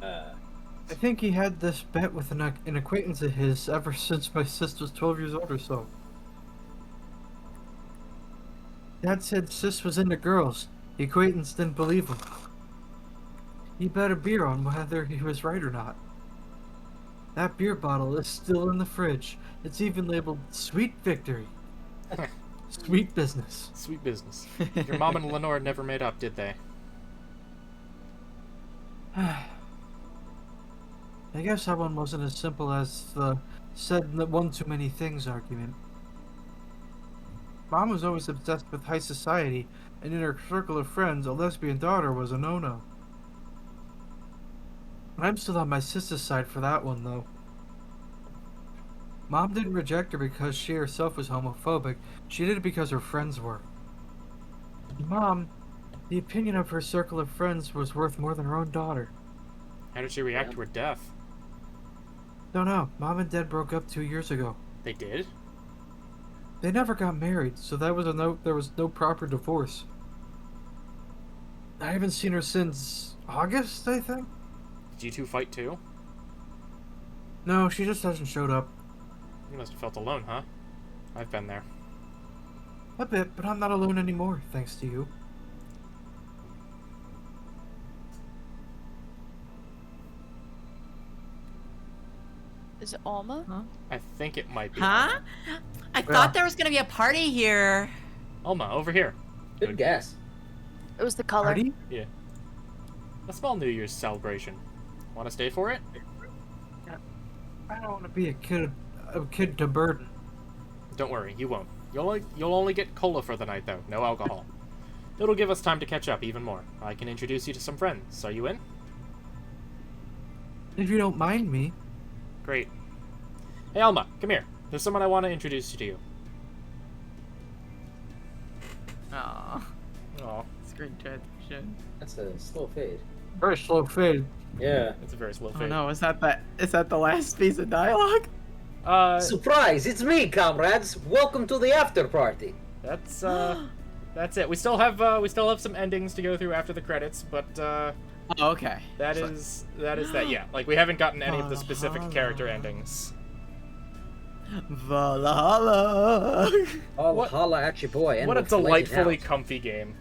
I think he had this bet with an acquaintance of his ever since my sis was 12 years old or so. Dad said sis was into girls. The acquaintance didn't believe him. He bet a beer on whether he was right or not. That beer bottle is still in the fridge. It's even labeled Sweet Victory. Sweet business. Sweet business. Your mom and Lenore never made up, did they? I guess that one wasn't as simple as the said one too many things argument. Mom was always obsessed with high society, and in her circle of friends, a lesbian daughter was a no-no. I'm still on my sister's side for that one, though. Mom didn't reject her because she herself was homophobic. She did it because her friends were. Mom, the opinion of her circle of friends was worth more than her own daughter. How did she react to her death? Don't know. Mom and Dad broke up 2 years ago. They did? They never got married, so there was no proper divorce. I haven't seen her since August, I think? Did you two fight too? No, she just hasn't showed up. You must have felt alone, huh? I've been there. A bit, but I'm not alone anymore, thanks to you. Is it Alma? I think it might be. Huh? Alma. I thought there was gonna be a party here. Alma, over here. Good guess. It was the color. Party? Yeah. A small New Year's celebration. Want to stay for it? I don't want to be a kid to burden. Don't worry, you won't. You'll only get cola for the night, though. No alcohol. It'll give us time to catch up even more. I can introduce you to some friends. Are you in? If you don't mind me. Great. Hey, Alma, come here. There's someone I want to introduce you to. Aww. Aw, Screen transition. That's a slow fade. Very slow fade. Yeah. it's a very slow Oh fade. no, is that the last piece of dialogue? Surprise! It's me, comrades. Welcome to the after party. That's it. We still have some endings to go through after the credits, but Oh, okay. that is that. Yeah, like we haven't gotten any of the specific character endings. Valhalla. Oh, What- holla at your boy. And What a we'll fight it delightfully out. comfy game.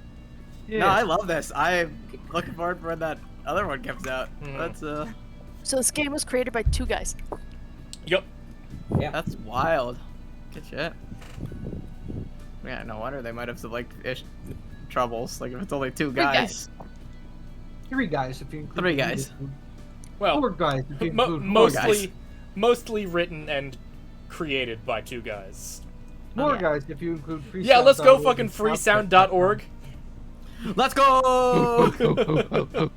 No, I love this. I'm looking forward for when that other one comes out. Mhm. That's So this game was created by 2 guys. Yup. that's wild. Good shit. Yeah, no wonder they might have some like troubles. Like if it's only 2 guys. 3 guys if you include 3 guys. Well, 4 guys if you mo- include mostly written and created by 2 guys. more yeah. guys if you include free Yeah, let's go sound.org fucking and freesound.org. Let's go! Oh,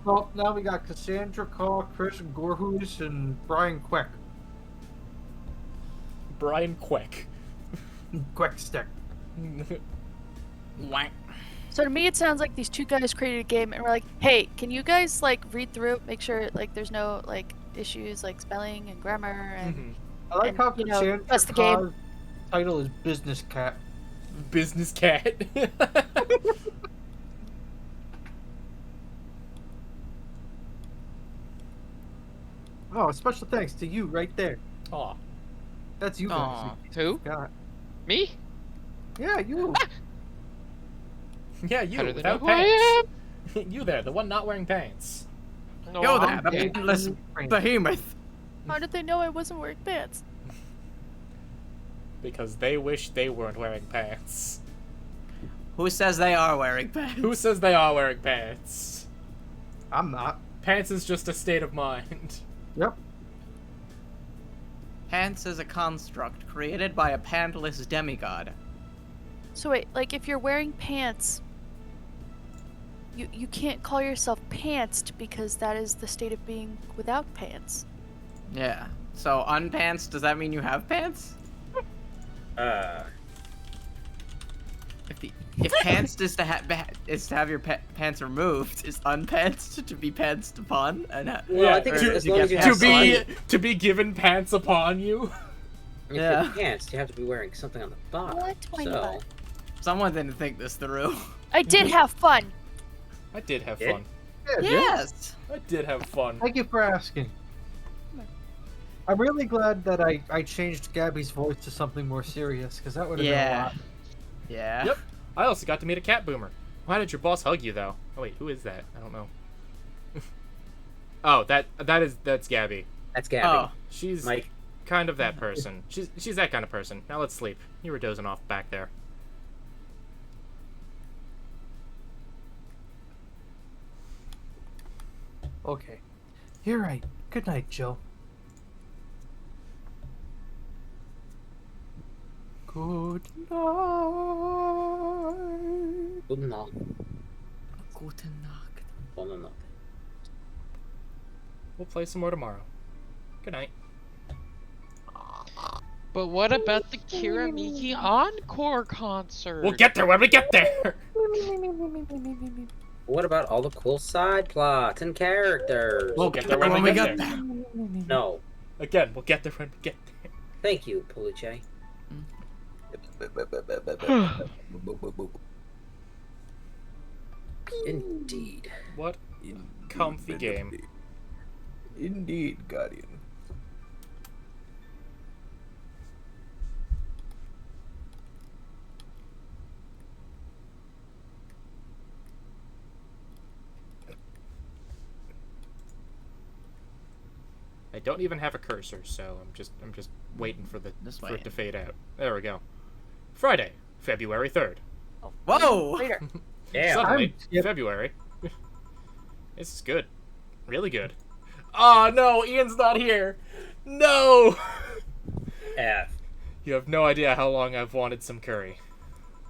well, now we got Cassandra, Carl, Chris, Gorhus, and Brian Quick. Brian Quick. Quick stick. Wank. So to me, it sounds like these two guys created a game and were like, "Hey, can you guys like read through it, make sure like there's no like issues like spelling and grammar and Mhm. I like And, how you know, Cassandra that's the game. Carr's title is Business Cat. Business cat. Oh, special thanks to you right there. Aw. That's you Aw. guys. Who? God. Me? Yeah, you. Yeah, you, How do they know without who I pants. You there, the one not wearing pants. No, Yo I'm there, the dead. paintless behemoth. how did they know I wasn't wearing pants?" Because they wish they weren't wearing pants. Who says they are wearing pants? Who says they are wearing pants? I'm not. Pants is just a state of mind. Yep. Pants is a construct created by a pantless demigod. So wait, like if you're wearing pants, you can't call yourself pantsed because that is the state of being without pants. Yeah. So unpants, does that mean you have pants? If pants is to have your pants removed, is unpants to be pantsed upon? And Well, I think to- as long as you To have be to be given pants upon you. if Yeah. you're pants, you have to be wearing something on the bottom. What? Why So, not? someone didn't think this through. I did have fun. I did have Yeah. fun. Yeah, Yes. I did have fun. Thank you for asking. I'm really glad that I changed Gabby's voice to something more serious, because that would have been a Yeah. lot. Yeah. Yep. I also got to meet a cat boomer. Why did your boss hug you though? Oh wait, who is that? I don't know. Oh, that's Gabby. that's Gabby. Oh. She's Mike. kind of that person. She's that kind of person. Now let's sleep. You were dozing off back there. Okay. You're right. Good night, Joe. Good night. Guten Nacht. Guten Nacht. Guten Nacht. We'll play some more tomorrow. Good night. But what about the Kiramiki Encore concert? We'll get there when we get there. What about all the cool side plots and characters? We'll get there when we get there. No. Again, we'll get there when we get there. Thank you, Police. Indeed. What a comfy game. Indeed, Guardian. I don't even have a cursor, so I'm just waiting for Just for it waiting. to fade out. There we go. Friday, February 3rd. Whoa! Later. Yeah. Suddenly, Yep. February. This is good. Really good. Oh no, Ian's not here. No. F. You have no idea how long I've wanted some curry.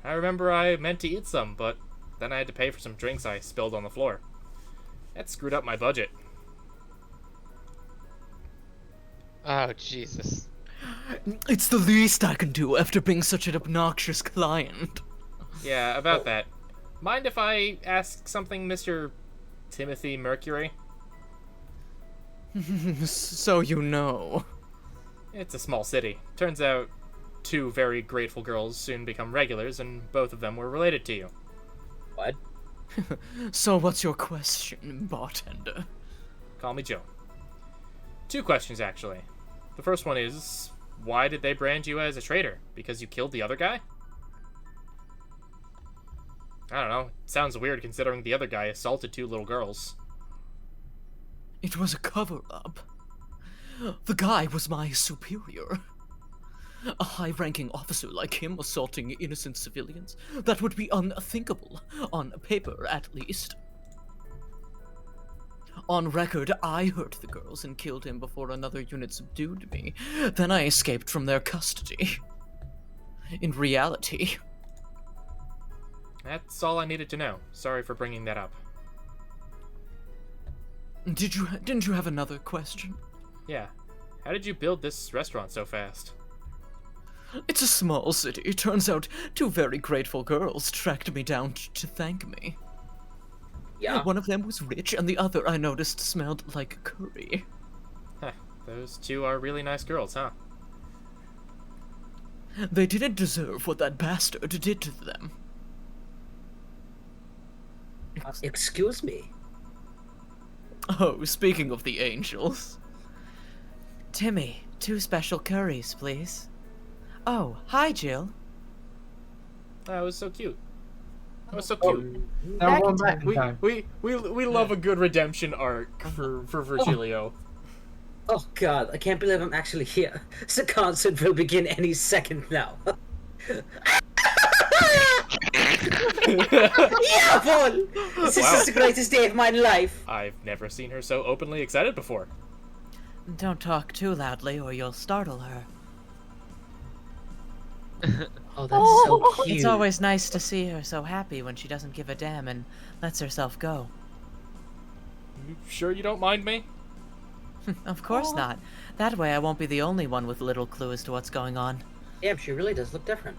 I remember I meant to eat some, but then I had to pay for some drinks I spilled on the floor. That screwed up my budget. Oh, Jesus. It's the least I can do after being such an obnoxious client. Yeah, about that. Mind if I ask something, Mr. Timothy Mercury? So you know. It's a small city. Turns out two very grateful girls soon become regulars, and both of them were related to you. What? So what's your question, bartender? Call me Joe. Two questions, actually. The first one is, why did they brand you as a traitor? Because you killed the other guy? I don't know. It sounds weird considering the other guy assaulted two little girls. It was a cover-up. The guy was my superior. A high-ranking officer like him assaulting innocent civilians? That would be unthinkable, on paper at least. On record, I hurt the girls and killed him before another unit subdued me. Then I escaped from their custody. In reality, That's all I needed to know. Sorry for bringing that up. Didn't you have another question? Yeah. How did you build this restaurant so fast? It's a small city. It turns out 2 very grateful girls tracked me down to thank me. Yeah. One of them was rich, and the other I noticed smelled like curry. Huh. Those 2 are really nice girls, huh? They didn't deserve what that bastard did to them. Excuse me. Oh, speaking of the angels. Timmy, 2 special curries, please. Oh, hi, Jill. That was so cute. That was so cute. Now we're back in We time. we love a good redemption arc for Virgilio. Oh god, I can't believe I'm actually here. The concert will begin any second now. Jawohl! This Wow. is the greatest day of my life. I've never seen her so openly excited before. Don't talk too loudly or you'll startle her. Oh, that's so cute. It's always nice to see her so happy when she doesn't give a damn and lets herself go. You sure you don't mind me? Of course not. That way I won't be the only one with little clue as to what's going on. Damn, she really does look different.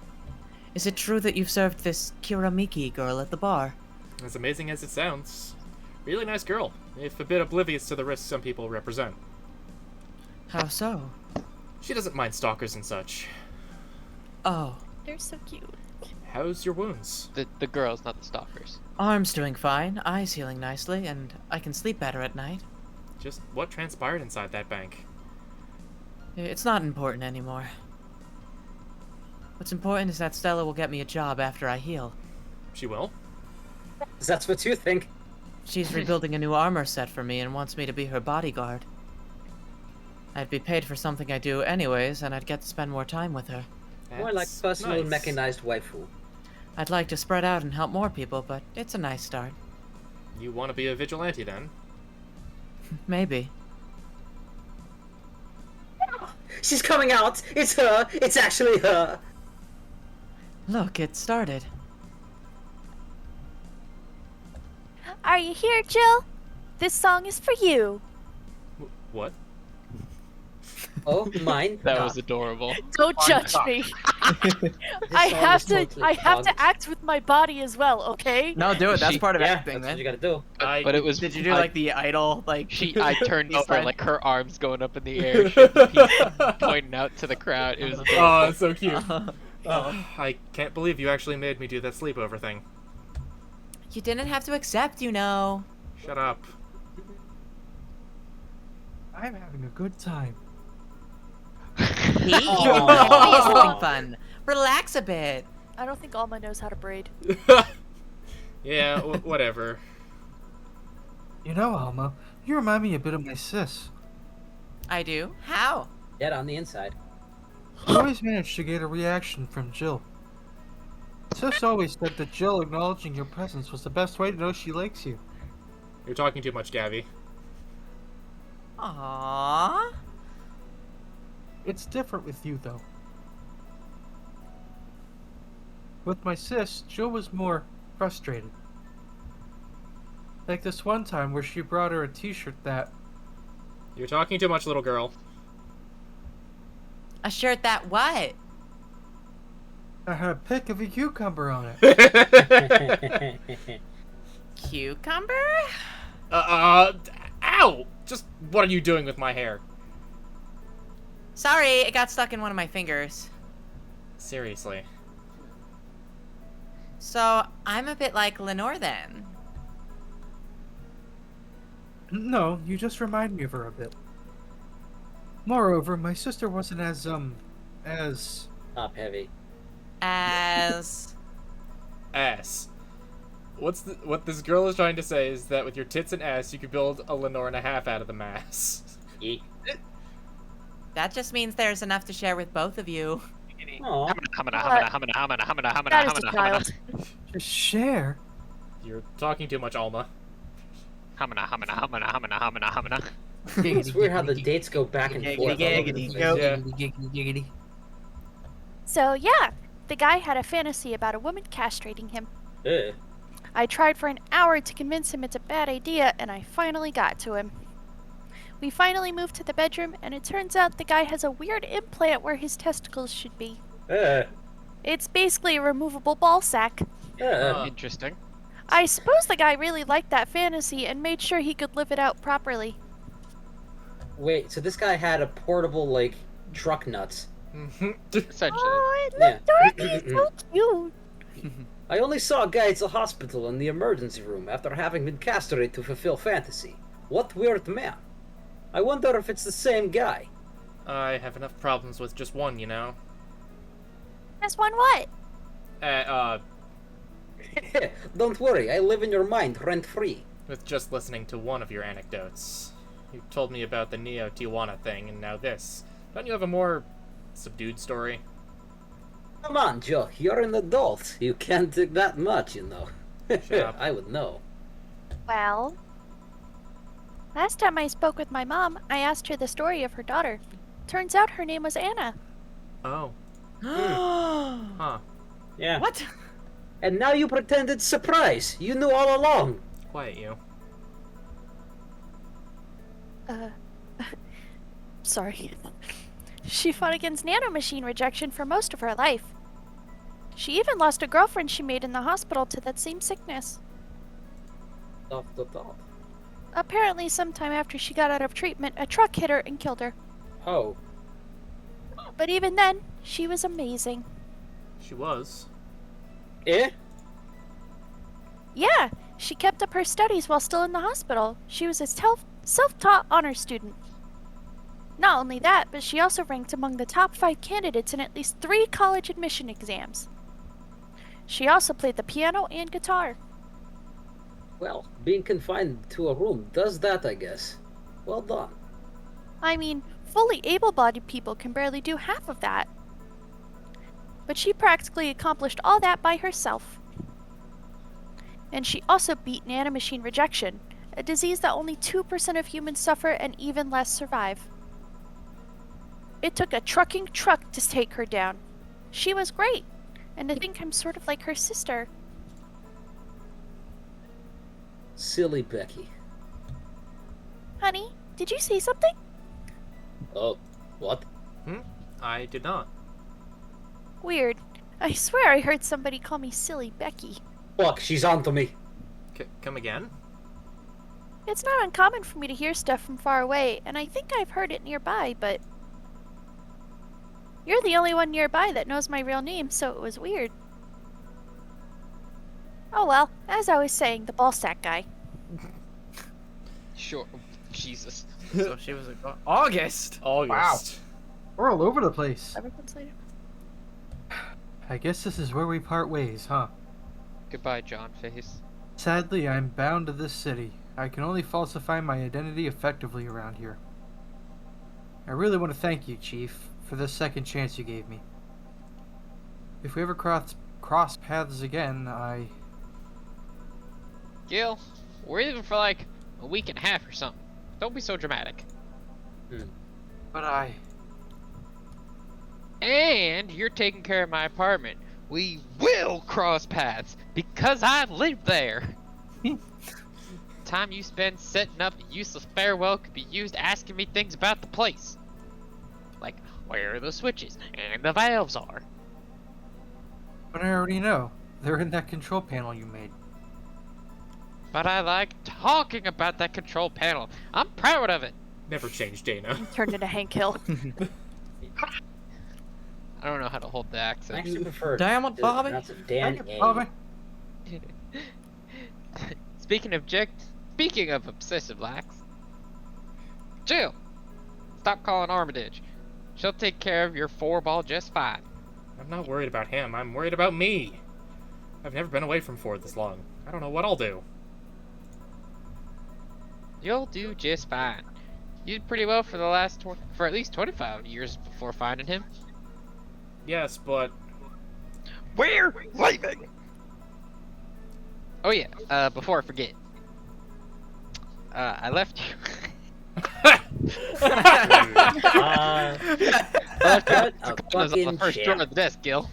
Is it true that you've served this Kiramiki girl at the bar? As amazing as it sounds, really nice girl, if a bit oblivious to the risks some people represent. How so? She doesn't mind stalkers and such. Oh, They're so cute. How's your wounds? The girls, not the stalkers. arm's doing fine, eyes healing nicely, and I can sleep better at night. Just what transpired inside that bank? It's not important anymore. What's important is that Stella will get me a job after I heal. She will? That's what you think. She's rebuilding a new armor set for me and wants me to be her bodyguard. I'd be paid for something I do anyways, and I'd get to spend more time with her. More like That's personal nice. mechanized waifu. I'd like to spread out and help more people, but it's a nice start. You want to be a vigilante then? Maybe. She's coming out! It's her! It's actually her! Look, it started. Are you here, Jill? This song is for you. What? Oh, mine? That Ah, was adorable. Don't judge me. this I song have is to. totally I have to bugged. act with my body as well. Okay. No, do it. That's She- part of Yeah, acting, that's what you man. gotta do. But it was. Did you do I- like the idol, like? I turned He's over, fine. like her arms going up in the air, she had the piece pointing out to the crowd. It was adorable. Oh, that's so cute. Oh, I can't believe you actually made me do that sleepover thing. You didn't have to accept, you know. Shut up. I'm having a good time. See, even Christy is having fun. Relax a bit. I don't think Alma knows how to braid. Yeah, whatever. You know, Alma, you remind me a bit of my sis. I do. How? Dead on the inside. You always manage to get a reaction from Jill. Sis always said that Jill acknowledging your presence was the best way to know she likes you. You're talking too much, Gabby. Aww. It's different with you, though. With my sis, Jill was more frustrated. Like this one time where she brought her a t-shirt that... You're talking too much, little girl. A shirt that what? had a pic of a cucumber on it. Cucumber? Ow! Just what are you doing with my hair? Sorry, it got stuck in one of my fingers. Seriously. So, I'm a bit like Lenore then. No, you just remind me of her a bit. Moreover, my sister wasn't as Top heavy. As... Ass. What this girl is trying to say is that with your tits and ass, you could build a Lenore and a half out of the mass. Yeet. That just means there's enough to share with both of you. Aw. That is a child. just share. You're talking too much, Alma. It's weird how the dates go back and forth. all over the place. Yeah. So yeah, the guy had a fantasy about a woman castrating him. I tried for an hour to convince him it's a bad idea, and I finally got to him. We finally moved to the bedroom, and it turns out the guy has a weird implant where his testicles should be. It's basically a removable ball sack. Interesting. I suppose the guy really liked that fantasy and made sure he could live it out properly. Wait, so this guy had a portable, like, truck nuts. Essentially. Oh, it Yeah. looked dorky, so cute. I only saw a guy at the hospital in the emergency room after having been castrated to fulfill fantasy. What weird man. I wonder if it's the same guy. I have enough problems with just one, you know. This one what? Don't worry, I live in your mind rent-free. With just listening to one of your anecdotes. You told me about the Neo Tijuana thing, and now this. Don't you have a more subdued story? Come on, Joe, you're an adult. You can't take that much, you know. Shut up. I would know. Well, last time I spoke with my mom, I asked her the story of her daughter. Turns out her name was Anna. Oh. Huh. Yeah. What? And now you pretended surprise. You knew all along. Quiet you. Sorry. She fought against nanomachine rejection for most of her life. She even lost a girlfriend she made in the hospital to that same sickness. Off the top. Apparently, sometime after she got out of treatment, a truck hit her and killed her. Oh. But even then, she was amazing. She was. Eh? Yeah, she kept up her studies while still in the hospital. She was a self-taught honor student. Not only that, but she also ranked among the top 5 candidates in at least 3 college admission exams. She also played the piano and guitar. Well, being confined to a room does that, I guess. Well done. I mean, fully able-bodied people can barely do half of that. But she practically accomplished all that by herself. And she also beat nanomachine rejection, a disease that only 2% of humans suffer and even less survive. It took a trucking truck to take her down. She was great, and I think I'm sort of like her sister. Silly Becky. Honey, did you see something? Oh, what? I did not. Weird. I swear I heard somebody call me Silly Becky. Fuck, she's onto me. Come again? It's not uncommon for me to hear stuff from far away, and I think I've heard it nearby, but you're the only one nearby that knows my real name, so it was weird. Oh well, as I was saying, the ballsack guy. Sure. Jesus. So she was like, August. August. We're all over the place. 7 months later. I guess this is where we part ways, huh? Goodbye, John Face. Sadly, I'm bound to this city. I can only falsify my identity effectively around here. I really want to thank you, Chief, for this second chance you gave me. If we ever cross paths again, Gil, we're leaving for like a week and a half or something. Don't be so dramatic. But And you're taking care of my apartment. We will cross paths because I live there. Time you spend setting up a useless farewell could be used asking me things about the place. Like where the switches and the valves are. But I already know. They're in that control panel you made. But I like talking about that control panel. I'm proud of it. Never change, Dana. Turned into Hank Hill. I don't know how to hold the I accent. actually prefer Damn it, Bobby. That's a Dan A. Bobby. Speaking of obsessive lax, Jill, stop calling Armitage. She'll take care of your 4-ball just fine. I'm not worried about him. I'm worried about me. I've never been away from Ford this long. I don't know what I'll do. You'll do just fine. You did pretty well for the last for at least 25 years before finding him. Yes, but We're leaving. Oh yeah. Before I forget, I left you. What a It was on the fucking first shit. drawer of the desk, Gil.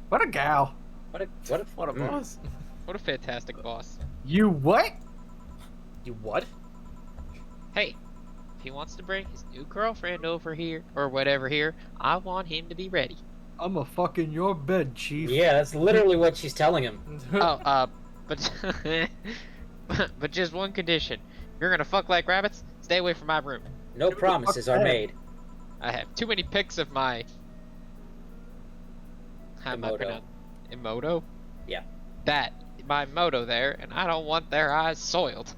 What a gal. What a boss. What a fantastic boss. You what? You what? Hey, if he wants to bring his new girlfriend over here, or whatever here, I want him to be ready. I'm a fucking your bed, chief. Yeah, that's literally what she's telling him. But but just one condition. You're gonna fuck like rabbits, stay away from my room. No promises are made. I have too many pics of my... How am I Emoto. pronouncing? Emoto? Yeah. That, my moto there, and I don't want their eyes soiled.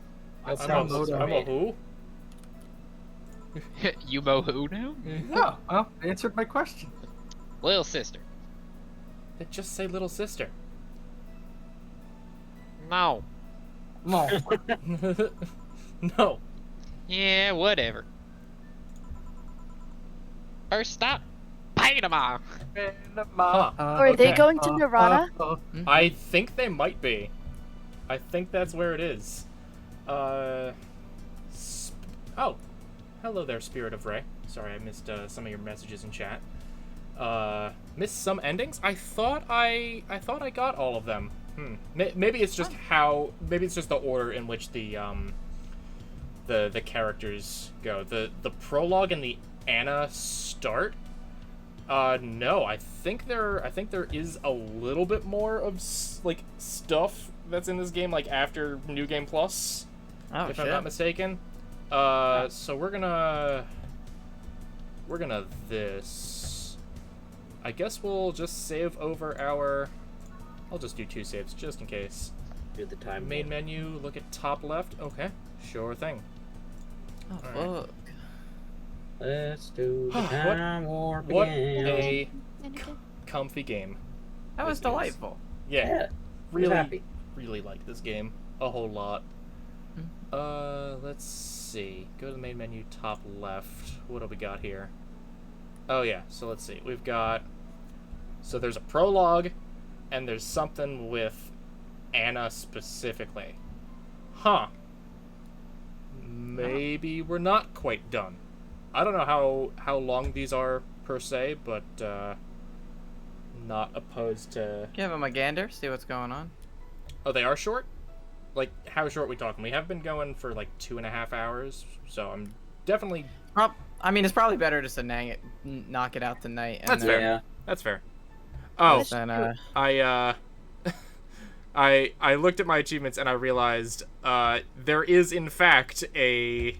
No I'm promises a are made. who? You mo who now? Oh, well, answered my question. Little sister. Then just say little sister. No. No. No. Yeah, whatever. First stop, Panama. Huh. Are they going to Nirvana? I think they might be. I think that's where it is. Oh. Hello there, Spirit of Ray. Sorry, I missed some of your messages in chat. Missed some endings? I thought I got all of them. Maybe it's just maybe it's just the order in which the characters go. The prologue and the Anna start. No, I think there is a little bit more of like stuff that's in this game, like after New Game Plus, if I'm not mistaken. So we're gonna this. I guess we'll just save over our. I'll just do 2 saves just in case. Do the time. Main menu. Look at top left. Okay, sure thing. Oh, Alright. fuck. Let's do the What- time warp What again. a comfy game. That was This is- delightful. Yeah, Yeah, really, happy. really like this game a whole lot. Let's see. Go to the main menu, top left. What do we got here? Oh yeah, so let's see. We've got. So there's a prologue, and there's something with Anna specifically. Huh. Maybe we're not quite done. I don't know how long these are per se, but not opposed to. Give him a gander, see what's going on. Oh, they are short? Like, how short are we talking? We have been going for like 2.5 hours, so I'm definitely. I mean, it's probably better just to knock it out tonight. And That's then, fair. Yeah. That's fair. Oh, Then, I I looked at my achievements and I realized there is in fact a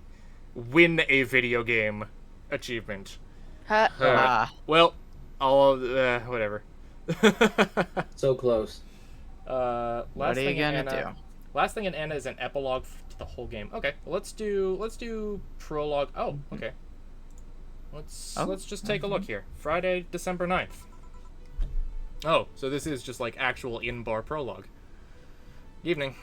win a video game achievement. Well, I'll whatever. So close. Last what are you thing in gonna Anna, do? Last thing in Anna is an epilogue to the whole game. Okay, well, let's do prologue. Oh, okay. Let's just take a look here. Friday, December 9th. Oh, so this is just like actual in-bar prologue. Evening.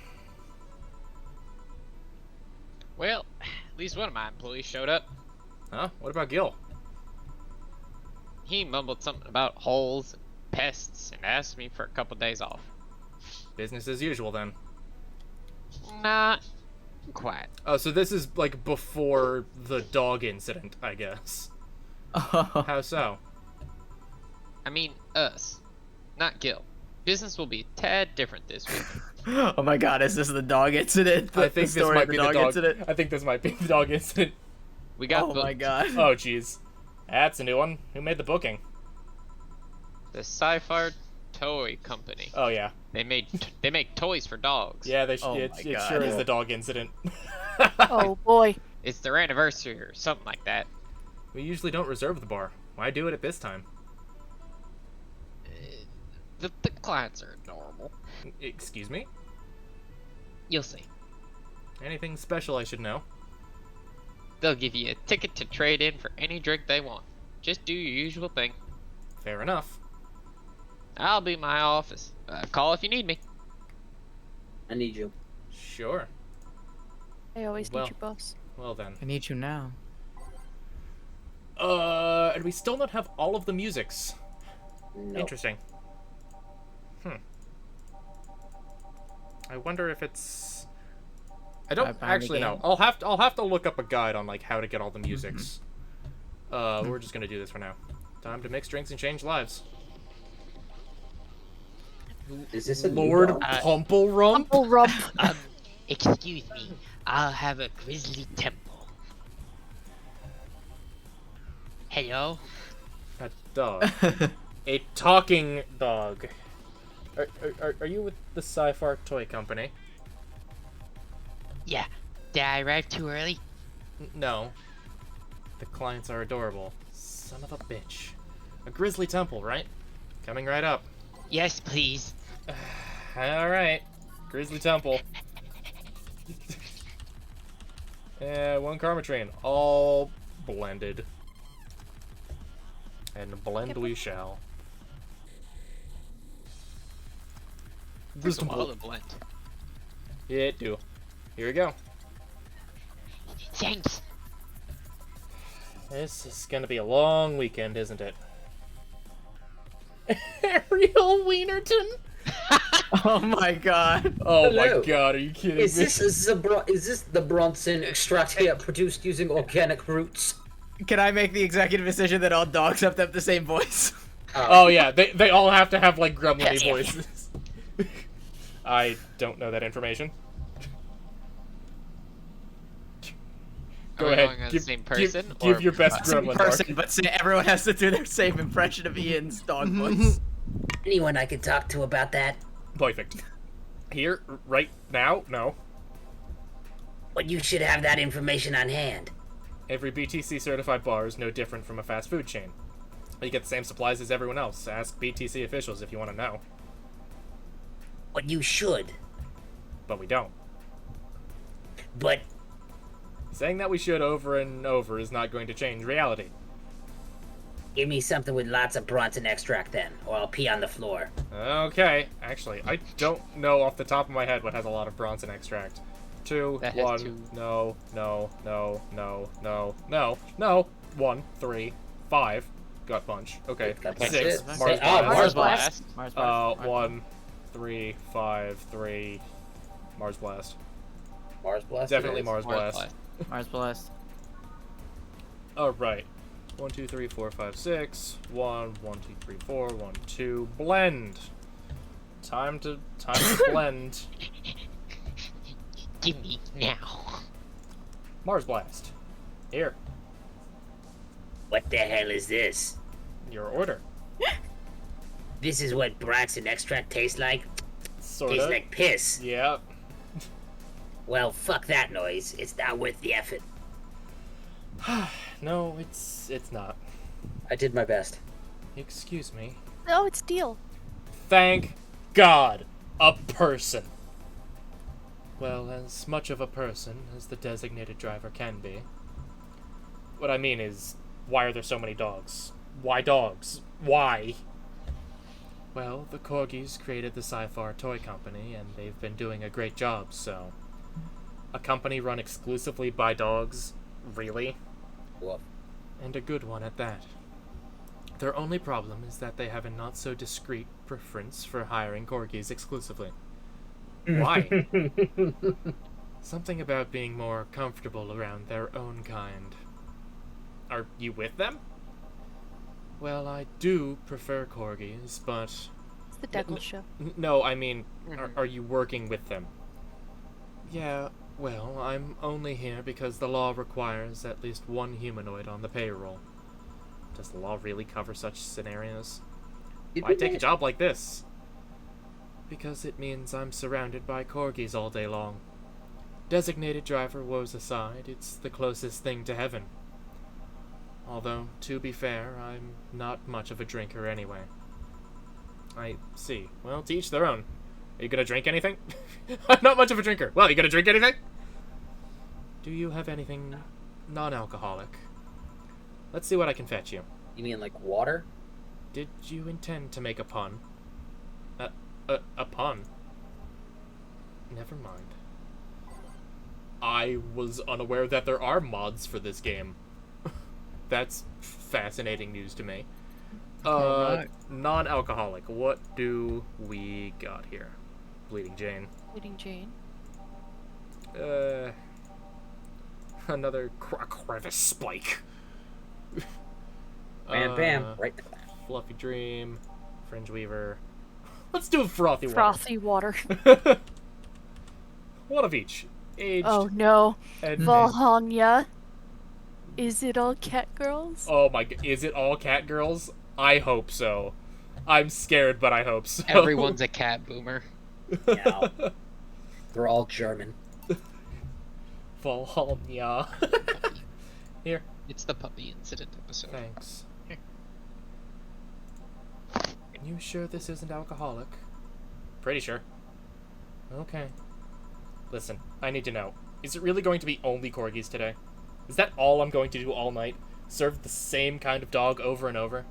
Well, at least one of my employees showed up. Huh? What about Gil? He mumbled something about holes and pests and asked me for a couple days off. Business as usual then. Not quite. Oh, so this is like before the dog incident, I guess. How so? I mean, us, not Gil. Business will be a tad different this week. Oh my god, is this the dog incident? I think this might be the dog incident? I think this might be the dog incident. We got Oh my booked. god. Oh, jeez. That's a new one. Who made the booking? The Sci-Fi Toy Company. Oh, yeah. They make toys for dogs. Yeah, Oh it my sure God. is the dog incident. Oh boy. It's their anniversary or something like that. We usually don't reserve the bar. Why do it at this time? The clients are normal. Excuse me? You'll see. Anything special I should know? They'll give you a ticket to trade in for any drink they want. Just do your usual thing. Fair enough. I'll be in my office. Call if you need me. I need you. Sure. I always Well. need you, boss. Well then. I need you now. And we still don't have all of the musics. No. Interesting. I wonder if it's. I don't behind the actually know. game? I'll have to look up a guide on like how to get all the musics. We're just gonna do this for now. Time to mix drinks and change lives. Is this a new Lord dog? Pumple Rump? Humble rump. Excuse me. I'll have a grizzly temple. Hello? A dog. A talking dog. Are you with the Sci-Fi Toy Company? Yeah. Did I arrive too early? No. The clients are adorable. Son of a bitch. A grizzly temple, right? Coming right up. Yes, please. Alright. Grizzly temple. One karma train. All blended. And blend we shall. There's a while to blend. Yeah, it do. Here we go. Thanks. This is gonna be a long weekend, isn't it? Ariel Wienerton? Oh my god. Oh Hello. my god, are you kidding me? Is this the Bronson extract here produced using organic roots? Can I make the executive decision that all dogs have to have the same voice? Oh yeah, they all have to have like gremlin voices. I don't know that information. Go Are we ahead. going as Give, the same give- person, give or- your best Same gremlin, person, Mark. but say everyone has to do their same impression of Ian's dog voice. Anyone I could talk to about that? Perfect. Here, right now? No. But you should have that information on hand. Every BTC certified bar is no different from a fast food chain. You get the same supplies as everyone else. Ask BTC officials if you want to know. But you should. But we don't. But Saying that we should over and over is not going to change reality. give me something with lots of Bronson extract then, or I'll pee on the floor. Okay. Actually, I don't know off the top of my head what has a lot of Bronson extract. 2, That has 1, 2. no, no, no, no, no, no, no, 1, 3, 5, gut punch. Okay, Gut punch 6, it. Mars Oh, blast. Mars blast. Mars blast. 1, 3, 5, 3, Mars blast. Mars blast. Definitely it is. Mars blast. Mars blast. Alright. 1, 2, 3, 4, 5, 6. 1, 1, 2, 3, 4, 1, 2. Blend. Time to blend. Give me now. Mars blast. Here. What the hell is this? Your order. This is what Bronson extract tastes like? Sorta. Tastes like piss. Yeah. Well, fuck that noise. It's not worth the effort. No, it's not. I did my best. Excuse me. Oh, it's deal. Thank God. A person. Well, as much of a person as the designated driver can be. What I mean is, why are there so many dogs? Why dogs? Why? Well, the Corgis created the Sci-Fi Toy Company, and they've been doing a great job, so... A company run exclusively by dogs? Really? Woof. And a good one at that. Their only problem is that they have a not-so-discreet preference for hiring Corgis exclusively. Why? Something about being more comfortable around their own kind. Are you with them? Well, I do prefer Corgis, but... It's the Deckle show. No, I mean, are you working with them? Yeah, well, I'm only here because the law requires at least one humanoid on the payroll. Does the law really cover such scenarios? Why take a job like this? Because it means I'm surrounded by Corgis all day long. Designated driver woes aside, it's the closest thing to heaven. Although, to be fair, I'm not much of a drinker anyway. I see. Well, to each their own. Are you gonna drink anything? I'm not much of a drinker. Well, you gonna drink anything? Do you have anything non-alcoholic? Let's see what I can fetch you. You mean like water? Did you intend to make a pun? A pun? Never mind. I was unaware that there are mods for this game. That's fascinating news to me. Non-alcoholic. What do we got here? Bleeding Jane. Bleeding Jane. Another crevice spike. Bam, bam. Right there. Fluffy Dream. Fringe Weaver. Let's do frothy water. Frothy water. One of each. Aged. Oh no. And Valhalla. Is it all cat girls? oh my god, is it all cat girls? I hope so. I'm scared, but I hope so. Everyone's a cat boomer. No. They're all German. Valhalla. Here. It's the puppy incident episode. Thanks. You sure this isn't alcoholic? Pretty sure. Okay. Listen, I need to know. Is it really going to be only corgis today? Is that all I'm going to do all night? Serve the same kind of dog over and over?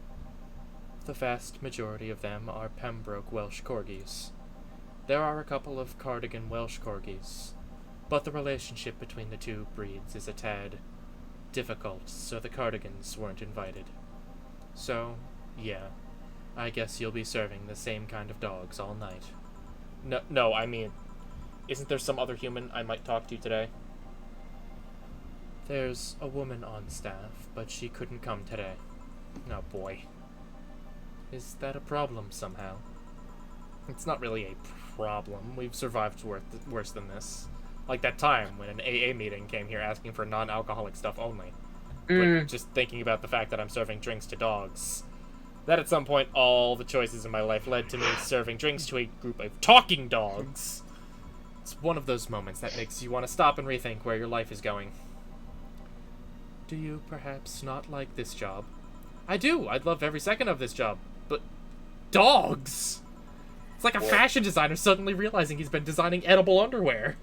The vast majority of them are Pembroke Welsh corgis. There are a couple of Cardigan Welsh corgis, but the relationship between the two breeds is a tad difficult, so the Cardigans weren't invited. So, yeah, I guess you'll be serving the same kind of dogs all night. No, I mean, isn't there some other human I might talk to today? There's a woman on staff, but she couldn't come today. Oh boy. Is that a problem somehow? It's not really a problem. We've survived worse than this. Like that time when an AA meeting came here asking for non-alcoholic stuff only. But just thinking about the fact that I'm serving drinks to dogs. That at some point all the choices in my life led to me serving drinks to a group of talking dogs. It's one of those moments that makes you want to stop and rethink where your life is going. Do you perhaps not like this job? I do! I'd love every second of this job. But dogs! It's like a fashion designer suddenly realizing he's been designing edible underwear.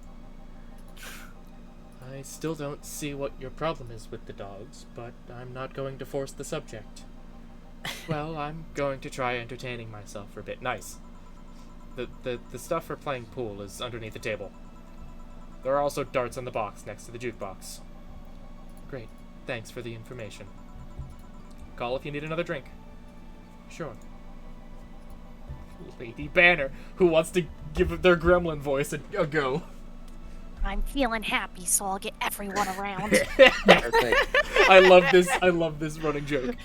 I still don't see what your problem is with the dogs, but I'm not going to force the subject. Well, I'm going to try entertaining myself for a bit. Nice. The stuff for playing pool is underneath the table. There are also darts on the box next to the jukebox. Great. Thanks for the information. Call if you need another drink. Sure. Lady Banner, who wants to give their gremlin voice a go. I'm feeling happy, so I'll get everyone around. I love this running joke.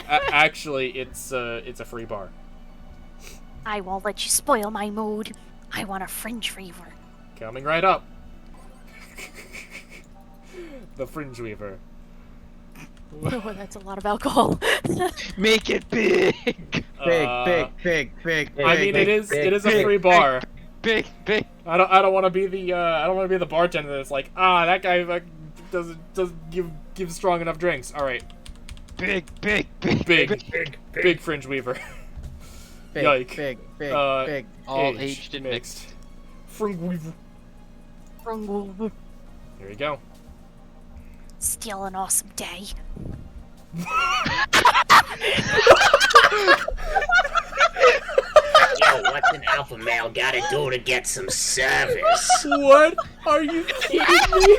Actually, it's a free bar. I won't let you spoil my mood. I want a fringe weaver. Coming right up. The Fringe Weaver. Oh, that's a lot of alcohol. Make it big! Big. I mean, it is a free bar. Big. I don't want to be the bartender that's like, that guy doesn't give strong enough drinks. All right. Big. Big Fringe Weaver. Yike. Big. All aged and mixed. Fringe Weaver. Here you go. Still an awesome day. Yo, what's an alpha male gotta do to get some service? What? Are you kidding me?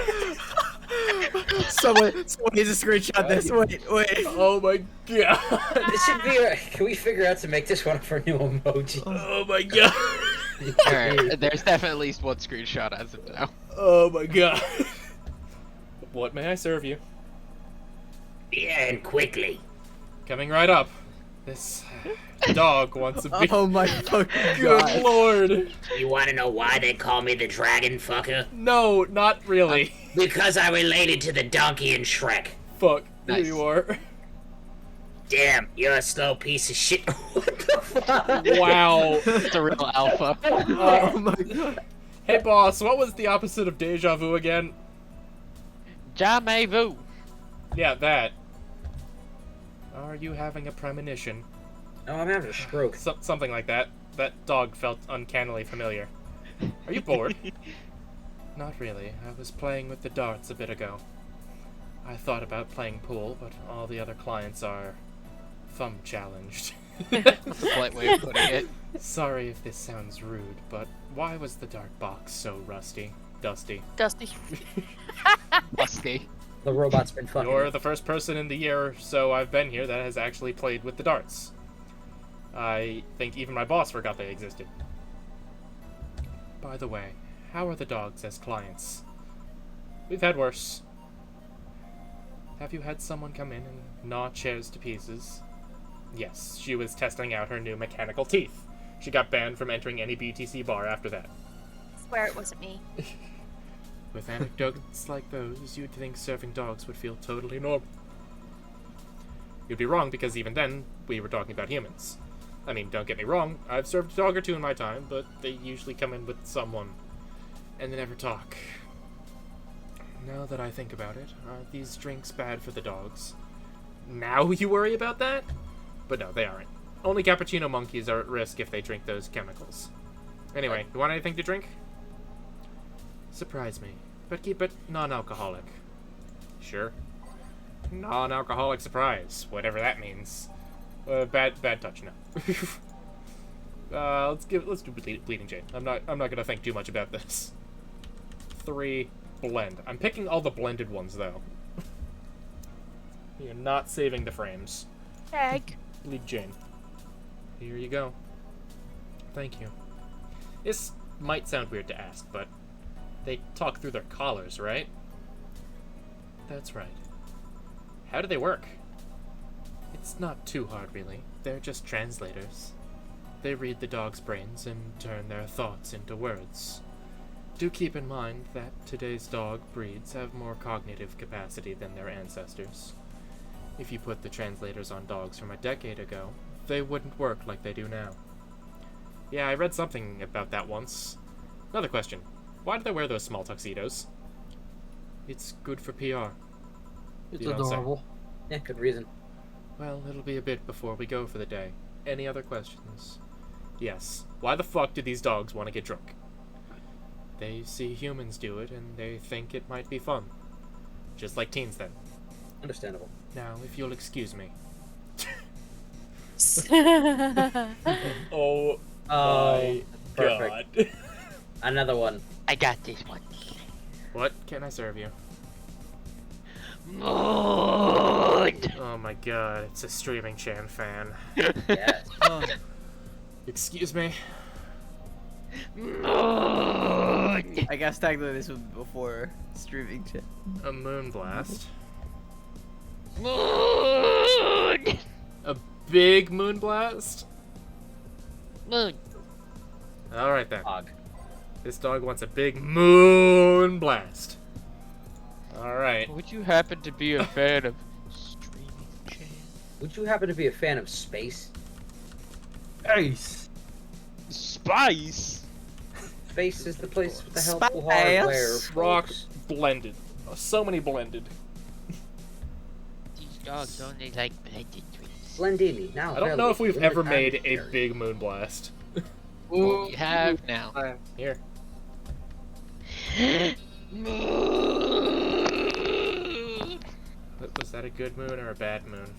Someone needs to screenshot this. Wait. Oh my god. This should be. Can we figure out to make this one of our new emojis? Oh my god. Alright, there's definitely at least one screenshot as of now. Oh my god. What may I serve you? Yeah, and quickly. Coming right up. This dog wants a big... Oh my fucking Good god. lord. You wanna know why they call me the dragon fucker? No, not really. Because I related to the donkey in Shrek. Fuck. Nice. Here you are. Damn, you're a slow piece of shit. What the fuck? Wow. It's a real alpha. Oh my god. Hey boss, what was the opposite of deja vu again? Jamais vu. Yeah, that. Are you having a premonition? Oh, I'm having a stroke. Something like that. That dog felt uncannily familiar. Are you bored? Not really. I was playing with the darts a bit ago. I thought about playing pool, but all the other clients are thumb challenged. That's a polite way of putting it. Sorry if this sounds rude, but why was the dart box so rusty? Dusty. Dusty. Musky. The robot's been fucking. You're the first person in the year or so I've been here that has actually played with the darts. I think even my boss forgot they existed. By the way, how are the dogs as clients? We've had worse. Have you had someone come in and gnaw chairs to pieces? Yes, she was testing out her new mechanical teeth. She got banned from entering any BTC bar after that. Swear it wasn't me. With anecdotes like those, you'd think serving dogs would feel totally normal. You'd be wrong, because even then, we were talking about humans. I mean, don't get me wrong, I've served a dog or two in my time, but they usually come in with someone, and they never talk. Now that I think about it, are these drinks bad for the dogs? Now you worry about that? But no, they aren't. Only cappuccino monkeys are at risk if they drink those chemicals. Anyway, you want anything to drink? Surprise me, but keep it non-alcoholic. Sure. Non-alcoholic surprise, whatever that means. Bad touch, no. Let's do Bleeding Jade. I'm not gonna think too much about this. 3 blend. I'm picking all the blended ones though. You're not saving the frames. Tag. Bleed Jane. Here you go. Thank you. This might sound weird to ask, but they talk through their collars, right? That's right. How do they work? It's not too hard, really. They're just translators. They read the dog's brains and turn their thoughts into words. Do keep in mind that today's dog breeds have more cognitive capacity than their ancestors. If you put the translators on dogs from a decade ago, they wouldn't work like they do now. Yeah, I read something about that once. Another question. Why do they wear those small tuxedos? It's good for PR. It's You don't say. adorable. Yeah, good reason. Well, it'll be a bit before we go for the day. Any other questions? Yes. Why the fuck do these dogs want to get drunk? They see humans do it, and they think it might be fun. Just like teens, then. Understandable. Now, if you'll excuse me. Oh, my perfect. god. Another one. I got this one. What can I serve you? Mood. Oh my god, it's a Streaming Chan fan. Yes. Excuse me? Mood. I guess technically this was before streaming chat. A moonblast. Mood. A big moonblast? Mood. Alright then. Dog. This dog wants a big moonblast. Alright. Would you happen to be a fan of Streaming Chan? Would you happen to be a fan of space? Ace. Spice? Space is the place with the helpful Spice. hardware. Rock folks. blended. Oh, so many blended. These dogs only like blended drinks. Blendini. Now I don't know if we've ever made a big. big moonblast. Well, You have now. Here. Mood. Was that a good moon or a bad moon?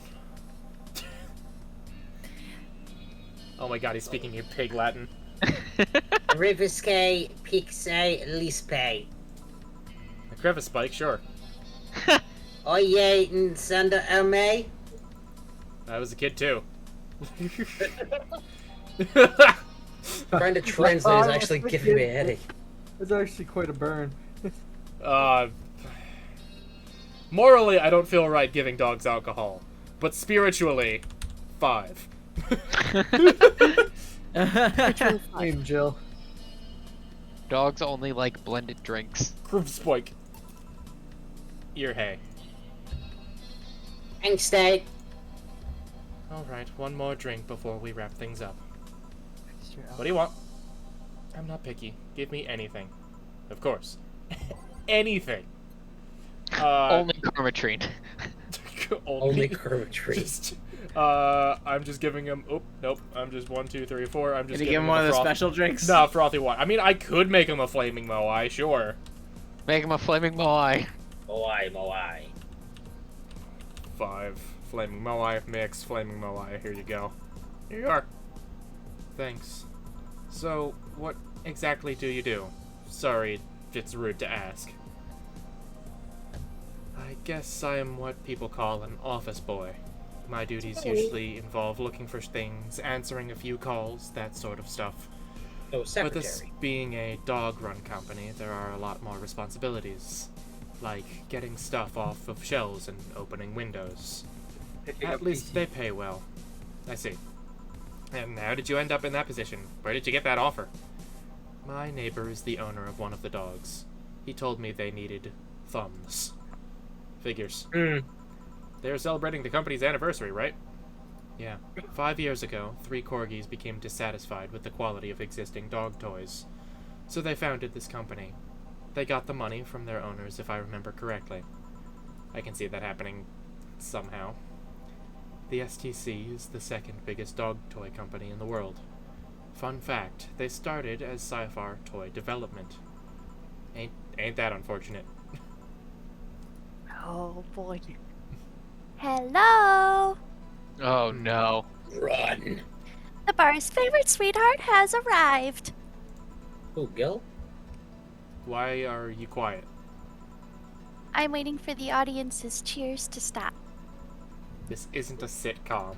Oh my god, he's speaking in pig Latin. Rivisque, Pixie, Lispe. A crevice spike, sure. Oye, Nsanda Elme. I was a kid too. Trying to translate is actually giving me a headache. It's actually quite a burn. Morally, I don't feel right giving dogs alcohol. But spiritually, 5. Same, Jill. dogs only like blended drinks. Crevice spike. Ear hay. Thanks, Dave. Alright, one more drink before we wrap things up. What do you want? I'm not picky. Give me anything. Of course. Anything. Only Karmatrine. Only curvatry. Just, I'm just giving him. Oh, nope. I'm just 1, 2, 3, 4. I'm just Gonna giving give him one of a the froth- special drinks? No, frothy one. I mean, I could make him a flaming moai, sure. Make him a flaming moai. Moai. 5. Flaming moai mix. Flaming moai. Here you go. Here you are. Thanks. So, what exactly do you do? Sorry, it's rude to ask. I guess I am what people call an office boy. My duties usually involve looking for things, answering a few calls, that sort of stuff. Oh, With secretary. this being a dog-run company, there are a lot more responsibilities. Like getting stuff off of shelves and opening windows. At least they pay well. I see. And how did you end up in that position? Where did you get that offer? My neighbor is the owner of one of the dogs. He told me they needed thumbs. Figures. They're celebrating the company's anniversary, right? Yeah. 5 years ago, 3 corgis became dissatisfied with the quality of existing dog toys. So they founded this company. They got the money from their owners, if I remember correctly. I can see that happening somehow. The STC is the second biggest dog toy company in the world. Fun fact, they started as sci-fi toy development. Ain't that unfortunate? Oh boy. Hello! Oh no. Run. The bar's favorite sweetheart has arrived. Oh, Gil? Why are you quiet? I'm waiting for the audience's cheers to stop. This isn't a sitcom.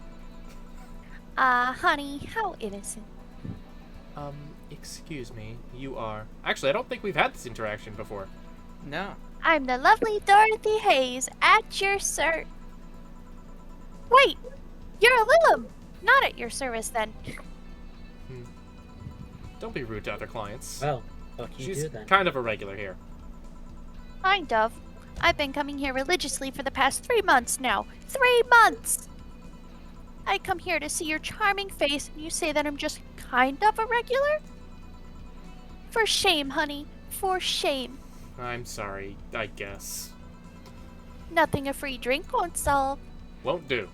Honey, how innocent. Excuse me, you are... Actually, I don't think we've had this interaction before. No. I'm the lovely Dorothy Hayes, at your Wait! You're a Lilum! Not at your service, then. Don't be rude to other clients. Well, what can you She's do then? kind of a regular here. Kind of. I've been coming here religiously for the past 3 months now. 3 months! I come here to see your charming face, and you say that I'm just kind of a regular? For shame, honey. For shame. I'm sorry, I guess. Nothing a free drink won't solve. Won't do.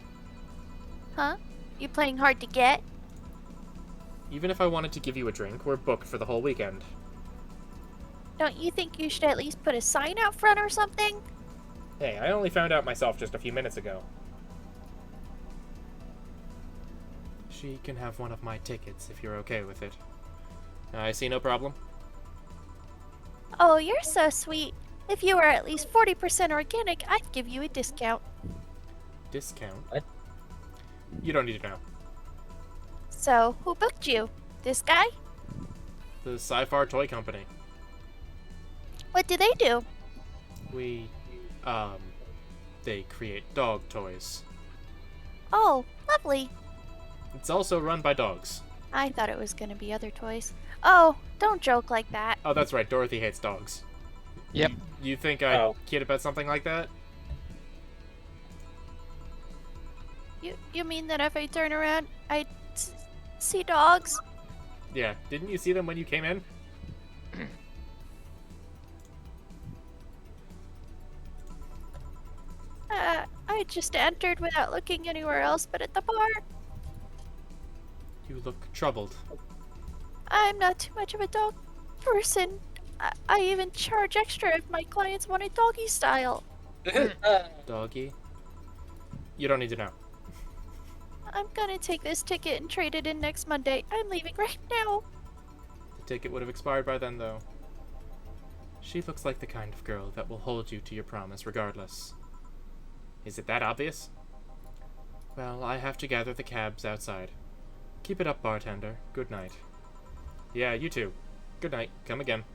Huh? You playing hard to get? Even if I wanted to give you a drink, we're booked for the whole weekend. Don't you think you should at least put a sign out front or something? Hey, I only found out myself just a few minutes ago. She can have one of my tickets if you're okay with it. I see no problem. Oh, you're so sweet. If you were at least 40% organic, I'd give you a discount. Discount? What? You don't need to know. So, who booked you? This guy? The Sci-Fi Toy Company. What do they do? They create dog toys. Oh, lovely. It's also run by dogs. I thought it was gonna be other toys. Oh, don't joke like that. Oh, that's right, Dorothy hates dogs. Yep. You think I'd Oh. kid about something like that? You mean that if I turn around, I'd see dogs? Yeah, didn't you see them when you came in? I just entered without looking anywhere else but at the bar. You look troubled. I'm not too much of a dog person. I even charge extra if my clients want it doggy style. Doggy? You don't need to know. I'm gonna take this ticket and trade it in next Monday. I'm leaving right now. The ticket would have expired by then, though. She looks like the kind of girl that will hold you to your promise regardless. Is it that obvious? Well, I have to gather the cabs outside. Keep it up, bartender. Good night. Yeah, you too. Good night. Come again.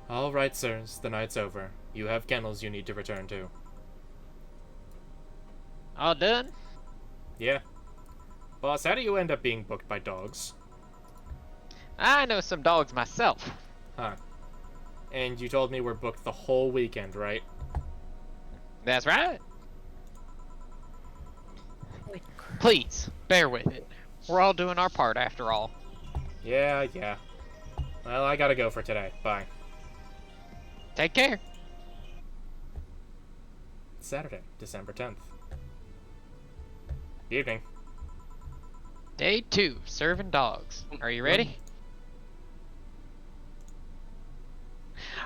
All right, sirs. The night's over. You have kennels you need to return to. All done? Yeah. Boss, how do you end up being booked by dogs? I know some dogs myself. Huh. And you told me we're booked the whole weekend, right? That's right. Please, bear with it. We're all doing our part after all. Yeah. Well, I gotta go for today. Bye. Take care. Saturday, December 10th. Evening. Day 2, serving dogs. Are you ready?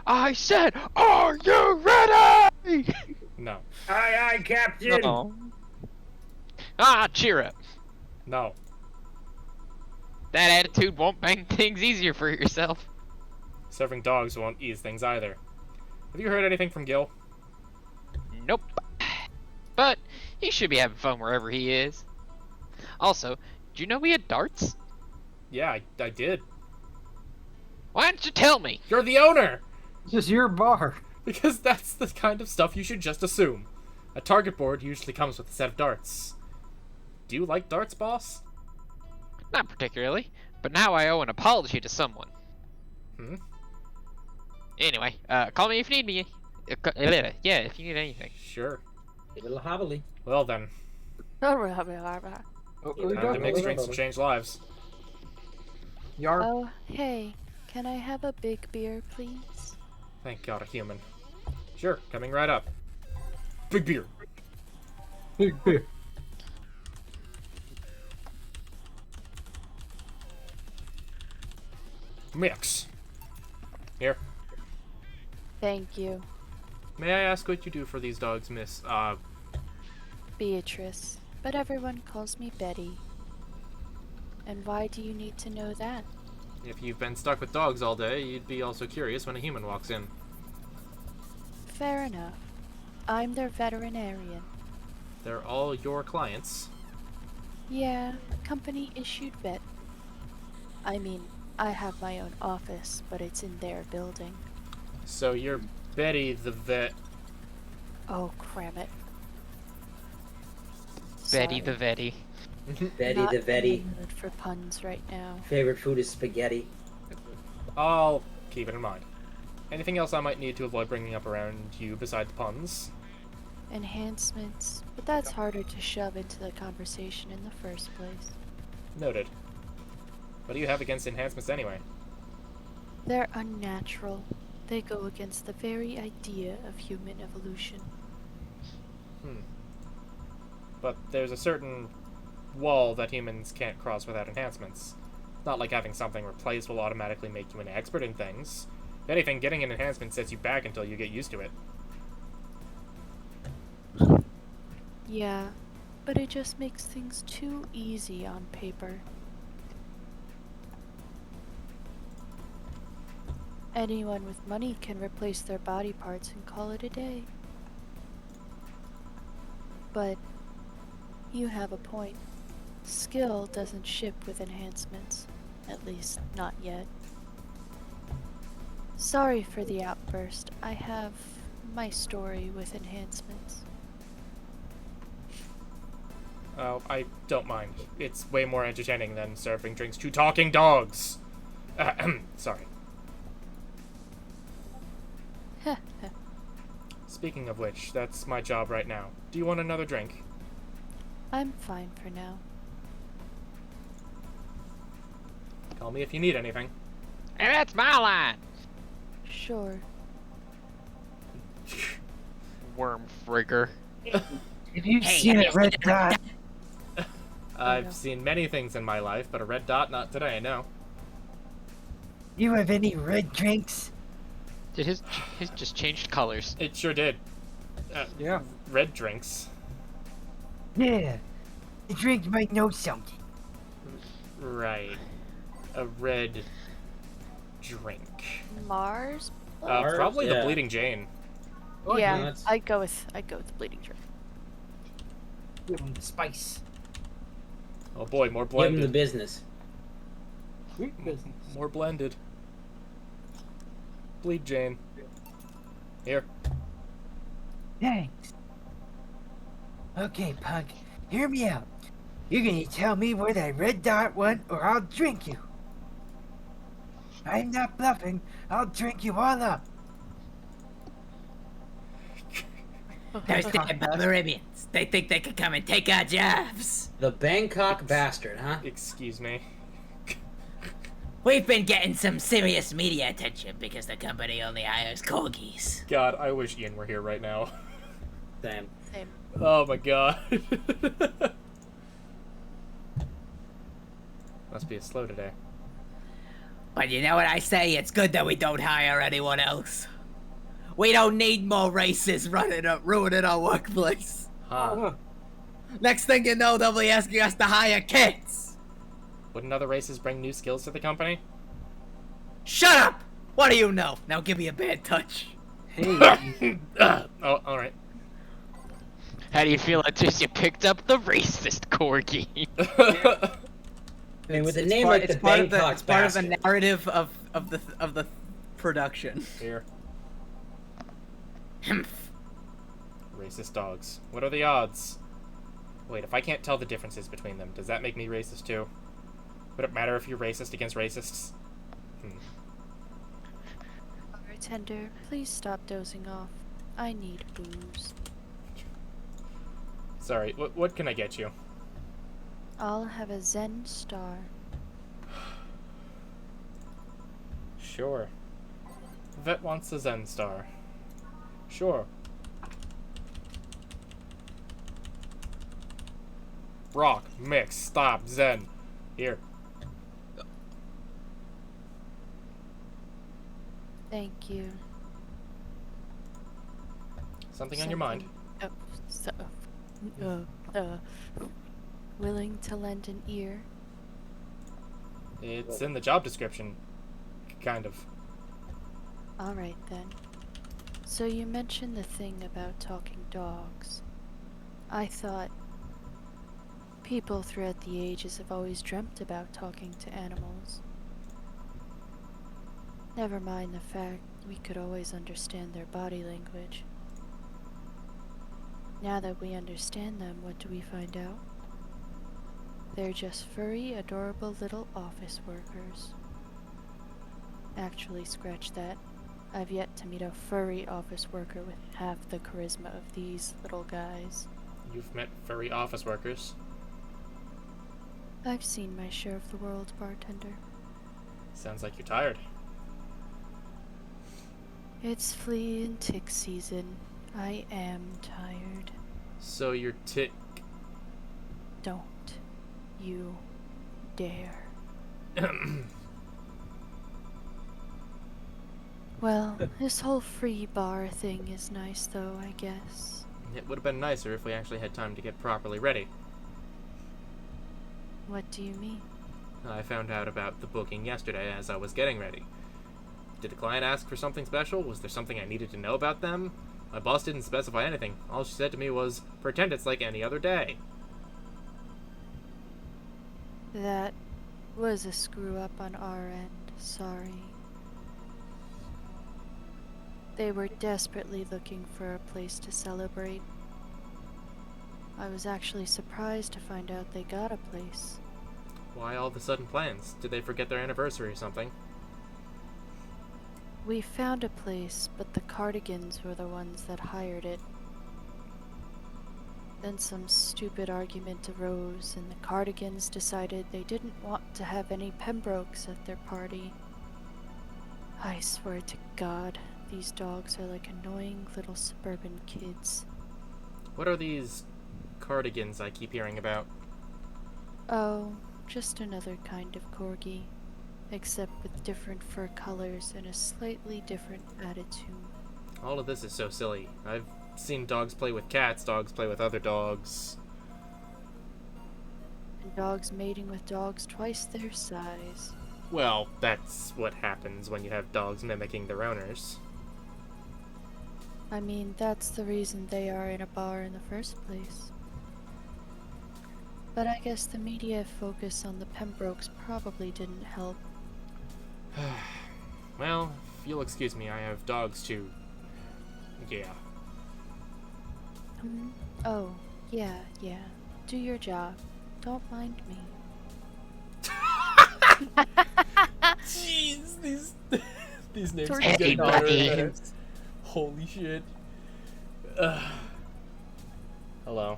I said, are you ready? No. Aye, Captain! Uh-oh. Ah, cheer up. No. That attitude won't make things easier for yourself. Serving dogs won't ease things either. Have you heard anything from Gil? Nope. But he should be having fun wherever he is. Also, did you know we had darts? Yeah, I did. Why didn't you tell me? You're the owner! This is your bar. Because that's the kind of stuff you should just assume. A target board usually comes with a set of darts. Do you like darts, boss? Not particularly, but now I owe an apology to someone. Hmm? Anyway, call me if you need me. Yeah, if you need anything. Sure. A little hobbly. Well then, Oh, time to make drinks and change lives. Yar. Oh, hey, can I have a big beer, please? Thank God, a human. Sure, coming right up. Big beer. Big beer. Mix. Here. Thank you, May I ask what you do for these dogs, Miss, Beatrice, but everyone calls me Betty. And why do you need to know that? if you've been stuck with dogs all day, you'd be also curious when a human walks in. Fair enough. I'm their veterinarian. They're all your clients. Yeah, company issued vet. I mean, I have my own office, but it's in their building. So you're Betty the vet. Oh, cram it. Betty Sorry, the Vetty. Betty not the in Vetty. mood for puns right now. Favorite food is spaghetti. I'll keep it in mind. Anything else I might need to avoid bringing up around you besides puns? Enhancements, but that's harder to shove into the conversation in the first place. Noted. What do you have against enhancements anyway? They're unnatural. They go against the very idea of human evolution. But there's a certain wall that humans can't cross without enhancements. It's not like having something replaced will automatically make you an expert in things. If anything, getting an enhancement sets you back until you get used to it. Yeah, but it just makes things too easy on paper. Anyone with money can replace their body parts and call it a day. But you have a point. Skill doesn't ship with enhancements. At least, not yet. Sorry for the outburst. I have my story with enhancements. Oh, I don't mind. It's way more entertaining than serving drinks to talking dogs. Sorry. Speaking of which, that's my job right now. Do you want another drink? I'm fine for now. Call me if you need anything. And that's my line. Sure. Worm frigger. Have you seen a red dot? I've no. seen many things in my life, but a red dot, not today, no. You have any red drinks? Did his just changed colors? It sure did. Yeah. Red drinks. Yeah. The drink might know something. Right. A red drink. Mars? Mars? Probably the Yeah. Bleeding Jane. Yeah, that's- I'd go with the bleeding drink. Give him the spice. Oh boy, more Give him the blended. business. Sweet business. More blended. Bleed Jane. Here. Thanks. Okay, punk. Hear me out. You're gonna tell me where that red dot went, or I'll drink you. I'm not bluffing. I'll drink you all up. Those damn Barbarians. They think they can come and take our jobs. The Bangkok bastard, huh? Excuse me. We've been getting some serious media attention because the company only hires corgis. God, I wish Ian were here right now. Damn. Same. Oh my god. Must be a slow today. But you know what I say? It's good that we don't hire anyone else. We don't need more racists ruining our workplace. Huh. Next thing you know, they'll be asking us to hire kids. Wouldn't other races bring new skills to the company? Shut up! What do you know? Now give me a bad touch. Hey. Oh, alright. How do you feel after you picked up the racist corgi? I mean, with a name like the Bangkok It's part of the bastard. narrative of the production. Here. Racist dogs. What are the odds? Wait, if I can't tell the differences between them, does that make me racist too? Would it matter if you're racist against racists? Bartender, please stop dozing off. I need booze. Sorry, what can I get you? I'll have a Zen Star. Sure. Vet wants a Zen Star. Sure. Rock, mix, stop, Zen. Here. Thank you. Something on your mind? Oh, so, willing to lend an ear? It's in the job description. Kind of. Alright then. So you mentioned the thing about talking dogs. I thought people throughout the ages have always dreamt about talking to animals. Never mind the fact we could always understand their body language. Now that we understand them, what do we find out? They're just furry, adorable little office workers. Actually, scratch that. I've yet to meet a furry office worker with half the charisma of these little guys. You've met furry office workers. I've seen my share of the world, bartender. Sounds like you're tired. It's flea and tick season. I am tired. So you're Don't you dare. Well, this whole free bar thing is nice though, I guess. It would have been nicer if we actually had time to get properly ready. What do you mean? I found out about the booking yesterday as I was getting ready. Did the client ask for something special? Was there something I needed to know about them? My boss didn't specify anything. All she said to me was, pretend it's like any other day. That was a screw up on our end, sorry. They were desperately looking for a place to celebrate. I was actually surprised to find out they got a place. Why all the sudden plans? Did they forget their anniversary or something? We found a place, but the Cardigans were the ones that hired it. Then some stupid argument arose, and the Cardigans decided they didn't want to have any Pembrokes at their party. I swear to God, these dogs are like annoying little suburban kids. What are these Cardigans I keep hearing about? Oh, just another kind of corgi, except with different fur colors and a slightly different attitude. All of this is so silly. I've seen dogs play with cats, dogs play with other dogs. And dogs mating with dogs twice their size. Well, that's what happens when you have dogs mimicking their owners. I mean, that's the reason they are in a bar in the first place. But I guess the media focus on the Pembrokes probably didn't help. Well, if you'll excuse me, I have dogs too. Yeah. Oh, yeah. Do your job. Don't mind me. Jeez, these names Torch keep getting better and Everybody. better. Holy shit. Hello.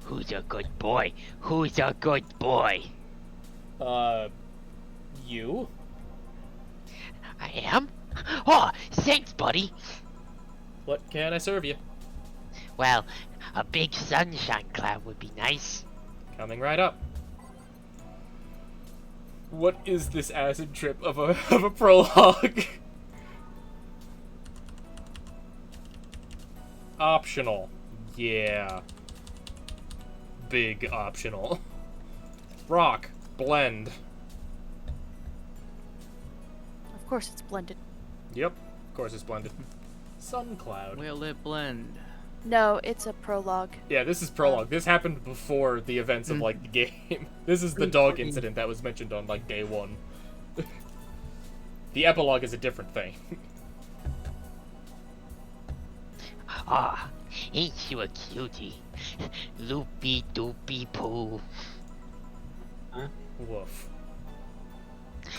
Who's a good boy? Who's a good boy? You? I am? Oh, thanks, buddy. What can I serve you? Well, a big sunshine cloud would be nice. Coming right up. What is this acid trip of a prologue? Optional. Yeah. Big optional. Rock. Blend. Of course it's blended. Yep. Of course it's blended. Sun cloud. Will it blend? No, it's a prologue. Yeah, this is prologue. This happened before the events of, like, the game. This is the dog incident that was mentioned on, like, day one. The epilogue is a different thing. Ah, ain't you a cutie? Loopy doopy poo. Huh? Woof.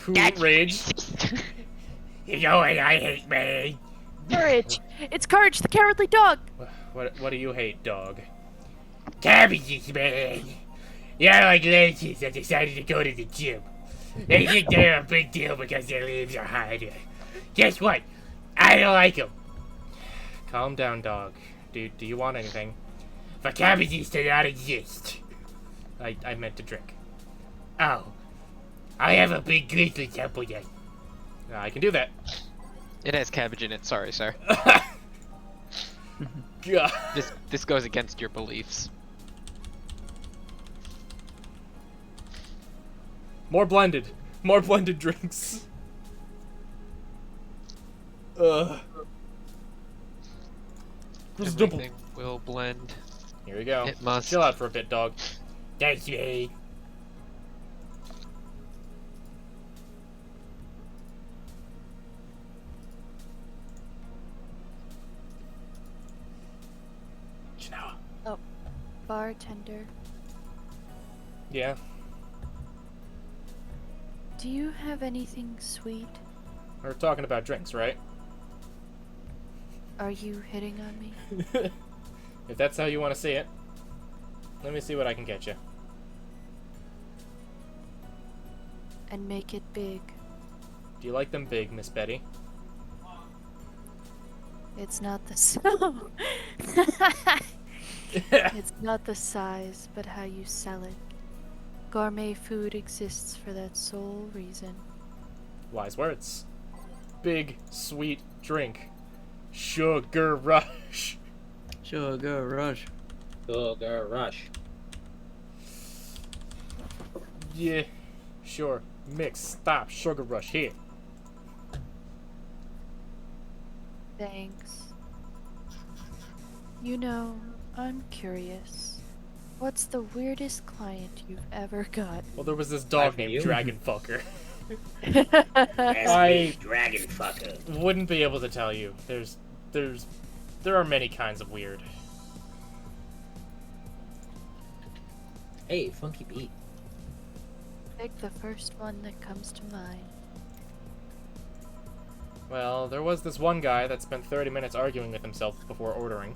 Cool rage. You know what I hate, man? Courage! It's Courage, the cowardly dog! What do you hate, dog? Cabbages, man. You're like ladies that decided to go to the gym. They think they're a big deal because their leaves are harder. Guess what? I don't like them. Calm down, dog. Do you want anything? For cabbages to not exist. I meant to drink. Oh. I have a big grizzly temple then. I can do that. It has cabbage in it. Sorry, sir. God. This goes against your beliefs. More blended drinks. Everything will blend. Here we go. It must. Chill out for a bit, dog. Thanks, man. Janelle. Bartender, Yeah. do you have anything sweet? We're talking about drinks, right? Are you hitting on me? If that's how you want to see it. Let me see what I can get you. And make it big. Do you like them big, Miss Betty? It's not the It's not the size, but how you sell it. Gourmet food exists for that sole reason. Wise words. Big, sweet drink. Sugar rush. Sugar rush. Sugar rush. Yeah, sure. Mix, stop, sugar rush here. Thanks. You know, I'm curious. What's the weirdest client you've ever got? Well, there was this dog Like named you. Dragon Fucker. I dragon fucker. Wouldn't be able to tell you. There are many kinds of weird. Hey, funky beat. Pick the first one that comes to mind. Well, there was this one guy that spent 30 minutes arguing with himself before ordering.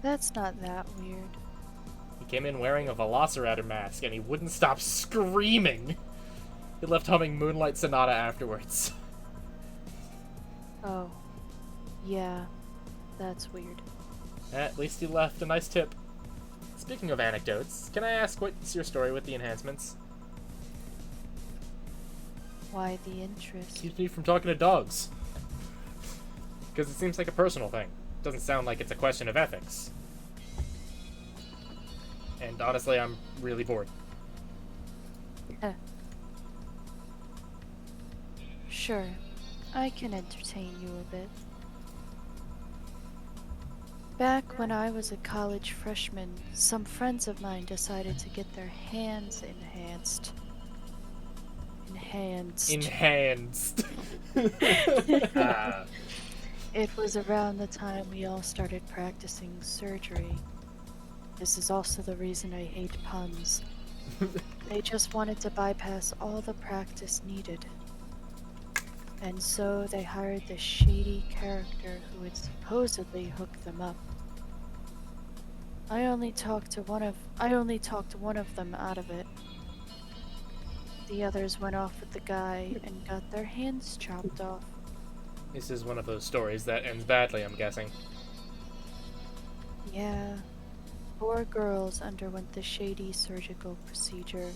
That's not that weird. He came in wearing a Velociraptor mask, and he wouldn't stop screaming. He left humming Moonlight Sonata afterwards. Oh. Yeah. That's weird. At least he left a nice tip. Speaking of anecdotes, can I ask what's your story with the enhancements? Why the interest? Keeps me from talking to dogs. Because it seems like a personal thing. Doesn't sound like it's a question of ethics. And honestly, I'm really bored. Sure. I can entertain you a bit. Back when I was a college freshman, some friends of mine decided to get their hands enhanced. Enhanced. It was around the time we all started practicing surgery. This is also the reason I hate puns. They just wanted to bypass all the practice needed. And so they hired this shady character who would supposedly hook them up. I only talked one of them out of it. The others went off with the guy and got their hands chopped off. This is one of those stories that ends badly, I'm guessing. Yeah. 4 girls underwent the shady surgical procedure.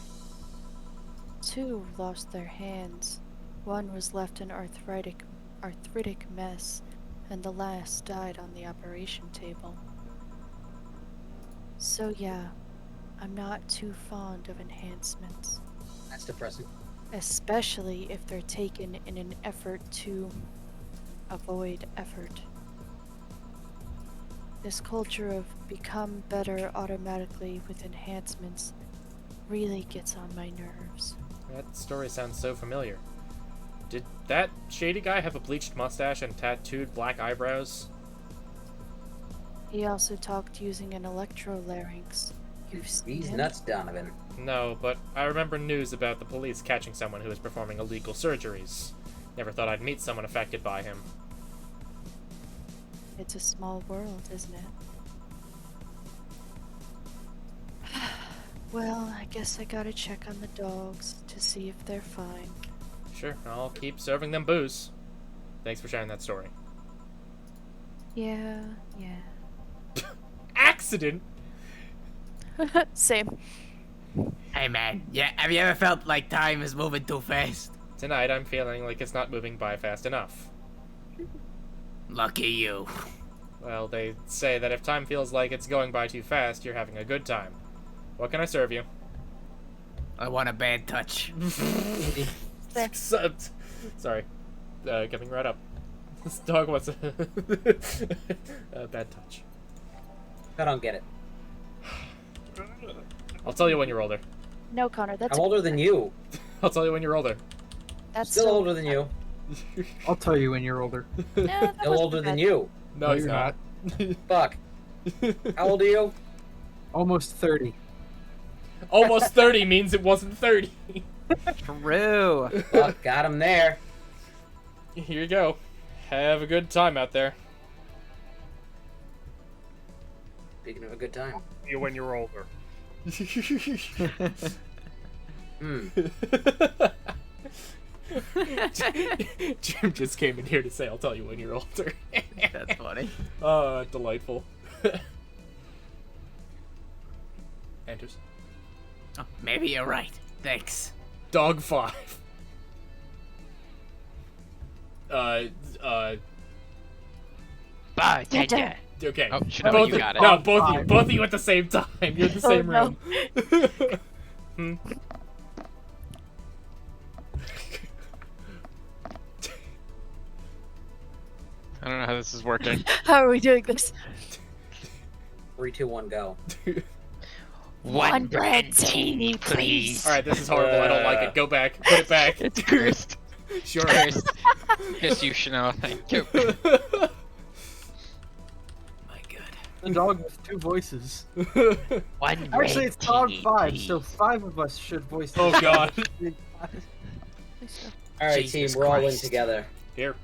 2 lost their hands. 1 was left an arthritic mess, and the last died on the operation table. So yeah, I'm not too fond of enhancements. That's depressing. Especially if they're taken in an effort to avoid effort. This culture of become better automatically with enhancements really gets on my nerves. That story sounds so familiar. Did that shady guy have a bleached mustache and tattooed black eyebrows? He also talked using an electrolarynx. You've seen He's him? nuts, Donovan. No, but I remember news about the police catching someone who was performing illegal surgeries. Never thought I'd meet someone affected by him. It's a small world, isn't it? Well, I guess I gotta check on the dogs to see if they're fine. Sure, I'll keep serving them booze. Thanks for sharing that story. Yeah. Accident? Same. Hey man, yeah, have you ever felt like time is moving too fast? Tonight I'm feeling like it's not moving by fast enough. Lucky you. Well, they say that if time feels like it's going by too fast, you're having a good time. What can I serve you? I want a bad touch. Sorry. Coming right up. This dog wants a bad touch. I don't get it. I'll tell you when you're older. No, Connor, that's I'm older than you. I'll tell you when you're older. that's Still so- older than you. I'll tell you when you're older. No, that Still wasn't older than bad. you. No, he's you're not. Fuck. How old are you? Almost 30. Almost 30 means it wasn't 30. True. Fuck, got him there. Here you go. Have a good time out there. Speaking of a good time. You when you're older. Jim just came in here to say, I'll tell you when you're older. That's funny. Delightful. Enters. Oh, maybe you're right. Thanks. Dog 5. Bartender. Okay. Oh, should have you got it. No, both of you at the same time. You're in the same no. room. I don't know how this is working. How are we doing this? 3, 2, 1, go. One brandini, please. Alright, this is horrible. I don't like it. Go back. Put it back. It's cursed. Sure. Cursed. Yes, you should know. Thank you. My god. The dog with 2 voices. One Actually, it's dog brandini, 5, please. so 5 of us should voice. Oh god. Alright, Jesus team, we're all in Christ. together. Here.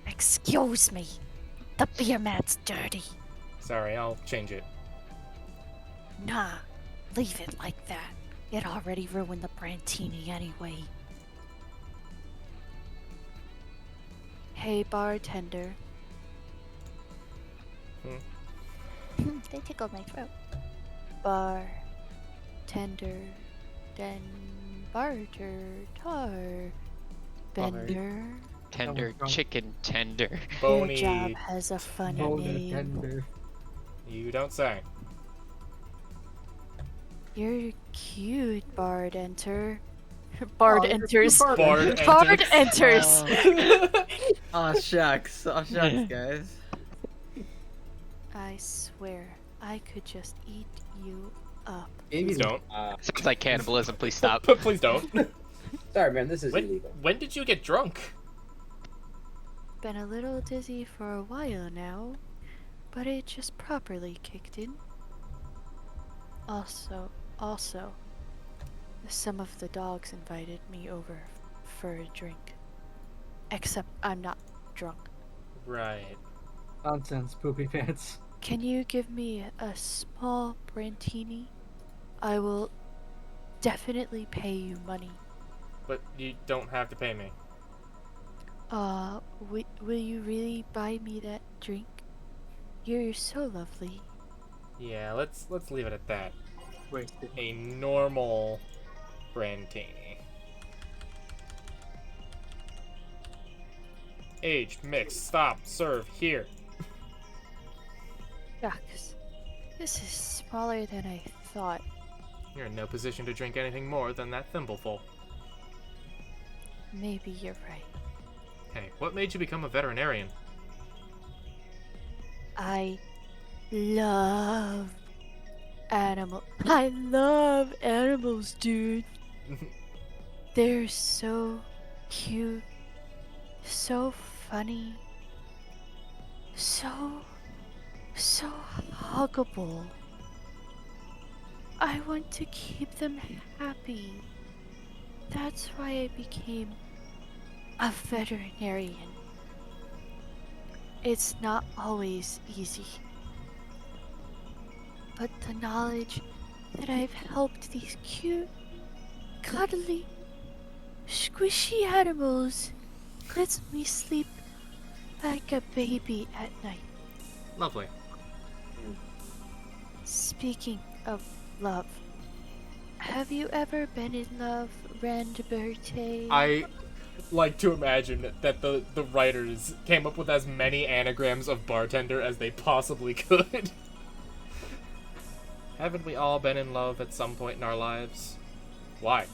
Excuse me. The beer mat's dirty. Sorry, I'll change it. Nah, leave it like that. It already ruined the Brantini anyway. Hey, bartender. They tickled my throat. Bartender. Den barter tar. Bender. Tender chicken tender. Your Bony. job has a funny name. Tender. You don't say. You're cute, Bard enter. Bard enters. Bard Bard enters. enters. Oh shucks. Oh shucks, guys. I swear, I could just eat you up. Please don't. Sounds like cannibalism. Please stop. Please don't. Sorry, man, this is When, illegal. when did you get drunk? Been a little dizzy for a while now, but it just properly kicked in. Also, some of the dogs invited me over for a drink. Except I'm not drunk. Right. Nonsense, poopy pants. Can you give me a small Brantini? I will definitely pay you money. But you don't have to pay me. Will you really buy me that drink? You're so lovely. Yeah, let's leave it at that. Wasted. A normal Brantini. Aged, mixed, stop, serve, here. Shucks. This is smaller than I thought. You're in no position to drink anything more than that thimbleful. Maybe you're right. Hey, what made you become a veterinarian? I love I love animals, dude. They're so cute, so funny, so huggable. I want to keep them happy. That's why I became a veterinarian. It's not always easy. But the knowledge that I've helped these cute, cuddly, squishy animals lets me sleep like a baby at night. Lovely. Speaking of love, have you ever been in love, Randberte? I like to imagine that the writers came up with as many anagrams of bartender as they possibly could. Haven't we all been in love at some point in our lives? Why?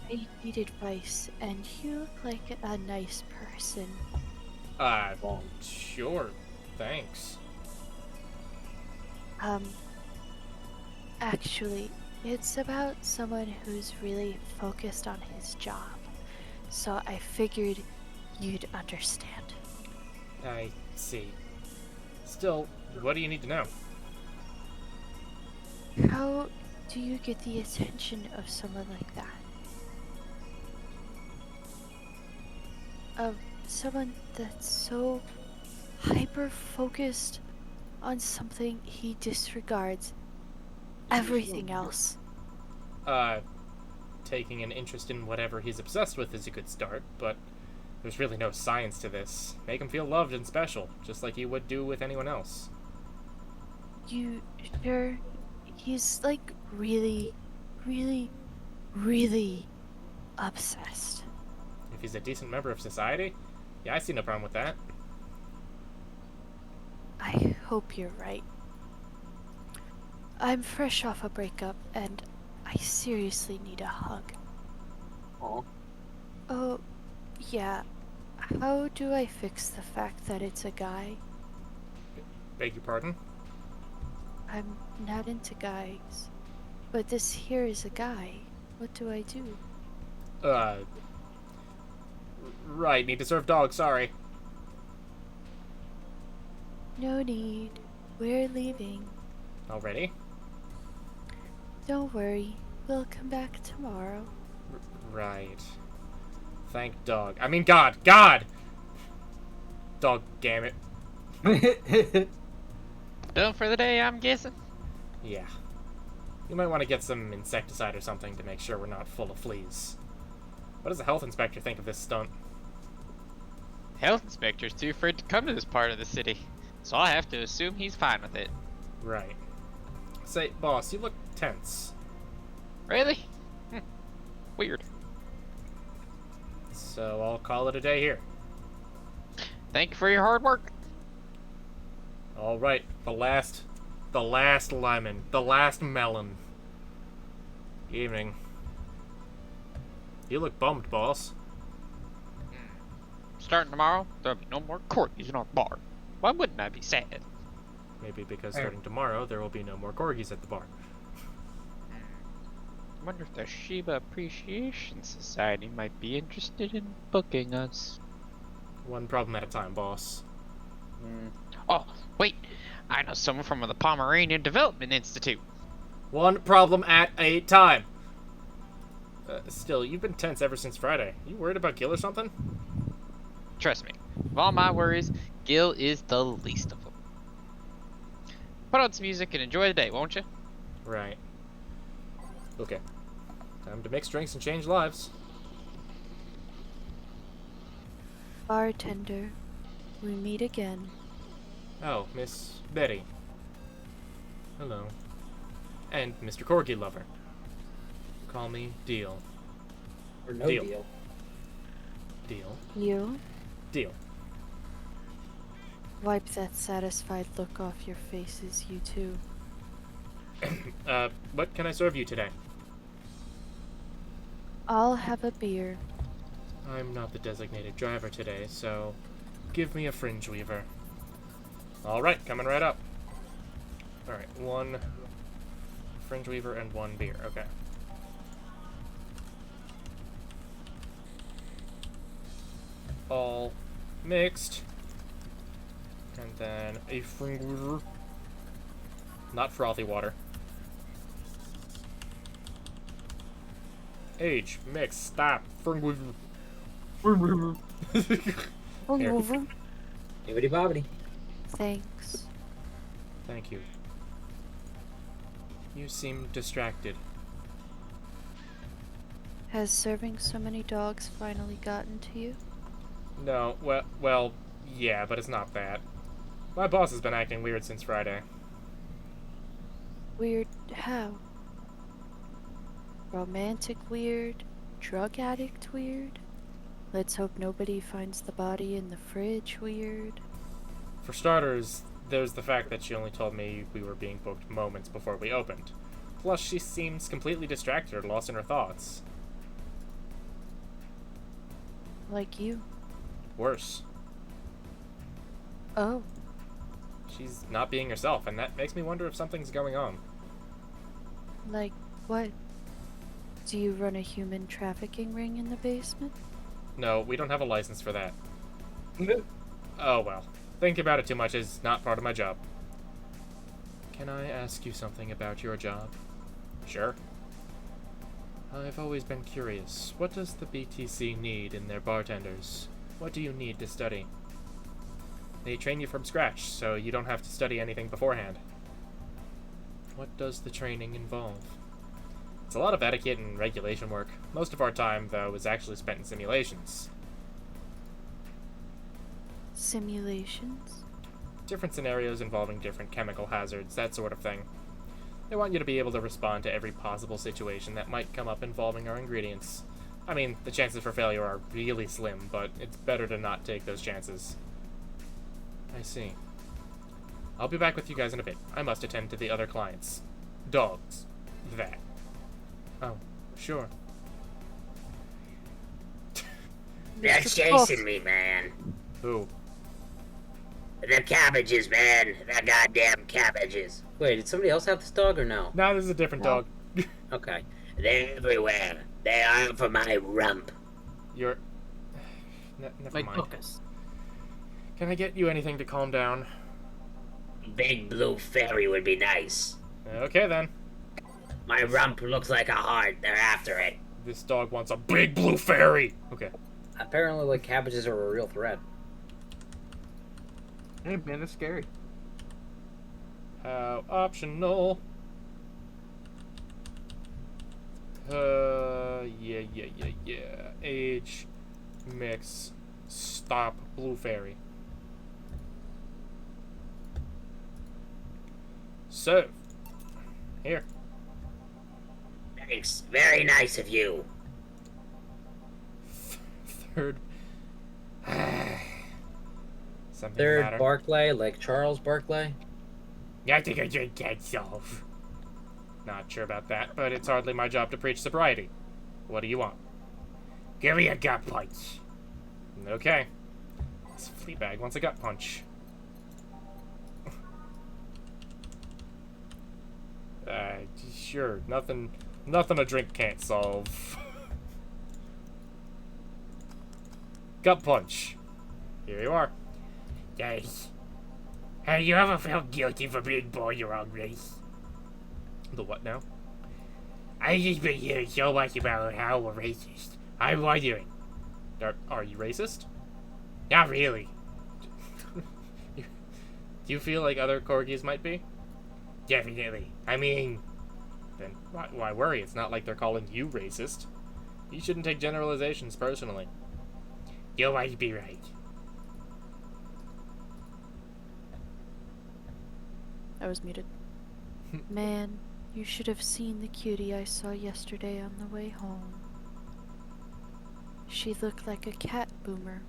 I need advice, and you look like a nice person. Sure. Thanks. Actually, it's about someone who's really focused on his job. So I figured you'd understand. I see. Still, what do you need to know? How do you get the attention of someone like that? Of someone that's so hyper-focused on something he disregards everything else. Taking an interest in whatever he's obsessed with is a good start, but there's really no science to this. Make him feel loved and special, just like you would do with anyone else. You sure? He's like really, really, really obsessed. If he's a decent member of society, yeah, I see no problem with that. I hope you're right. I'm fresh off a breakup and I seriously need a hug. Aw. Oh, yeah. How do I fix the fact that it's a guy? Beg your pardon? I'm not into guys. But this here is a guy. What do I do? Right, need to serve dogs, sorry. No need. We're leaving. Already? Don't worry. We'll come back tomorrow. Right. Thank dog. I mean God! God! Dog, damn it. Done for the day, I'm guessing? Yeah. You might want to get some insecticide or something to make sure we're not full of fleas. What does the health inspector think of this stunt? Health inspector's too afraid to come to this part of the city, so I have to assume he's fine with it. Right. Say, boss, you look tense. Really? Weird. So I'll call it a day here. Thank you for your hard work. Alright, the last lemon, the last melon. Evening. You look bummed, boss. Starting tomorrow, there'll be no more corgis in our bar. Why wouldn't I be sad? Maybe because starting tomorrow, there will be no more corgis at the bar. I wonder if the Shiba Appreciation Society might be interested in booking us. One problem at a time, boss. Oh, wait! I know someone from the Pomeranian Development Institute. One problem at a time. Still, you've been tense ever since Friday. You worried about Gil or something? Trust me, of all my worries, Gil is the least of them. Put on some music and enjoy the day, won't you? Right. Okay. Time to mix drinks and change lives. Bartender, we meet again. Oh, Miss Betty. Hello. And Mr. Corgi Lover. Call me Deal. Or no Deal. deal. Deal. You? Deal. Wipe that satisfied look off your faces, you two. What can I serve you today? I'll have a beer. I'm not the designated driver today, so give me a fringe weaver. Alright, coming right up. Alright, one fringe weaver and one beer, okay. All mixed. And then a fringe weaver. Not frothy water. Age, mix, stop. Here. Bibbidi bobbidi. Thanks. Thank you. You seem distracted. Has serving so many dogs finally gotten to you? No, well, yeah, but it's not that. My boss has been acting weird since Friday. Weird how? Romantic weird? Drug addict weird? Let's hope nobody finds the body in the fridge weird. For starters, there's the fact that she only told me we were being booked moments before we opened. Plus, she seems completely distracted or lost in her thoughts. Like you. Worse. Oh. She's not being herself, and that makes me wonder if something's going on. Like what? Do you run a human trafficking ring in the basement? No, we don't have a license for that. Oh well. Thinking about it too much is not part of my job. Can I ask you something about your job? Sure. I've always been curious. What does the BTC need in their bartenders? What do you need to study? They train you from scratch, so you don't have to study anything beforehand. What does the training involve? It's a lot of etiquette and regulation work. Most of our time, though, is actually spent in simulations. Simulations? Different scenarios involving different chemical hazards, that sort of thing. They want you to be able to respond to every possible situation that might come up involving our ingredients. I mean, the chances for failure are really slim, but it's better to not take those chances. I see. I'll be back with you guys in a bit. I must attend to the other clients. Dogs. That. Oh, sure. They're chasing me, man. Who? The cabbages, man. The goddamn cabbages. Wait, did somebody else have this dog or no? No, this is a different dog. Okay. They're everywhere. They are for my rump. You're... Never Like mind. Lucas. Can I get you anything to calm down? Big blue fairy would be nice. Okay, then. My rump looks like a heart. They're after it. This dog wants a big blue fairy! Okay. Apparently, like, cabbages are a real threat. Hey, man, it's scary. How optional. Yeah. Age, mix, stop, blue fairy. Serve. Here. Thanks. Very nice of you. Third. Something the Third matter? Barclay, like Charles Barclay. I think I drink yourself. Not sure about that, but it's hardly my job to preach sobriety. What do you want? Give me a gut punch. Okay. This flea bag wants a gut punch. Sure. Nothing a drink can't solve. Gut punch. Here you are. Thanks. Have you ever felt guilty for being born your own race? The what now? I've just been hearing so much about how we're racist. I'm wondering. Are you racist? Not really. Do you feel like other corgis might be? Definitely. I mean, Then why worry? It's not like they're calling you racist. You shouldn't take generalizations personally. you might be right. I was muted. Man, you should have seen the cutie I saw yesterday on the way home. She looked like a cat boomer.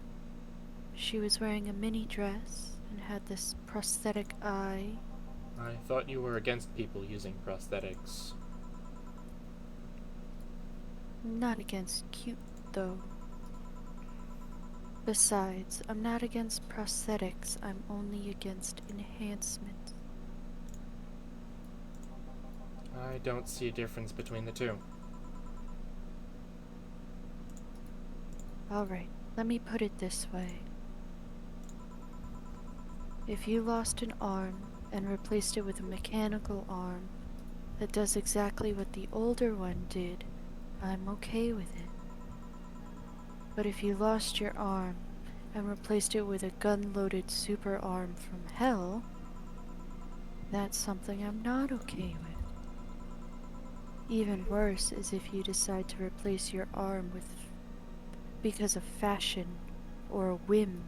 She was wearing a mini dress and had this prosthetic eye. I thought you were against people using prosthetics. Not against cute, though. Besides, I'm not against prosthetics, I'm only against enhancement. I don't see a difference between the two. Alright, let me put it this way. If you lost an arm and replaced it with a mechanical arm that does exactly what the older one did, I'm okay with it. But if you lost your arm and replaced it with a gun-loaded super arm from hell, that's something I'm not okay with. Even worse is if you decide to replace your arm with because of fashion or a whim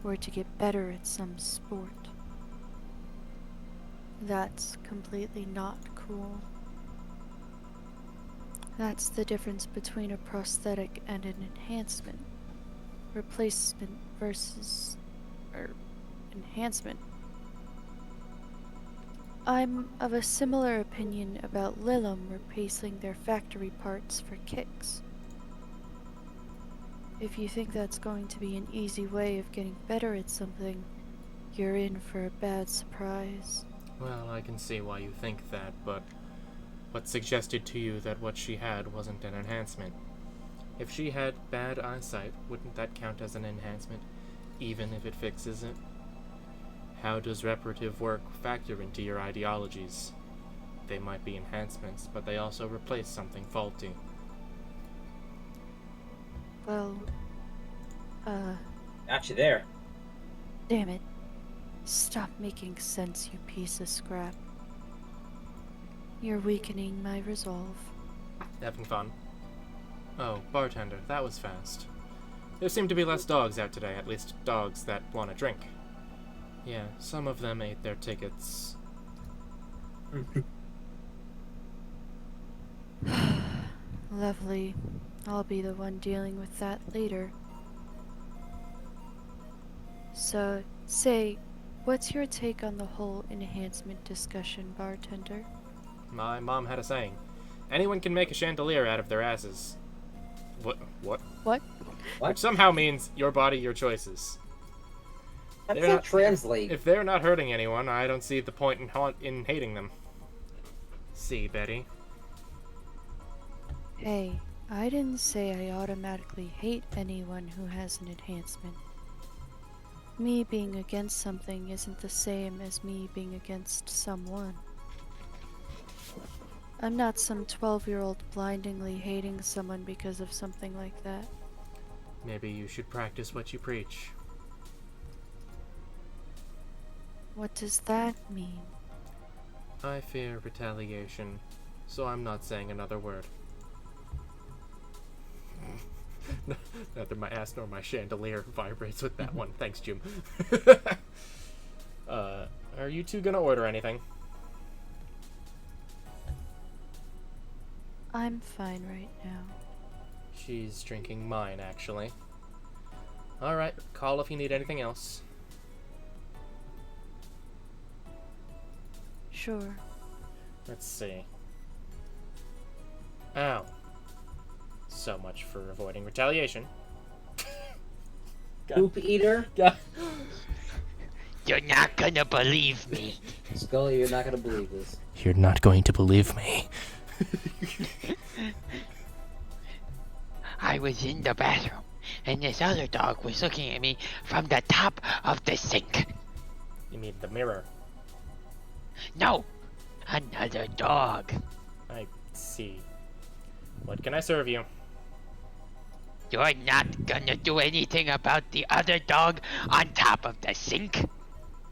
or to get better at some sport. That's completely not cool. That's the difference between a prosthetic and an enhancement. Replacement versus enhancement. I'm of a similar opinion about Lilum replacing their factory parts for kicks. If you think that's going to be an easy way of getting better at something, you're in for a bad surprise. Well, I can see why you think that, but what suggested to you that what she had wasn't an enhancement? If she had bad eyesight, wouldn't that count as an enhancement, even if it fixes it? How does reparative work factor into your ideologies? They might be enhancements, but they also replace something faulty. Well, Got you there. damn it. Stop making sense, you piece of scrap. You're weakening my resolve. Having fun? Oh, bartender, that was fast. There seem to be less dogs out today, at least dogs that want to drink. Yeah, some of them ate their tickets. Lovely. I'll be the one dealing with that later. So, say, what's your take on the whole enhancement discussion, bartender? My mom had a saying. Anyone can make a chandelier out of their asses. What? What? Which somehow means your body, your choices. How does They're that not- translate? If they're not hurting anyone, I don't see the point in hating them. See, Betty. Hey, I didn't say I automatically hate anyone who has an enhancement. Me being against something isn't the same as me being against someone. I'm not some 12-year-old blindingly hating someone because of something like that. Maybe you should practice what you preach. What does that mean? I fear retaliation, so I'm not saying another word. Neither my ass nor my chandelier vibrates with that one. Thanks, Jim. Are you two gonna order anything? I'm fine right now. She's drinking mine, actually. Alright, call if you need anything else. Sure. Let's see. Ow. So much for avoiding retaliation. Poop eater? God. You're not gonna believe me. Scully, you're not gonna believe this. You're not going to believe me. I was in the bathroom, and this other dog was looking at me from the top of the sink. You mean the mirror. No, another dog. I see. What can I serve you? You're not gonna do anything about the other dog on top of the sink?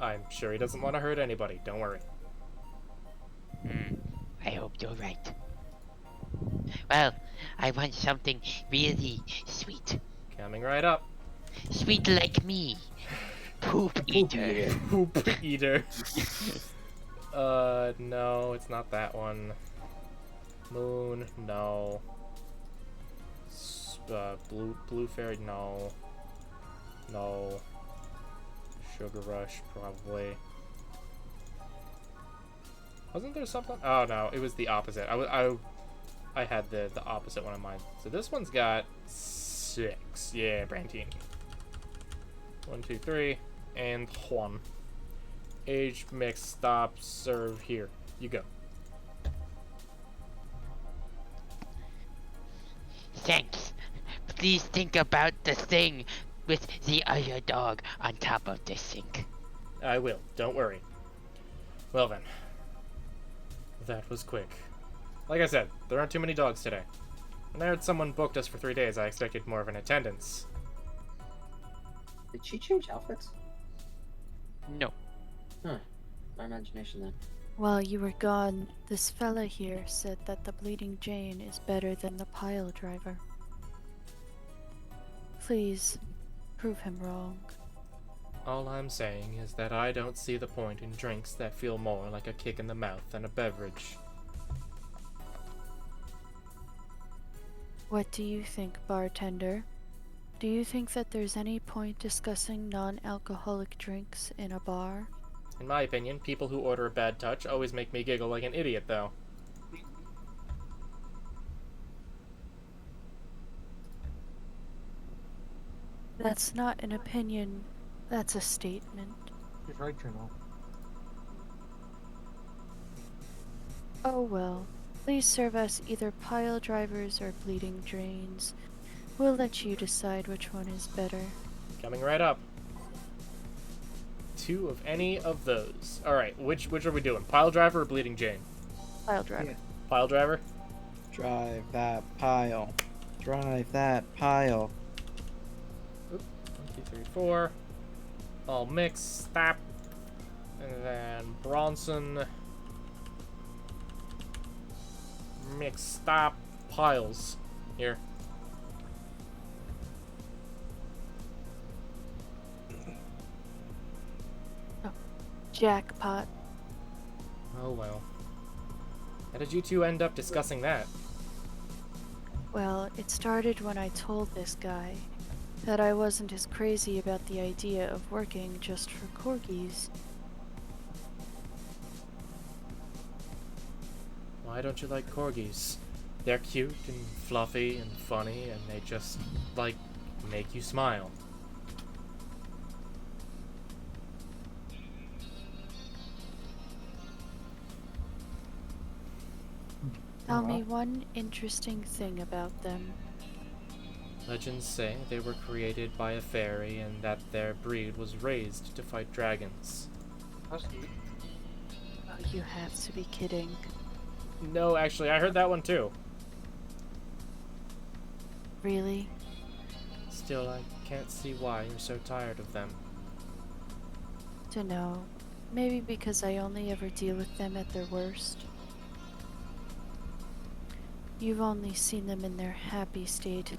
I'm sure he doesn't want to hurt anybody. Don't worry. I hope you're right. Well, I want something really sweet. Coming right up. Sweet like me. Poop eater. Poop eater. No, it's not that one. Moon, no. Blue fairy, no. No. Sugar rush, probably. Wasn't there something? Oh no, it was the opposite. I had the opposite one in mind. So this one's got 6. Yeah, Brantine. 1, 2, 3, and 1. Age, mix, stop, serve, here. You go. Thanks. Please think about the thing with the other dog on top of the sink. I will, don't worry. Well then. That was quick. Like I said, there aren't too many dogs today. When I heard someone booked us for 3 days, I expected more of an attendance. Did she change outfits? No. Huh. My imagination then. While you were gone, this fella here said that the Bleeding Jane is better than the pile driver. Please, prove him wrong. All I'm saying is that I don't see the point in drinks that feel more like a kick in the mouth than a beverage. What do you think, bartender? Do you think that there's any point discussing non-alcoholic drinks in a bar? In my opinion, people who order a bad touch always make me giggle like an idiot, though. That's not an opinion, that's a statement. He's right, Journal. Oh well, please serve us either pile drivers or bleeding drains. We'll let you decide which one is better. Coming right up. 2 of any of those. Alright, which are we doing? Pile driver or bleeding Jane? Pile driver. Yeah. Pile driver? Drive that pile. Drive that pile. Oop. 1, 2, 3, 4. All mix, stop. And then Bronson. Mix, stop, piles. Here. Jackpot. Oh well. How did you two end up discussing that? Well, it started when I told this guy that I wasn't as crazy about the idea of working just for corgis. Why don't you like corgis? They're cute and fluffy and funny, and they just, like, make you smile. Tell me one interesting thing about them. Legends say they were created by a fairy and that their breed was raised to fight dragons. That's neat. Oh, you have to be kidding. No, actually, I heard that one too. Really? Still, I can't see why you're so tired of them. Dunno. Maybe because I only ever deal with them at their worst. You've only seen them in their happy state.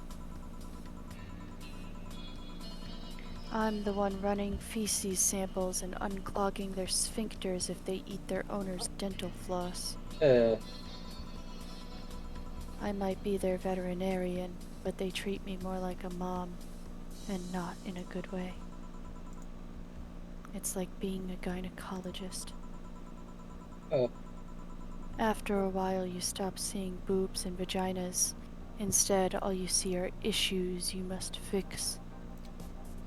I'm the one running feces samples and unclogging their sphincters if they eat their owner's dental floss. I might be their veterinarian, but they treat me more like a mom, and not in a good way. It's like being a gynecologist. After a while, you stop seeing boobs and vaginas. Instead, all you see are issues you must fix.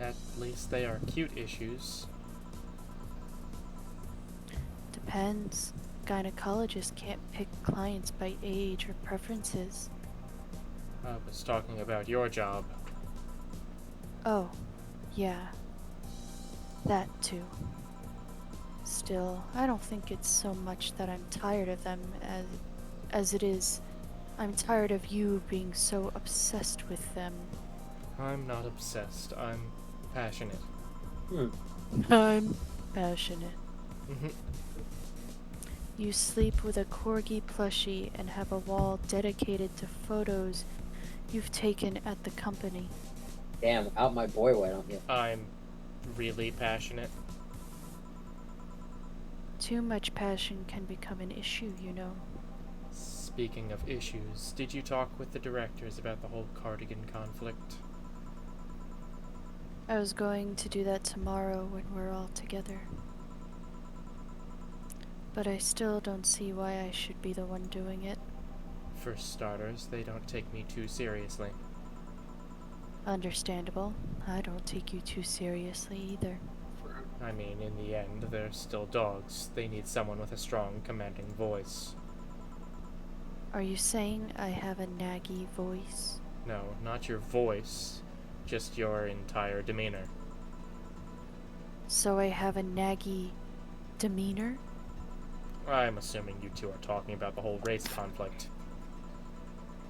At least they are cute issues. Depends. Gynecologists can't pick clients by age or preferences. I was talking about your job. Oh, yeah. That too. Still, I don't think it's so much that I'm tired of them as it is I'm tired of you being so obsessed with them. I'm not obsessed. I'm passionate. I'm passionate. Mhm. You sleep with a corgi plushie and have a wall dedicated to photos you've taken at the company. Damn, out my boy, why don't you? I'm really passionate. Too much passion can become an issue, you know. Speaking of issues, did you talk with the directors about the whole cardigan conflict? I was going to do that tomorrow when we're all together. But I still don't see why I should be the one doing it. For starters, they don't take me too seriously. Understandable. I don't take you too seriously either. I mean, in the end, they're still dogs. They need someone with a strong, commanding voice. Are you saying I have a naggy voice? No, not your voice, just your entire demeanor. So I have a naggy demeanor? I'm assuming you two are talking about the whole race conflict.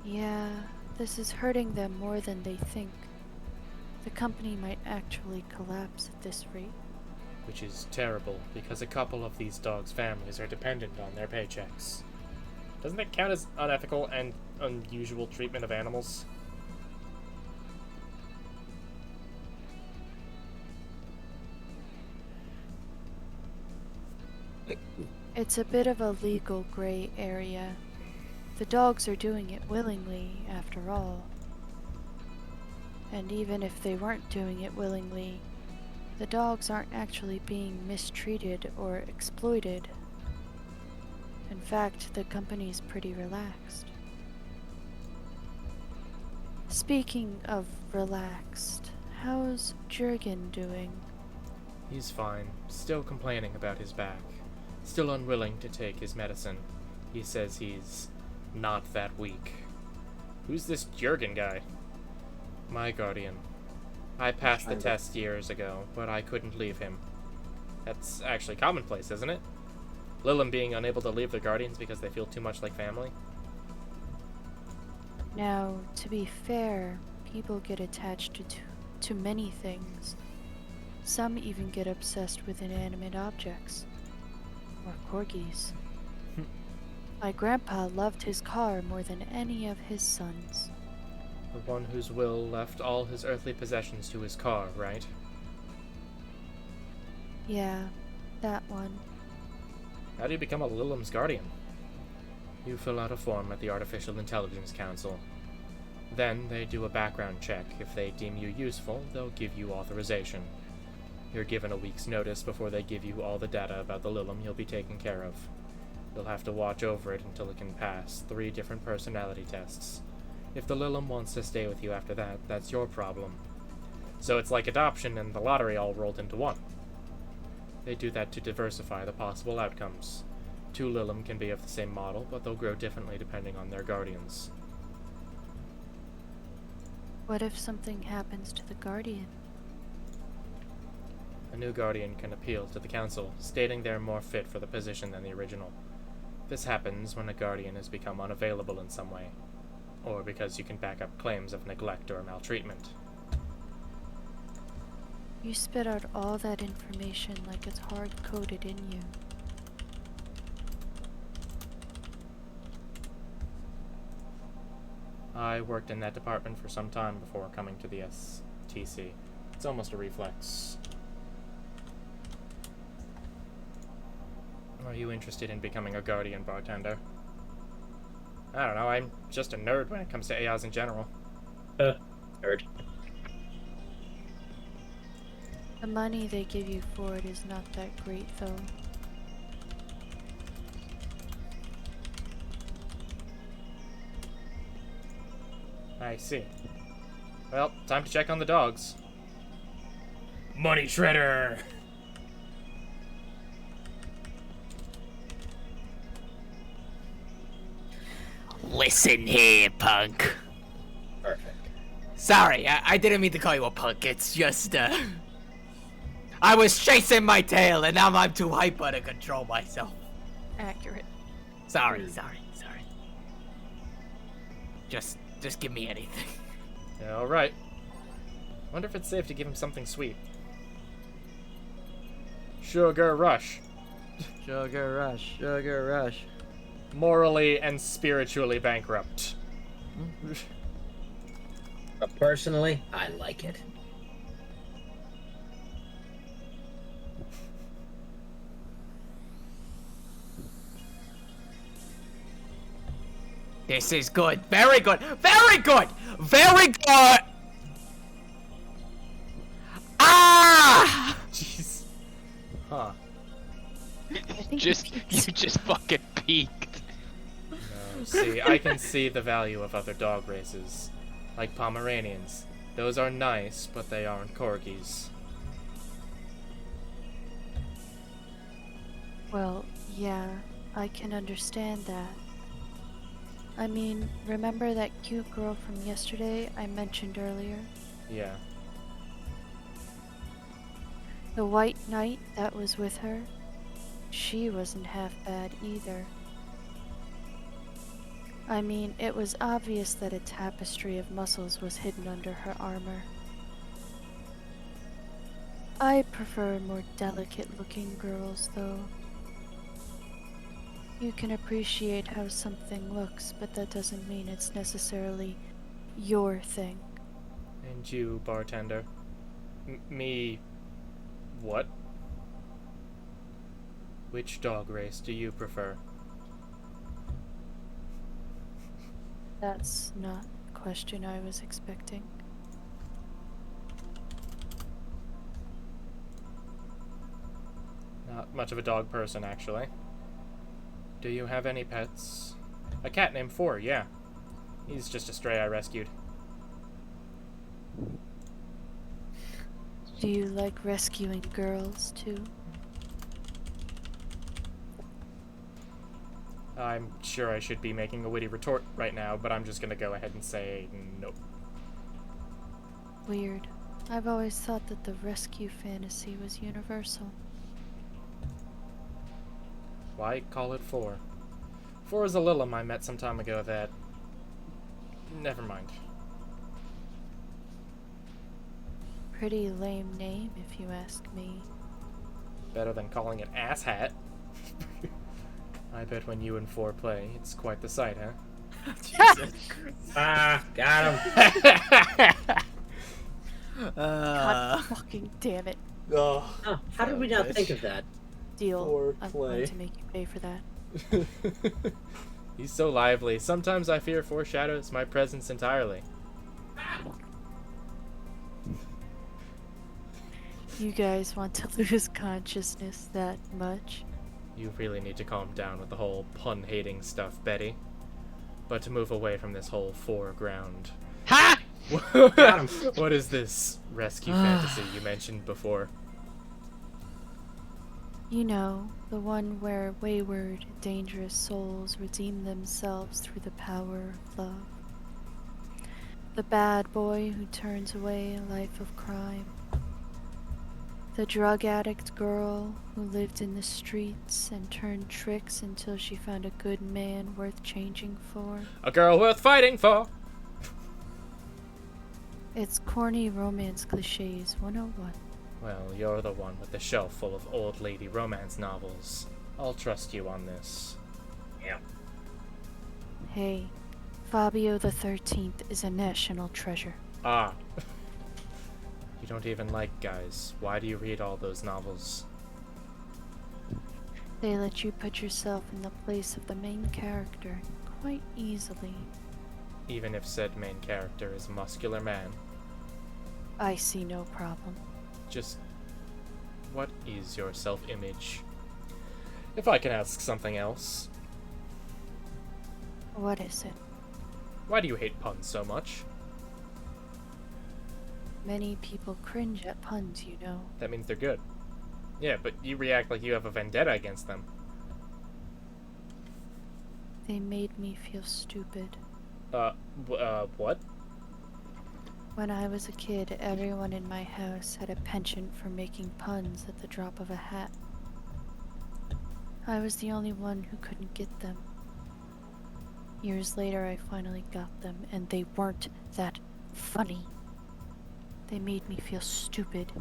Yeah, this is hurting them more than they think. The company might actually collapse at this rate. Which is terrible, because a couple of these dogs' families are dependent on their paychecks. Doesn't that count as unethical and unusual treatment of animals? It's a bit of a legal gray area. The dogs are doing it willingly, after all. And even if they weren't doing it willingly, the dogs aren't actually being mistreated or exploited. In fact, the company's pretty relaxed. Speaking of relaxed, how's Jurgen doing? He's fine, still complaining about his back. Still unwilling to take his medicine. He says he's not that weak. Who's this Jurgen guy? My guardian. I passed the test years ago, but I couldn't leave him. That's actually commonplace, isn't it? Lilim being unable to leave their guardians because they feel too much like family? Now, to be fair, people get attached to many things. Some even get obsessed with inanimate objects. Or corgis. My grandpa loved his car more than any of his sons. The one whose will left all his earthly possessions to his car, right? Yeah, that one. How do you become a Lilim's guardian? You fill out a form at the Artificial Intelligence Council. Then they do a background check. If they deem you useful, they'll give you authorization. You're given a week's notice before they give you all the data about the Lilim you'll be taking care of. You'll have to watch over it until it can pass 3 different personality tests. If the Lilim wants to stay with you after that, that's your problem. So it's like adoption and the lottery all rolled into one. They do that to diversify the possible outcomes. 2 Lilim can be of the same model, but they'll grow differently depending on their guardians. What if something happens to the guardian? A new guardian can appeal to the council, stating they're more fit for the position than the original. This happens when a guardian has become unavailable in some way, or because you can back up claims of neglect or maltreatment. You spit out all that information like it's hard-coded in you. I worked in that department for some time before coming to the STC. It's almost a reflex. Are you interested in becoming a guardian, bartender? I don't know, I'm just a nerd when it comes to AIs in general. Nerd. The money they give you for it is not that great, though. I see. Well, time to check on the dogs. Money shredder! Listen here, punk. Perfect. Sorry, I didn't mean to call you a punk. It's just, I was chasing my tail, and now I'm too hyper to control myself. Accurate. Sorry. Just give me anything. Yeah, alright. Wonder if it's safe to give him something sweet. Sugar Rush. Sugar rush, sugar rush. Morally and spiritually bankrupt. But personally, I like it. This is good. Very good. Very good. Very good. Ah! Jeez. Huh. You just fucking peaked. No, see, I can see the value of other dog races. Like Pomeranians. Those are nice, but they aren't corgis. Well, yeah, I can understand that. I mean, remember that cute girl from yesterday I mentioned earlier? Yeah. The white knight that was with her? She wasn't half bad either. I mean, it was obvious that a tapestry of muscles was hidden under her armor. I prefer more delicate-looking girls, though. You can appreciate how something looks, but that doesn't mean it's necessarily your thing. And you, bartender? Me... what? Which dog race do you prefer? That's not the question I was expecting. Not much of a dog person, actually. Do you have any pets? A cat named Four, yeah. He's just a stray I rescued. Do you like rescuing girls, too? I'm sure I should be making a witty retort right now, but I'm just gonna go ahead and say nope. Weird. I've always thought that the rescue fantasy was universal. Why call it Four? Four is a Lilum I met some time ago that... never mind. Pretty lame name, if you ask me. Better than calling it Asshat. I bet when you and Four play, it's quite the sight, huh? Jesus. Got him. God fucking damn it. Oh, how did we not think of that? Deal. I'm going to make you pay for that. He's so lively. Sometimes I fear foreshadows my presence entirely. You guys want to lose consciousness that much? You really need to calm down with the whole pun-hating stuff, Betty. But to move away from this whole foreground... Ha! What is this rescue fantasy you mentioned before? You know, the one where wayward, dangerous souls redeem themselves through the power of love. The bad boy who turns away a life of crime. The drug addict girl who lived in the streets and turned tricks until she found a good man worth changing for. A girl worth fighting for! It's corny romance cliches 101. Well, you're the one with the shelf full of old lady romance novels. I'll trust you on this. Yeah. Hey, Fabio the 13th is a national treasure. Ah. You don't even like guys. Why do you read all those novels? They let you put yourself in the place of the main character quite easily. Even if said main character is a muscular man. I see no problem. Just... what is your self-image? If I can ask something else. What is it? Why do you hate puns so much? Many people cringe at puns, you know. That means they're good. Yeah, but you react like you have a vendetta against them. They made me feel stupid. What? When I was a kid, everyone in my house had a penchant for making puns at the drop of a hat. I was the only one who couldn't get them. Years later, I finally got them, and they weren't that funny. They made me feel stupid.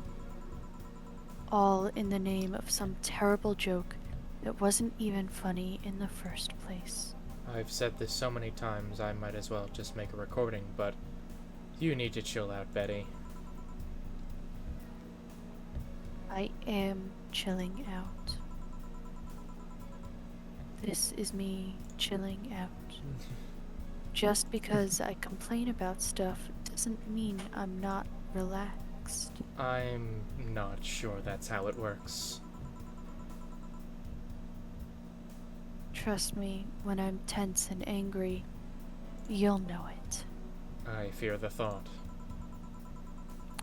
All in the name of some terrible joke that wasn't even funny in the first place. I've said this so many times I might as well just make a recording, but you need to chill out, Betty. I am chilling out. This is me chilling out. Just because I complain about stuff doesn't mean I'm not relaxed. I'm not sure that's how it works. Trust me, when I'm tense and angry, you'll know it. I fear the thought.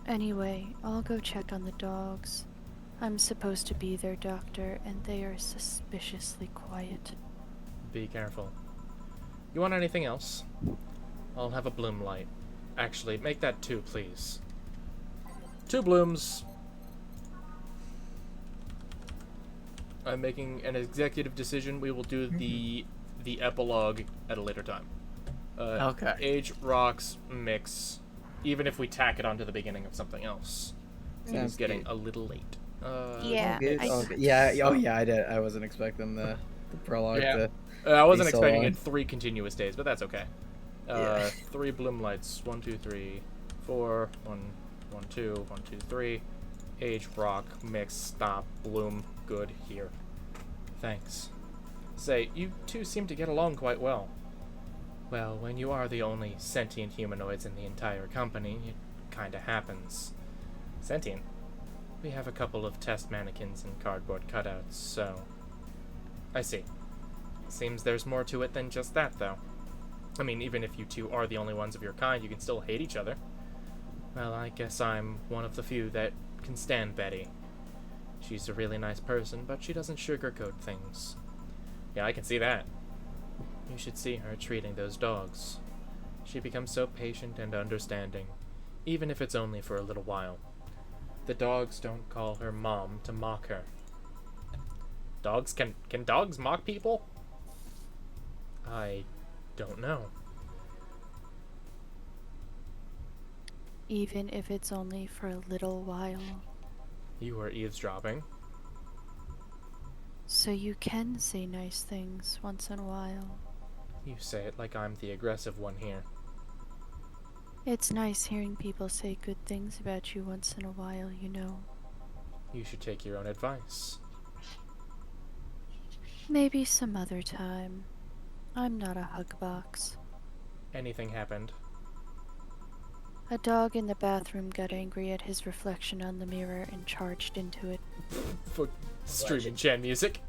Anyway, I'll go check on the dogs. I'm supposed to be their doctor, and they are suspiciously quiet. Be careful. You want anything else? I'll have a bloom light. Actually, make that 2, please. 2 blooms. I'm making an executive decision. We will do the epilogue at a later time. Okay. Age, rocks, mix. Even if we tack it onto the beginning of something else. It Sounds is getting good. a little late. Yeah, Good. I- Okay. Yeah. Oh yeah. I did. I wasn't expecting the prologue Yeah. to. I wasn't Be so expecting long. it 3 continuous days, but that's okay. Yeah. 3 bloom lights. 1, 2, 3, 4. 1, 1, 2, 1, 2, 3. Age, rock, mix, stop, bloom. Good, here. Thanks. Say, you two seem to get along quite well. Well, when you are the only sentient humanoids in the entire company, it kinda happens. Sentient? We have a couple of test mannequins and cardboard cutouts, so... I see. Seems there's more to it than just that, though. I mean, even if you two are the only ones of your kind, you can still hate each other. Well, I guess I'm one of the few that can stand Betty. She's a really nice person, but she doesn't sugarcoat things. Yeah, I can see that. You should see her treating those dogs. She becomes so patient and understanding, even if it's only for a little while. The dogs don't call her mom to mock her. Dogs can dogs mock people? I don't know. Even if it's only for a little while. You are eavesdropping. So you can say nice things once in a while. You say it like I'm the aggressive one here. It's nice hearing people say good things about you once in a while, you know. You should take your own advice. Maybe some other time. I'm not a hug box. Anything happened? A dog in the bathroom got angry at his reflection on the mirror and charged into it. For streaming Chan music.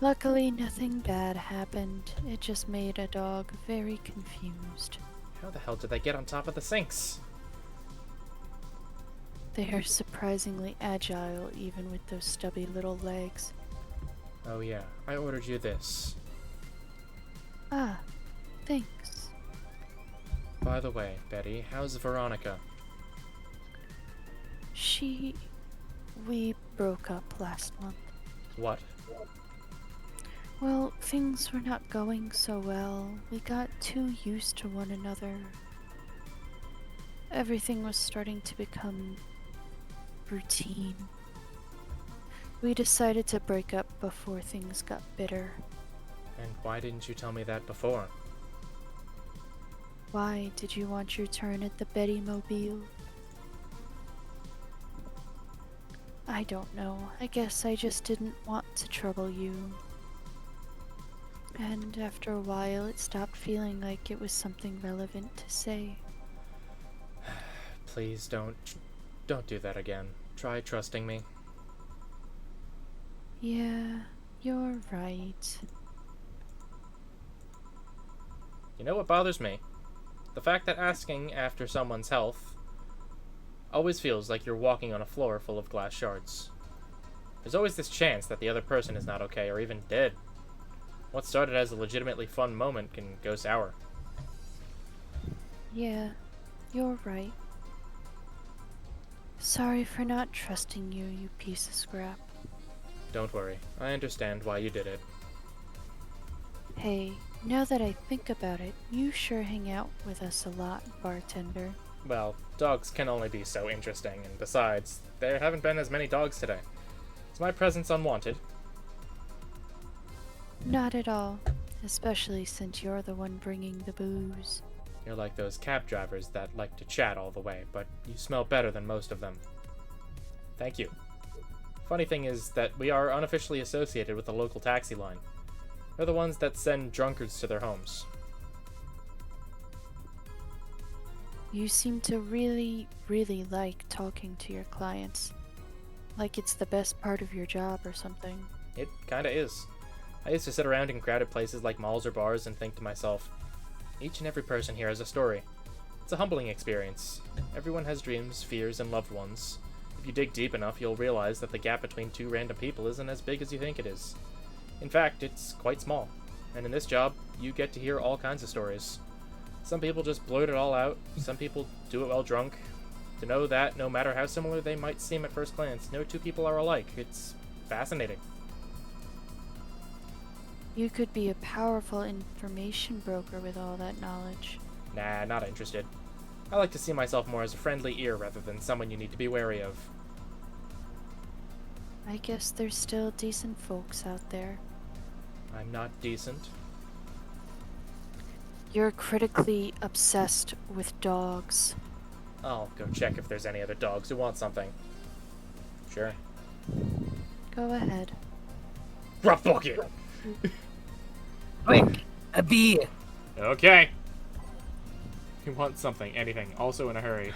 Luckily, nothing bad happened. It just made a dog very confused. How the hell did they get on top of the sinks? They are surprisingly agile, even with those stubby little legs. Oh yeah, I ordered you this. Ah, thanks. By the way, Betty, how's Veronica? We broke up last month. What? Well, things were not going so well. We got too used to one another. Everything was starting to become routine. We decided to break up before things got bitter. And why didn't you tell me that before? Why did you want your turn at the Betty Mobile? I don't know. I guess I just didn't want to trouble you. And after a while, it stopped feeling like it was something relevant to say. Please don't do that again. Try trusting me. Yeah, you're right. You know what bothers me? The fact that asking after someone's health always feels like you're walking on a floor full of glass shards. There's always this chance that the other person is not okay or even dead. What started as a legitimately fun moment can go sour. Yeah, you're right. Sorry for not trusting you, you piece of scrap. Don't worry, I understand why you did it. Hey, now that I think about it, you sure hang out with us a lot, bartender. Well, dogs can only be so interesting, and besides, there haven't been as many dogs today. Is my presence unwanted? Not at all, especially since you're the one bringing the booze. You're like those cab drivers that like to chat all the way, but you smell better than most of them. Thank you. Funny thing is that we are unofficially associated with the local taxi line. They're the ones that send drunkards to their homes. You seem to really, really like talking to your clients. Like it's the best part of your job or something. It kinda is. I used to sit around in crowded places like malls or bars and think to myself, each and every person here has a story. It's a humbling experience. Everyone has dreams, fears, and loved ones. If you dig deep enough, you'll realize that the gap between two random people isn't as big as you think it is. In fact, it's quite small. And in this job, you get to hear all kinds of stories. Some people just blurt it all out, some people do it while drunk, To know that, no matter how similar they might seem at first glance, no two people are alike. It's fascinating. You could be a powerful information broker with all that knowledge. Nah, not interested. I like to see myself more as a friendly ear rather than someone you need to be wary of. I guess there's still decent folks out there. I'm not decent. You're critically obsessed with dogs. I'll go check if there's any other dogs who want something. Sure. Go ahead. Rough bucket! Quick, a beer. Okay. You want something, anything, also in a hurry.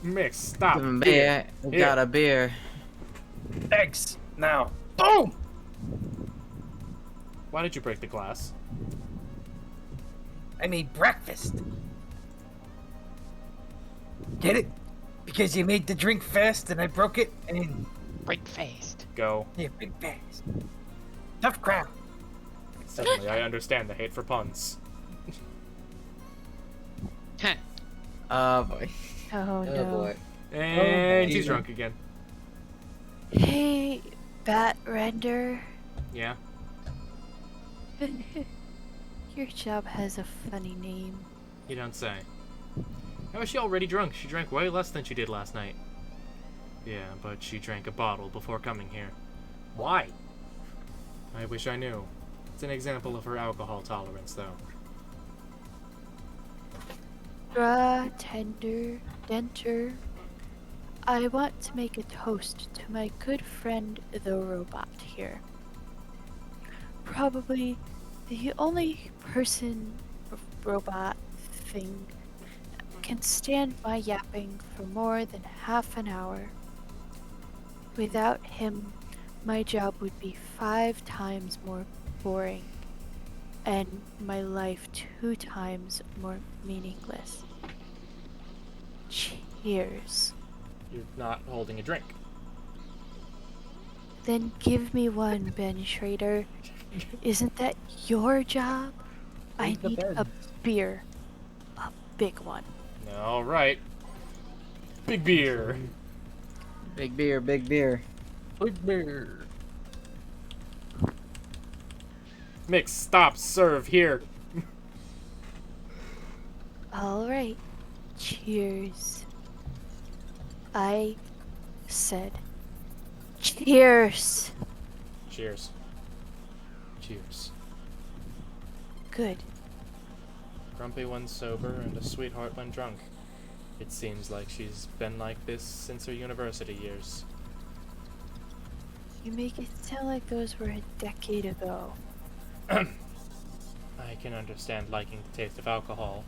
Mix, stop. Give him beer. We got a beer. Thanks. Now, boom. Why did you break the glass? I made breakfast. Get it? Because you made the drink fast and I broke it and... Break fast. Go. Yeah, big fast. Tough crowd. Suddenly I understand the hate for puns. Heh. Oh boy. Oh no. Oh boy. And boy. she's drunk again. Hey, Bat Render. Yeah? Your job has a funny name. You don't say. How is she already drunk? She drank way less than she did last night. Yeah, but she drank a bottle before coming here. Why? I wish I knew. It's an example of her alcohol tolerance, though. Tender, Denter. I want to make a toast to my good friend the robot here. Probably the only person, robot, thing can stand my yapping for more than half an hour. Without him, my job would be 5 times more boring, and my life 2 times more meaningless. Cheers. You're not holding a drink. Then give me one, Ben Schrader. Isn't that your job? I Take the need Ben. a beer. A big one. Alright. Big beer. Big beer, big beer. Big beer. Mix, stop, serve, here. Alright. Cheers. I said cheers. Cheers. Cheers. Good. Grumpy when sober and a sweetheart when drunk. It seems like she's been like this since her university years. You make it sound like those were a decade ago. I can understand liking the taste of alcohol,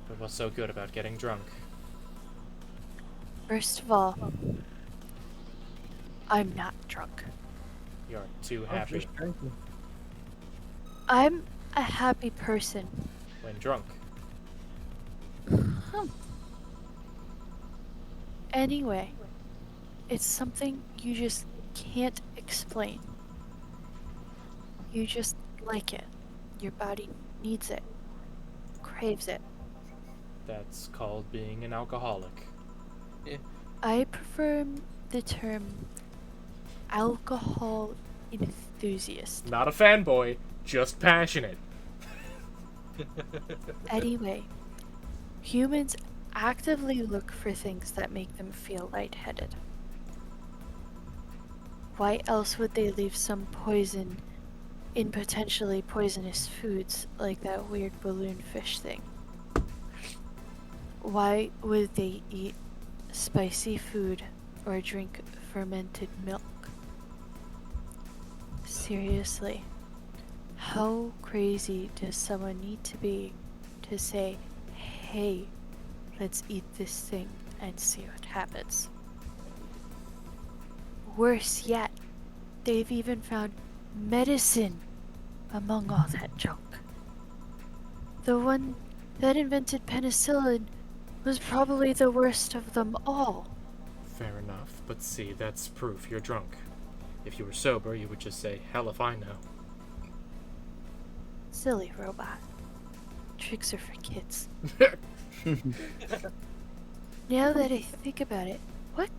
but what's so good about getting drunk? First of all, I'm not drunk. You're too happy I'm a happy person. when drunk. Anyway, it's something you just can't explain. You just like it. Your body needs it, craves it. That's called being an alcoholic. I prefer the term alcohol enthusiast. Not a fanboy, just passionate. Anyway, humans actively look for things that make them feel lightheaded. Why else would they leave some poison in potentially poisonous foods like that weird balloon fish thing? Why would they eat spicy food or drink fermented milk? Seriously, how crazy does someone need to be to say, hey, let's eat this thing and see what happens? Worse yet, they've even found medicine among all that junk. The one that invented penicillin was probably the worst of them all. Fair enough, but see, that's proof you're drunk. If you were sober, you would just say, hell if I know. Silly robot. Tricks are for kids. Now that I think about it, what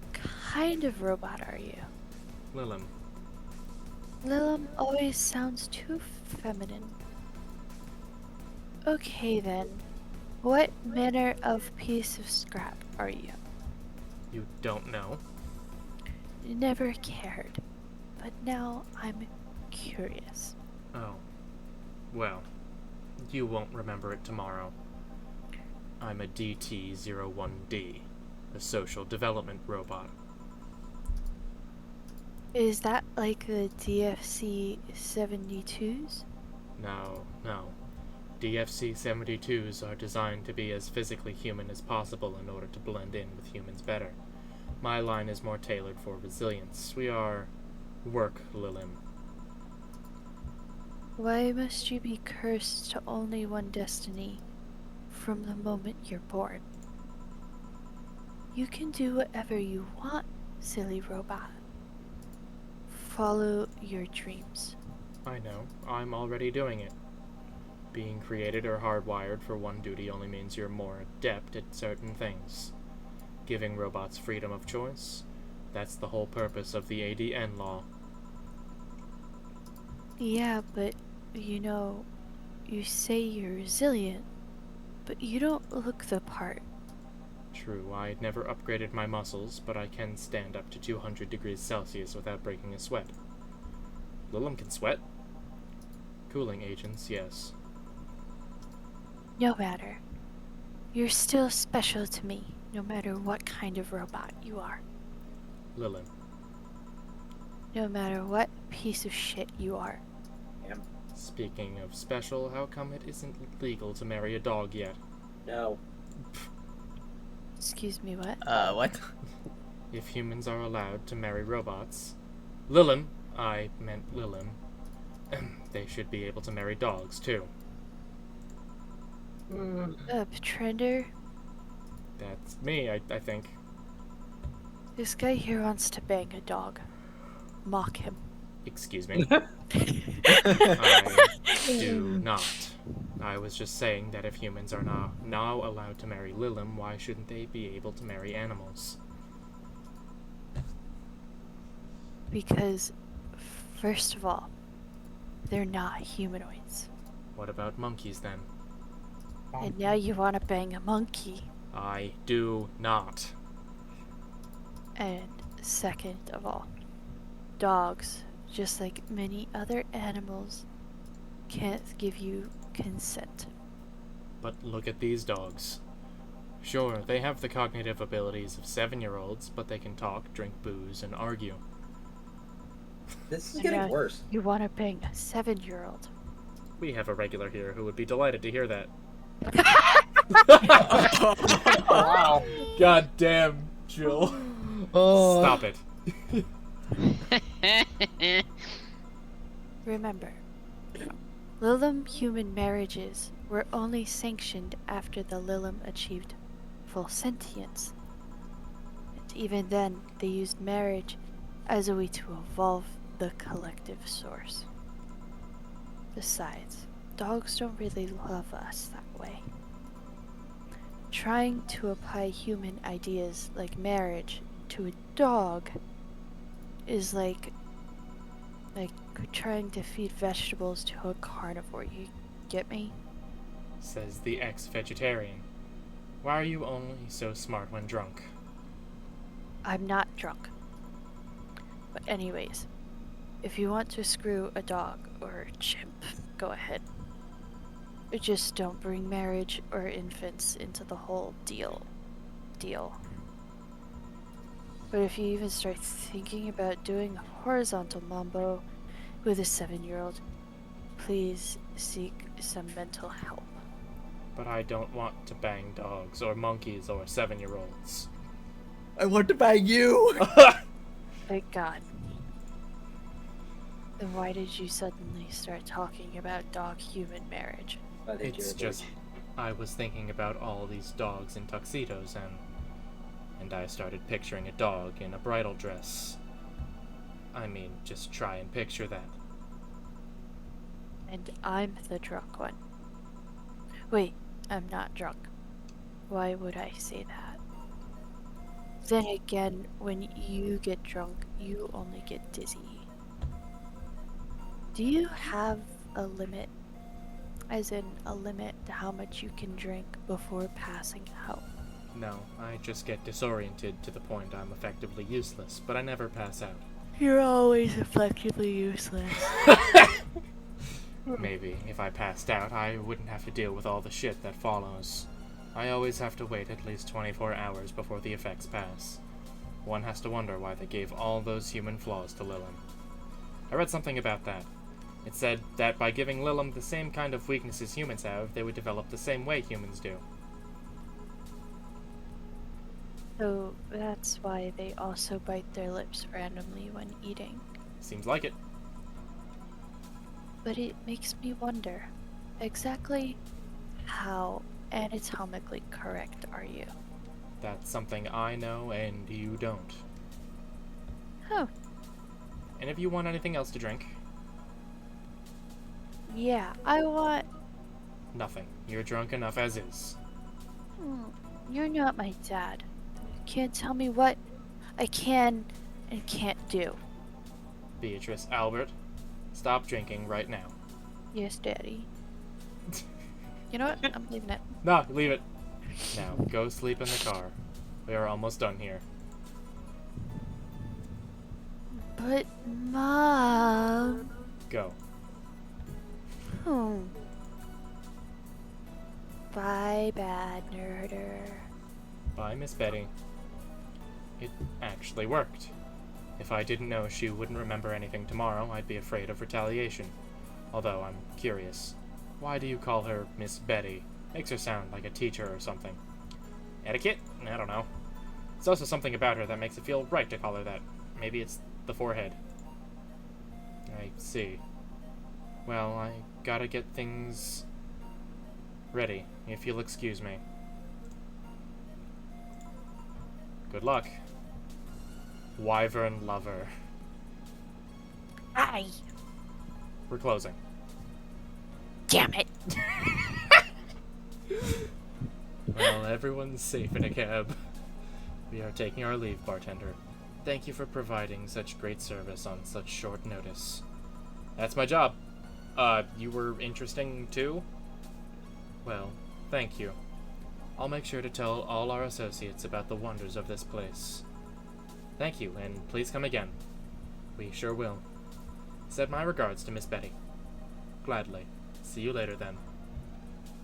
kind of robot are you? Lilum. Lilum always sounds too feminine. Okay then, what manner of piece of scrap are you? You don't know? Never cared, but now I'm curious. Oh. Well, you won't remember it tomorrow. I'm a DT-01D, a social development robot. Is that like the DFC 72s? No. DFC-72s are designed to be as physically human as possible in order to blend in with humans better. My line is more tailored for resilience. We are work Lilim. Why must you be cursed to only one destiny from the moment you're born? You can do whatever you want, silly robot. Follow your dreams. I know. I'm already doing it. Being created or hardwired for one duty only means you're more adept at certain things. Giving robots freedom of choice, that's the whole purpose of the ADN law. Yeah, but, you say you're resilient, but you don't look the part. True, I never upgraded my muscles, but I can stand up to 200 degrees Celsius without breaking a sweat. Lilim can sweat? Cooling agents, yes. No matter. You're still special to me, no matter what kind of robot you are. Lilim. No matter what piece of shit you are. Speaking of special, how come it isn't legal to marry a dog yet? No. Excuse me, what? What? If humans are allowed to marry robots, Lilim, I meant Lilim, they should be able to marry dogs, too. Trender, That's me, I think. this guy here wants to bang a dog. Mock him. Excuse me? I do not. I was just saying that if humans are now allowed to marry Lilim, why shouldn't they be able to marry animals? Because, first of all, they're not humanoids. What about monkeys, then? And now you want to bang a monkey. I do not. And second of all, dogs, just like many other animals, can't give you consent. But look at these dogs. Sure, they have the cognitive abilities of 7-year-olds, but they can talk, drink booze, and argue. This is And getting now worse. You want to bang a 7-year-old. We have a regular here who would be delighted to hear that. Wow. God damn, Jill. Oh. Stop it. Remember, Lilim human marriages were only sanctioned after the Lilim achieved full sentience. And even then, they used marriage as a way to evolve the collective source. Besides, dogs don't really love us that way. Trying to apply human ideas like marriage to a dog is like trying to feed vegetables to a carnivore. You get me? Says the ex-vegetarian. Why are you only so smart when drunk? I'm not drunk. But anyways, if you want to screw a dog or a chimp, go ahead. Just don't bring marriage or infants into the whole deal. But if you even start thinking about doing horizontal mambo with a 7-year-old, please seek some mental help. But I don't want to bang dogs or monkeys or 7-year-olds. I want to bang you! Thank God. Then why did you suddenly start talking about dog-human marriage? I think It's you're just, I was thinking about all these dogs in tuxedos, and I started picturing a dog in a bridal dress. I mean, just try and picture that. And I'm the drunk one. Wait, I'm not drunk. Why would I say that? Then again, when you get drunk, you only get dizzy. Do you have a limit? As in, a limit to how much you can drink before passing out? No, I just get disoriented to the point I'm effectively useless, but I never pass out. You're always effectively useless. Maybe if I passed out, I wouldn't have to deal with all the shit that follows. I always have to wait at least 24 hours before the effects pass. One has to wonder why they gave all those human flaws to Lilum. I read something about that. It said that by giving Lilum the same kind of weaknesses humans have, they would develop the same way humans do. So that's why they also bite their lips randomly when eating. Seems like it. But it makes me wonder, exactly how anatomically correct are you? That's something I know and you don't. Oh, And if you want anything else to drink, yeah, I want... nothing. You're drunk enough as is. You're not my dad. You can't tell me what I can and can't do. Beatrice Albert, stop drinking right now. Yes, Daddy. You know what? I'm leaving it. No, leave it. Now, go sleep in the car. We are almost done here. But, Mom... Go. Bye, bad nerder. Bye, Miss Betty. It actually worked. If I didn't know she wouldn't remember anything tomorrow, I'd be afraid of retaliation. Although, I'm curious. Why do you call her Miss Betty? Makes her sound like a teacher or something. Etiquette? I don't know. There's also something about her that makes it feel right to call her that. Maybe it's the forehead. I see. Well, I gotta get things ready, if you'll excuse me. Good luck. Wyvern lover. Hi. We're closing. Damn it. Well, everyone's safe in a cab. We are taking our leave, bartender. Thank you for providing such great service on such short notice. That's my job. You were interesting too? Well, thank you. I'll make sure to tell all our associates about the wonders of this place. Thank you, and please come again. We sure will. Send my regards to Miss Betty. Gladly. See you later, then.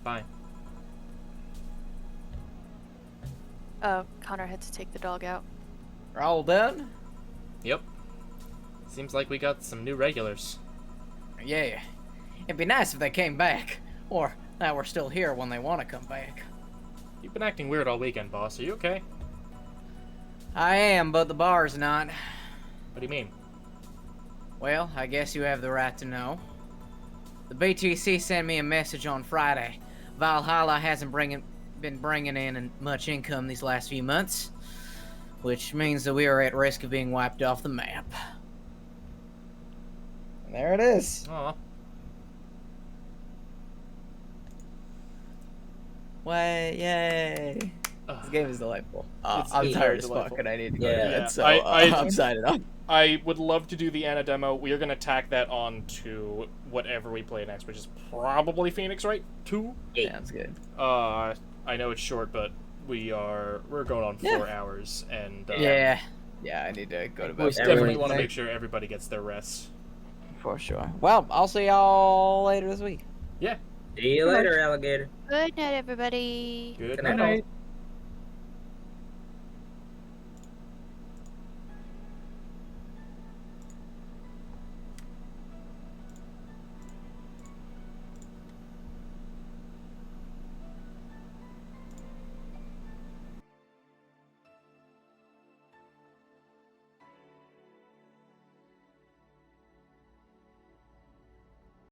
Bye. Connor had to take the dog out. We're all done? Yep. Seems like we got some new regulars. Yeah. It'd be nice if they came back. Or that we're still here when they want to come back. You've been acting weird all weekend, boss. Are you okay? I am, but the bar's not. What do you mean? Well, I guess you have the right to know. The BTC sent me a message on Friday. Valhalla hasn't been bringing in much income these last few months, which means that we are at risk of being wiped off the map. And there it is. Aw. Way, yay. This game is delightful. I'm It's tired very as delightful. fuck and I need to go Yeah. to bed, Yeah, so I'm signing off. I would love to do the Anna demo. We are going to tack that on to whatever we play next, which is probably Phoenix, right? 2? Sounds good. I know it's short, but we're going on 4 hours, and Yeah, I need to go to we bed. definitely want to make sure everybody gets their rest. For sure. Well, I'll see y'all later this week. Yeah. See you later, alligator. Good night, everybody. Good Good night. night. all.